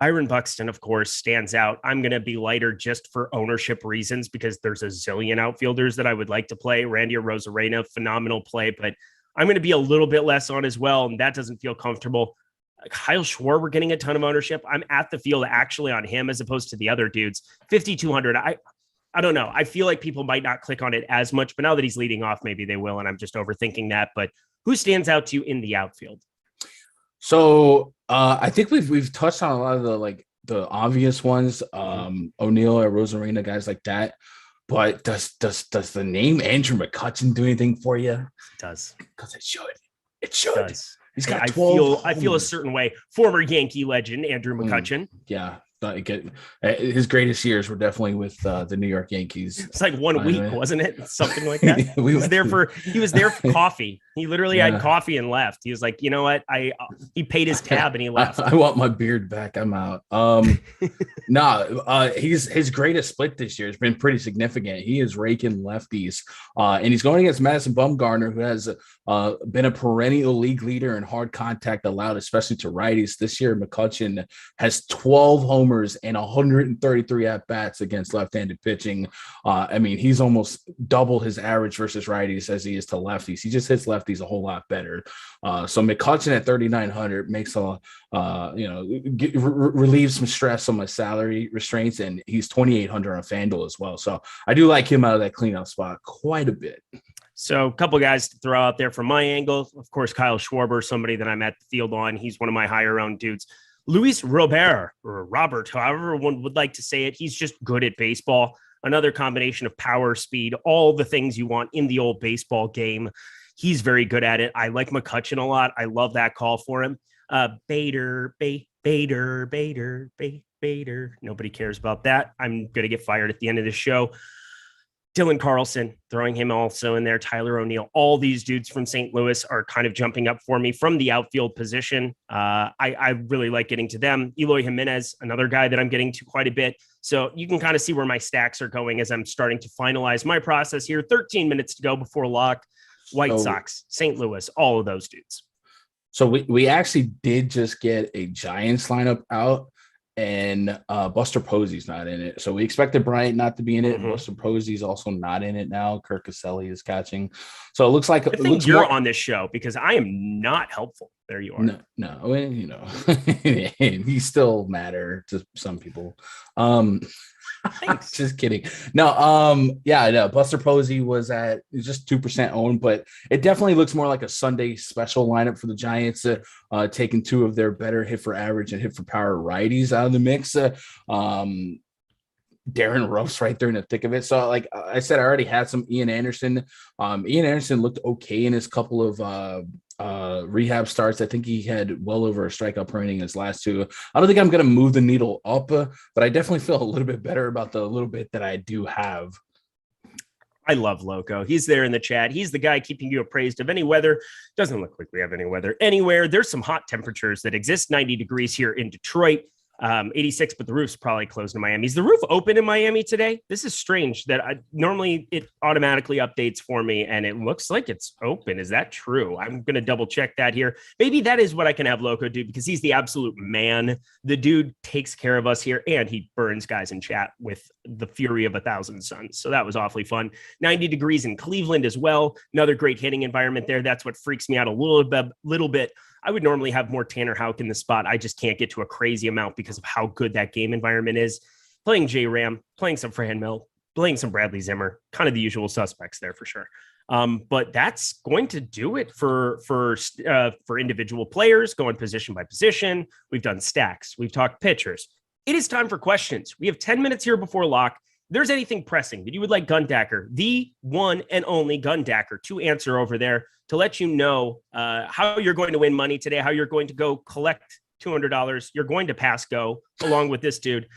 Byron Buxton, of course, stands out. I'm going to be lighter just for ownership reasons because there's a zillion outfielders that I would like to play. Randy Arozarena, phenomenal play, but I'm going to be a little bit less on as well, and that doesn't feel comfortable. Kyle Schwarber getting a ton of ownership. I'm at the field actually on him as opposed to the other dudes. 5,200. I don't know. I feel like people might not click on it as much, but now that he's leading off, maybe they will, and I'm just overthinking that. But who stands out to you in the outfield? So I think we've touched on a lot of the obvious ones, O'Neill or Rosarena, guys like that. But does the name Andrew McCutchen do anything for you? It does. Because it should. It should. It does. He's got 12. I feel a certain way. Former Yankee legend Andrew McCutchen. Yeah. His greatest years were definitely with the New York Yankees. It's like 1 week, wasn't it? Something like that. He was there for coffee. He literally had coffee and left. He was like, you know what? He paid his tab and he left. I want my beard back. I'm out. His greatest split this year has been pretty significant. He is raking lefties, and he's going against Madison Bumgarner, who has been a perennial league leader in hard contact allowed, especially to righties. This year, McCutchen has 12 homers and 133 at-bats against left-handed pitching. I mean, he's almost double his average versus righties as he is to lefties. He just hits lefties a whole lot better. So McCutchen at 3,900 makes relieves some stress on my salary restraints, and he's 2,800 on FanDuel as well. So I do like him out of that cleanup spot quite a bit. So a couple guys to throw out there from my angle. Of course, Kyle Schwarber, somebody that I'm at the field on. He's one of my higher owned dudes. Luis Robert, or Robert, however one would like to say it. He's just good at baseball. Another combination of power, speed, all the things you want in the old baseball game. He's very good at it. I like McCutchen a lot. I love that call for him. Bader. Nobody cares about that. I'm going to get fired at the end of the show. Dylan Carlson, throwing him also in there. Tyler O'Neill. All these dudes from St. Louis are kind of jumping up for me from the outfield position. I really like getting to them. Eloy Jimenez, another guy that I'm getting to quite a bit. So you can kind of see where my stacks are going as I'm starting to finalize my process here. 13 minutes to go before lock. White Sox, St. Louis, all of those dudes. So we actually did just get a Giants lineup out. And Buster Posey's not in it. So we expected Bryant not to be in it. Buster Posey's also not in it now. Kirk Caselli is catching. So it looks like you're on this show because I am not helpful. There you are. No, you know, he still matter to some people. Just kidding. No, Buster Posey was at just 2% owned, but it definitely looks more like a Sunday special lineup for the Giants, taking 2 of their better hit for average and hit for power righties out of the mix. Darren Ruff's right there in the thick of it. So like I said, I already had some Ian Anderson. Ian Anderson looked okay in his couple of rehab starts. I think he had well over a strikeout per inning in his last 2. I don't think I'm going to move the needle up, but I definitely feel a little bit better about the little bit that I do have. I love Loco. He's there in the chat. He's the guy keeping you appraised of any weather. Doesn't look like we have any weather anywhere. There's some hot temperatures that exist. 90 degrees here in Detroit. 86, but the roof's probably closed in Miami. Is the roof open in Miami today? This is strange that normally it automatically updates for me and it looks like it's open. Is that true? I'm going to double check that here. Maybe that is what I can have Loco do because he's the absolute man. The dude takes care of us here and he burns guys in chat with the fury of 1,000 suns. So that was awfully fun. 90 degrees in Cleveland as well. Another great hitting environment there. That's what freaks me out a little bit. I would normally have more Tanner Houck in the spot. I just can't get to a crazy amount because of how good that game environment is. Playing J-Ram, playing some Fran Mill, playing some Bradley Zimmer, kind of the usual suspects there for sure. But that's going to do it for individual players, going position by position. We've done stacks. We've talked pitchers. It is time for questions. We have 10 minutes here before lock. there's anything pressing that you would like Gundacker, the one and only Gundacker, to answer over there to let you know how you're going to win money today, how you're going to go collect $200. You're going to pass go along with this dude.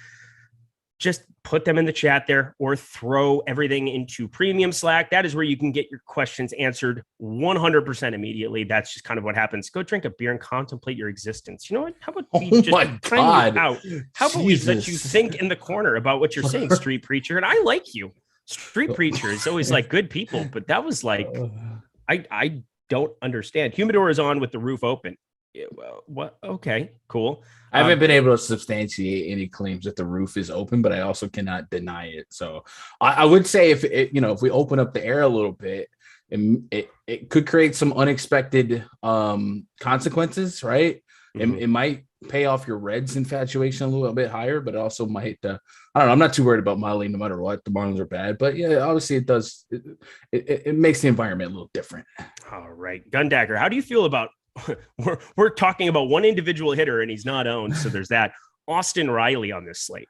Just put them in the chat there or throw everything into premium Slack. That is where you can get your questions answered 100% immediately. That's just kind of what happens. Go drink a beer and contemplate your existence. You know what? How about we just time you out? How about we let you think in the corner about what you're saying, Street Preacher? And I like you. Street Preacher is always like good people, but that was like, I don't understand. Humidor is on with the roof open. What? Okay, cool. I haven't been able to substantiate any claims that the roof is open, but I also cannot deny it. So I would say if we open up the air a little bit, it could create some unexpected consequences, right? Mm-hmm. It might pay off your Reds infatuation a little bit higher, but it also might. I don't know. I'm not too worried about modeling no matter what. The Marlins are bad, but yeah, obviously it does. It makes the environment a little different. All right, Gundacker, how do you feel about? We're talking about one individual hitter and he's not owned, so there's that. Austin Riley on this slate.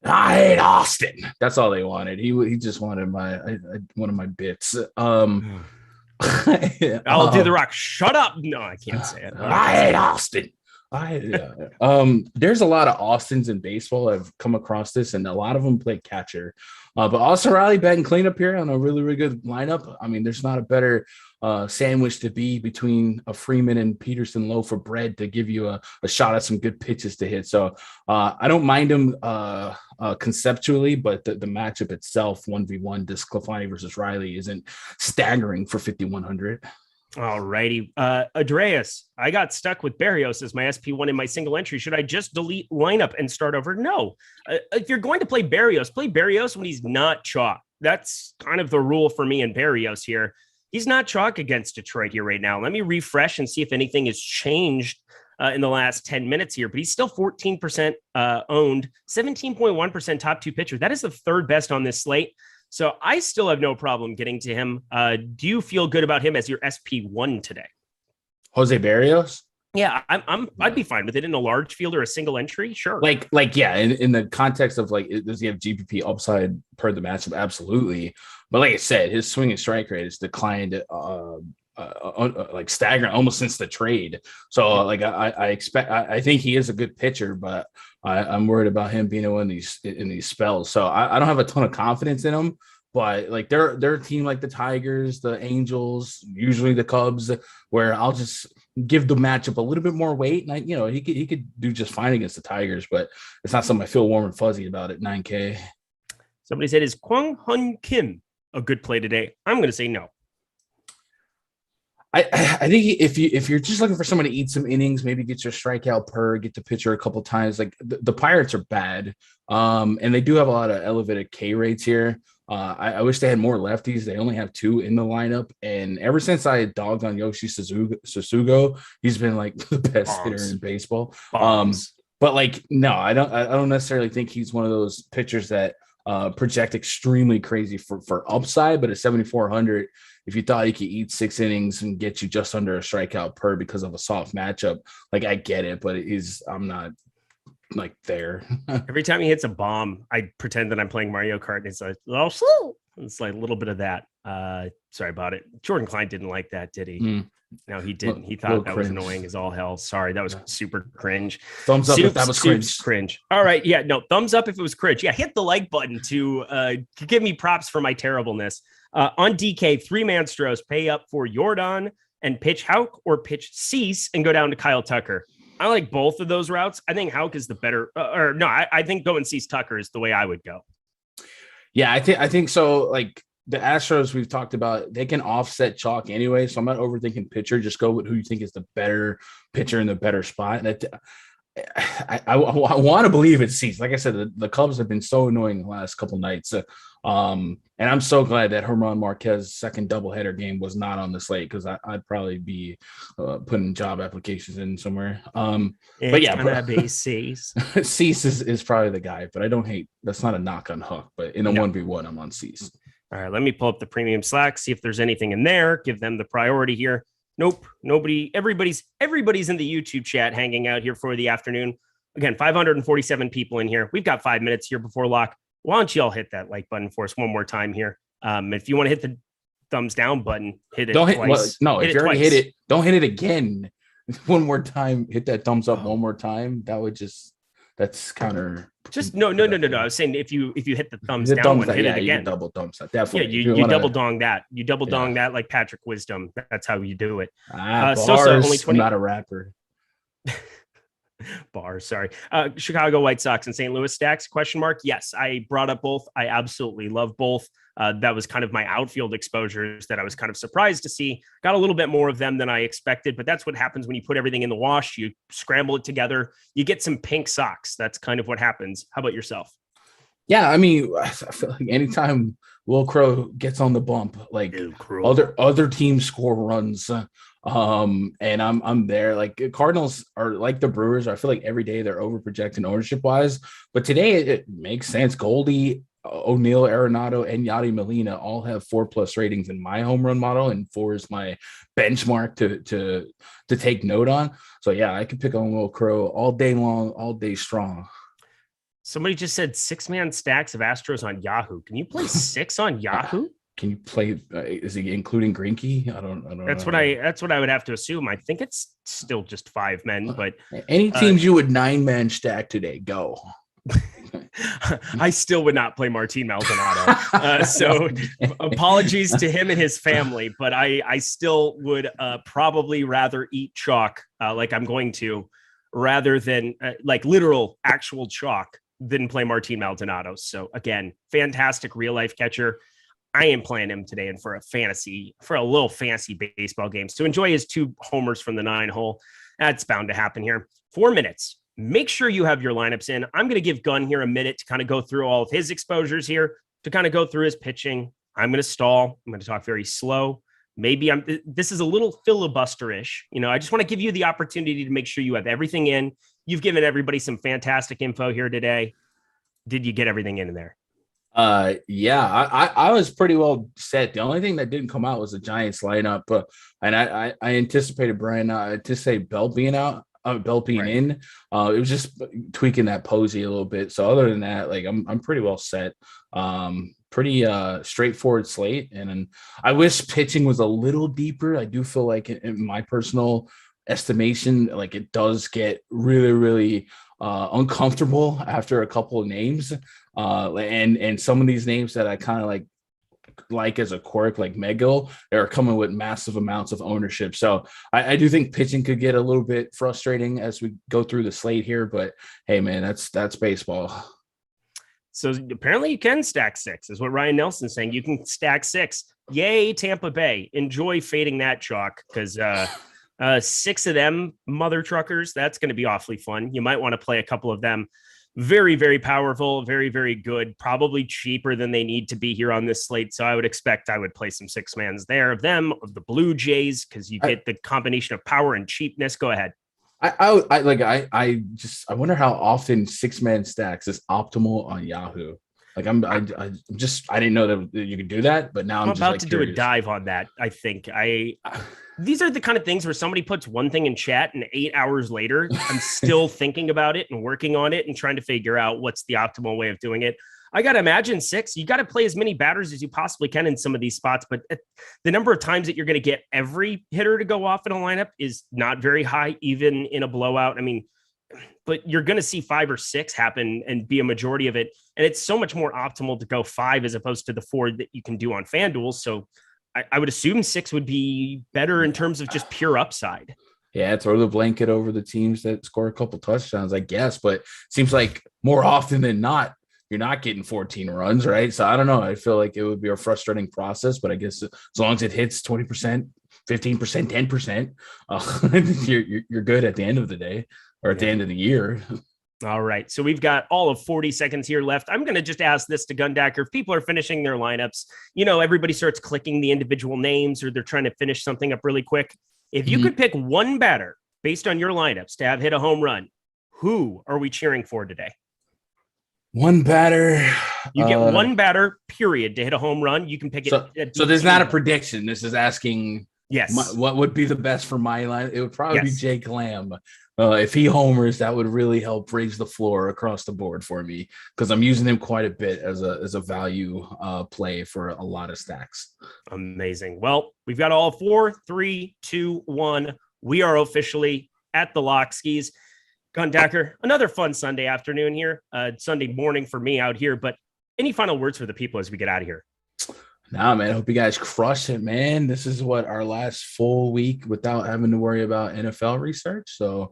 I hate Austin. That's all they wanted. He just wanted one of my bits. I'll do the Rock. Shut up. No, I can't say it. I hate Austin. There's a lot of Austins in baseball. I've come across this, and a lot of them play catcher. But Austin Riley batting cleanup here on a really, really good lineup. I mean, there's not a better sandwich to be between a Freeman and Peterson loaf of bread to give you a shot at some good pitches to hit. So I don't mind him conceptually, but the matchup itself, 1v1, Desclafani versus Riley, isn't staggering for 5,100. All righty. Andreas, I got stuck with Berrios as my SP1 in my single entry. Should I just delete lineup and start over? No. If you're going to play Berrios when he's not chalk. That's kind of the rule for me in Berrios here. He's not chalk against Detroit here right now. Let me refresh and see if anything has changed in the last 10 minutes here, but he's still 14% owned, 17.1% top two pitcher. That is the third best on this slate. So I still have no problem getting to him. Do you feel good about him as your SP1 today? Jose Berrios? Yeah, I'd be fine with it in a large field or a single entry. Sure. Yeah. In the context of does he have GPP upside per the matchup? Absolutely. But like I said, his swing and strike rate has declined staggering almost since the trade. So I think he is a good pitcher, but I'm worried about him being in these spells. So I don't have a ton of confidence in him, but like they're a team like the Tigers, the Angels, usually the Cubs, where I'll just give the matchup a little bit more weight. And he could do just fine against the Tigers, but it's not something I feel warm and fuzzy about at 9K. Somebody said, is Kwang Hun Kim a good play today? I'm going to say no. I think if you're just looking for someone to eat some innings, maybe get your strikeout per, get the pitcher a couple times. Like the Pirates are bad, and they do have a lot of elevated K rates here. I wish they had more lefties. They only have 2 in the lineup, and ever since I dogged on Yoshi Suzugo, he's been like the best hitter in baseball. But no, I don't necessarily think he's one of those pitchers that project extremely crazy for upside. But at 7,400. If you thought he could eat 6 innings and get you just under a strikeout per because of a soft matchup, I get it, but I'm not there. Every time he hits a bomb, I pretend that I'm playing Mario Kart. And it's like a little bit of that. Sorry about it. Jordan Klein didn't like that, did he? No, he didn't. He thought that was annoying as all hell. Sorry, that was super cringe. Thumbs up if that was cringe. All right, yeah, no, thumbs up if it was cringe. Yeah, hit the like button to give me props for my terribleness. On DK, 3-man Stros, pay up for Jordan and pitch Hauk or pitch Cease and go down to Kyle Tucker. I like both of those routes. I think Hauk is the better, I think going Cease Tucker is the way I would go. Yeah, I think so. The Astros we've talked about, they can offset chalk anyway. So I'm not overthinking pitcher. Just go with who you think is the better pitcher in the better spot. I want to believe it's Cease. Like I said, the Cubs have been so annoying the last couple nights. And I'm so glad that Herman Marquez's second doubleheader game was not on the slate because I'd probably be putting job applications in somewhere. But yeah, Cease. Cease is probably the guy, but I don't hate. That's not a knock on Huck, but in a 1v1, I'm on Cease. All right, let me pull up the premium Slack, see if there's anything in there. Give them the priority here. Nope, nobody. Everybody's in the YouTube chat hanging out here for the afternoon. Again, 547 people in here. We've got 5 minutes here before lock. why don't you all hit that like button for us one more time here? If you want to hit the thumbs down button, hit it twice. If you already hit it, don't hit it again. One more time. Hit that thumbs up one more time. That's counter. Just no. I was saying if you hit the thumbs down, hit it again. Double thumbs up. Definitely. Yeah, you double dong that. You double dong that like Patrick Wisdom. That's how you do it. Only 20. I'm not a rapper. Bars, sorry. Chicago White Sox and St. Louis stacks, question mark. Yes, I brought up both. I absolutely love both. That was kind of my outfield exposures that I was kind of surprised to see. Got a little bit more of them than I expected, but that's what happens when you put everything in the wash. You scramble it together. You get some pink socks. That's kind of what happens. How about yourself? Yeah, I mean, I feel like anytime Will Crow gets on the bump, like other teams score runs. And I'm there. Like Cardinals are like the Brewers. I feel like every day they're overprojecting ownership wise, but today it makes sense. Goldie, O'Neill, Arenado, and Yadi Molina all have 4+ ratings in my home run model, and 4 is my benchmark to take note on. So yeah, I could pick on Will Crow all day long, all day strong. Somebody just said 6-man stacks of Astros on Yahoo. Can you play 6 on Yahoo? Can you play? Is he including Greinke? I don't know. That's what I would have to assume. I think it's still just 5 men, but any teams you would 9-man stack today, go. I still would not play Martin Maldonado. So apologies to him and his family, but I still would probably rather eat chalk like I'm going to, rather than like literal actual chalk, than play Martin Maldonado. So again, fantastic real life catcher. I am playing him today and for a little fantasy baseball game. So enjoy his 2 homers from the 9 hole. That's bound to happen here. 4 minutes. Make sure you have your lineups in. I'm going to give Gunn here a minute to kind of go through all of his exposures here, to kind of go through his pitching. I'm going to stall. I'm going to talk very slow. Maybe this is a little filibuster-ish. I just want to give you the opportunity to make sure you have everything in. You've given everybody some fantastic info here today. Did you get everything in there? Yeah, I was pretty well set. The only thing that didn't come out was the Giants lineup, and I anticipated Brian. I anticipated Bell being out, Bell being right in. It was just tweaking that Posey a little bit. So other than that, like I'm pretty well set. Pretty straightforward slate, and I wish pitching was a little deeper. I do feel like in my personal estimation, like it does get really, really uncomfortable after a couple of names. And some of these names that I kind of like as a quirk, like Megill, they're coming with massive amounts of ownership. So I do think pitching could get a little bit frustrating as we go through the slate here, but hey man, that's baseball. So apparently you can stack 6 is what Ryan Nelson's saying. You can stack 6. Yay, Tampa Bay. Enjoy fading that chalk, because 6 of them mother truckers, that's going to be awfully fun. You might want to play a couple of them. Very, very powerful, very, very good, probably cheaper than they need to be here on this slate. So I would expect I would play some 6-mans there of the Blue Jays, because you get the combination of power and cheapness. Go ahead. I wonder how often 6-man stacks is optimal on Yahoo. Like I didn't know that you could do that, but now I'm just about to do a dive on that. I think these are the kind of things where somebody puts one thing in chat and 8 hours later, I'm still thinking about it and working on it and trying to figure out what's the optimal way of doing it. I got to imagine 6, you got to play as many batters as you possibly can in some of these spots, but the number of times that you're going to get every hitter to go off in a lineup is not very high, even in a blowout. I mean, but you're going to see 5 or 6 happen and be a majority of it. And it's so much more optimal to go 5 as opposed to the 4 that you can do on FanDuel. So I would assume 6 would be better in terms of just pure upside. Yeah, throw the blanket over the teams that score a couple touchdowns, I guess. But it seems like more often than not, you're not getting 14 runs, right? So I don't know. I feel like it would be a frustrating process, but I guess as long as it hits 20%, 15%, 10%, you're good at the end of the day or at the end of the year. All right. So we've got all of 40 seconds here left. I'm going to just ask this to Gundacker. If people are finishing their lineups, everybody starts clicking the individual names or they're trying to finish something up really quick. If you could pick one batter based on your lineups to have hit a home run, who are we cheering for today? One batter. You get one batter, period, to hit a home run. You can pick it. So there's not a prediction. This is asking. Yes. What would be the best for my line? It would probably be Jake Lamb. If he homers, that would really help raise the floor across the board for me because I'm using him quite a bit as a value play for a lot of stacks. Amazing. Well, we've got all 4, 3, 2, 1. We are officially at the lock skis. Gundacker, another fun Sunday afternoon here, Sunday morning for me out here. But any final words for the people as we get out of here? Nah, man. I hope you guys crush it, man. This is our last full week without having to worry about NFL research. So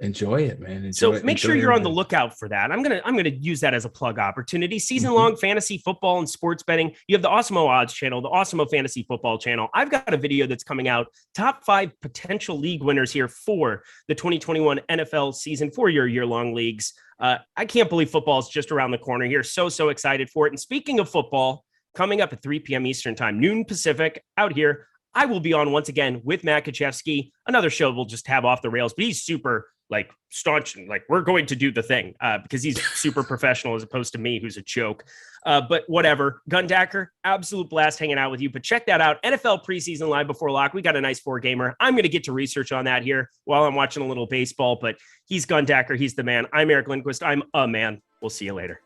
enjoy it, man. Make sure you're on the lookout for that. I'm gonna use that as a plug opportunity. Season-long fantasy football and sports betting. You have the Awesemo odds channel, the Awesemo fantasy football channel. I've got a video that's coming out. Top 5 potential league winners here for the 2021 NFL season for your year-long leagues. I can't believe football is just around the corner here. So excited for it. And speaking of football, coming up at 3 p.m. Eastern time, noon Pacific, out here, I will be on once again with Matt Kachevsky. Another show we'll just have off the rails, but he's super staunch and we're going to do the thing because he's super professional as opposed to me, who's a joke. But whatever. Gundacker, absolute blast hanging out with you. But check that out. NFL preseason live before lock. We got a nice 4-gamer. I'm going to get to research on that here while I'm watching a little baseball. But he's Gundacker. He's the man. I'm Eric Lindquist. I'm a man. We'll see you later.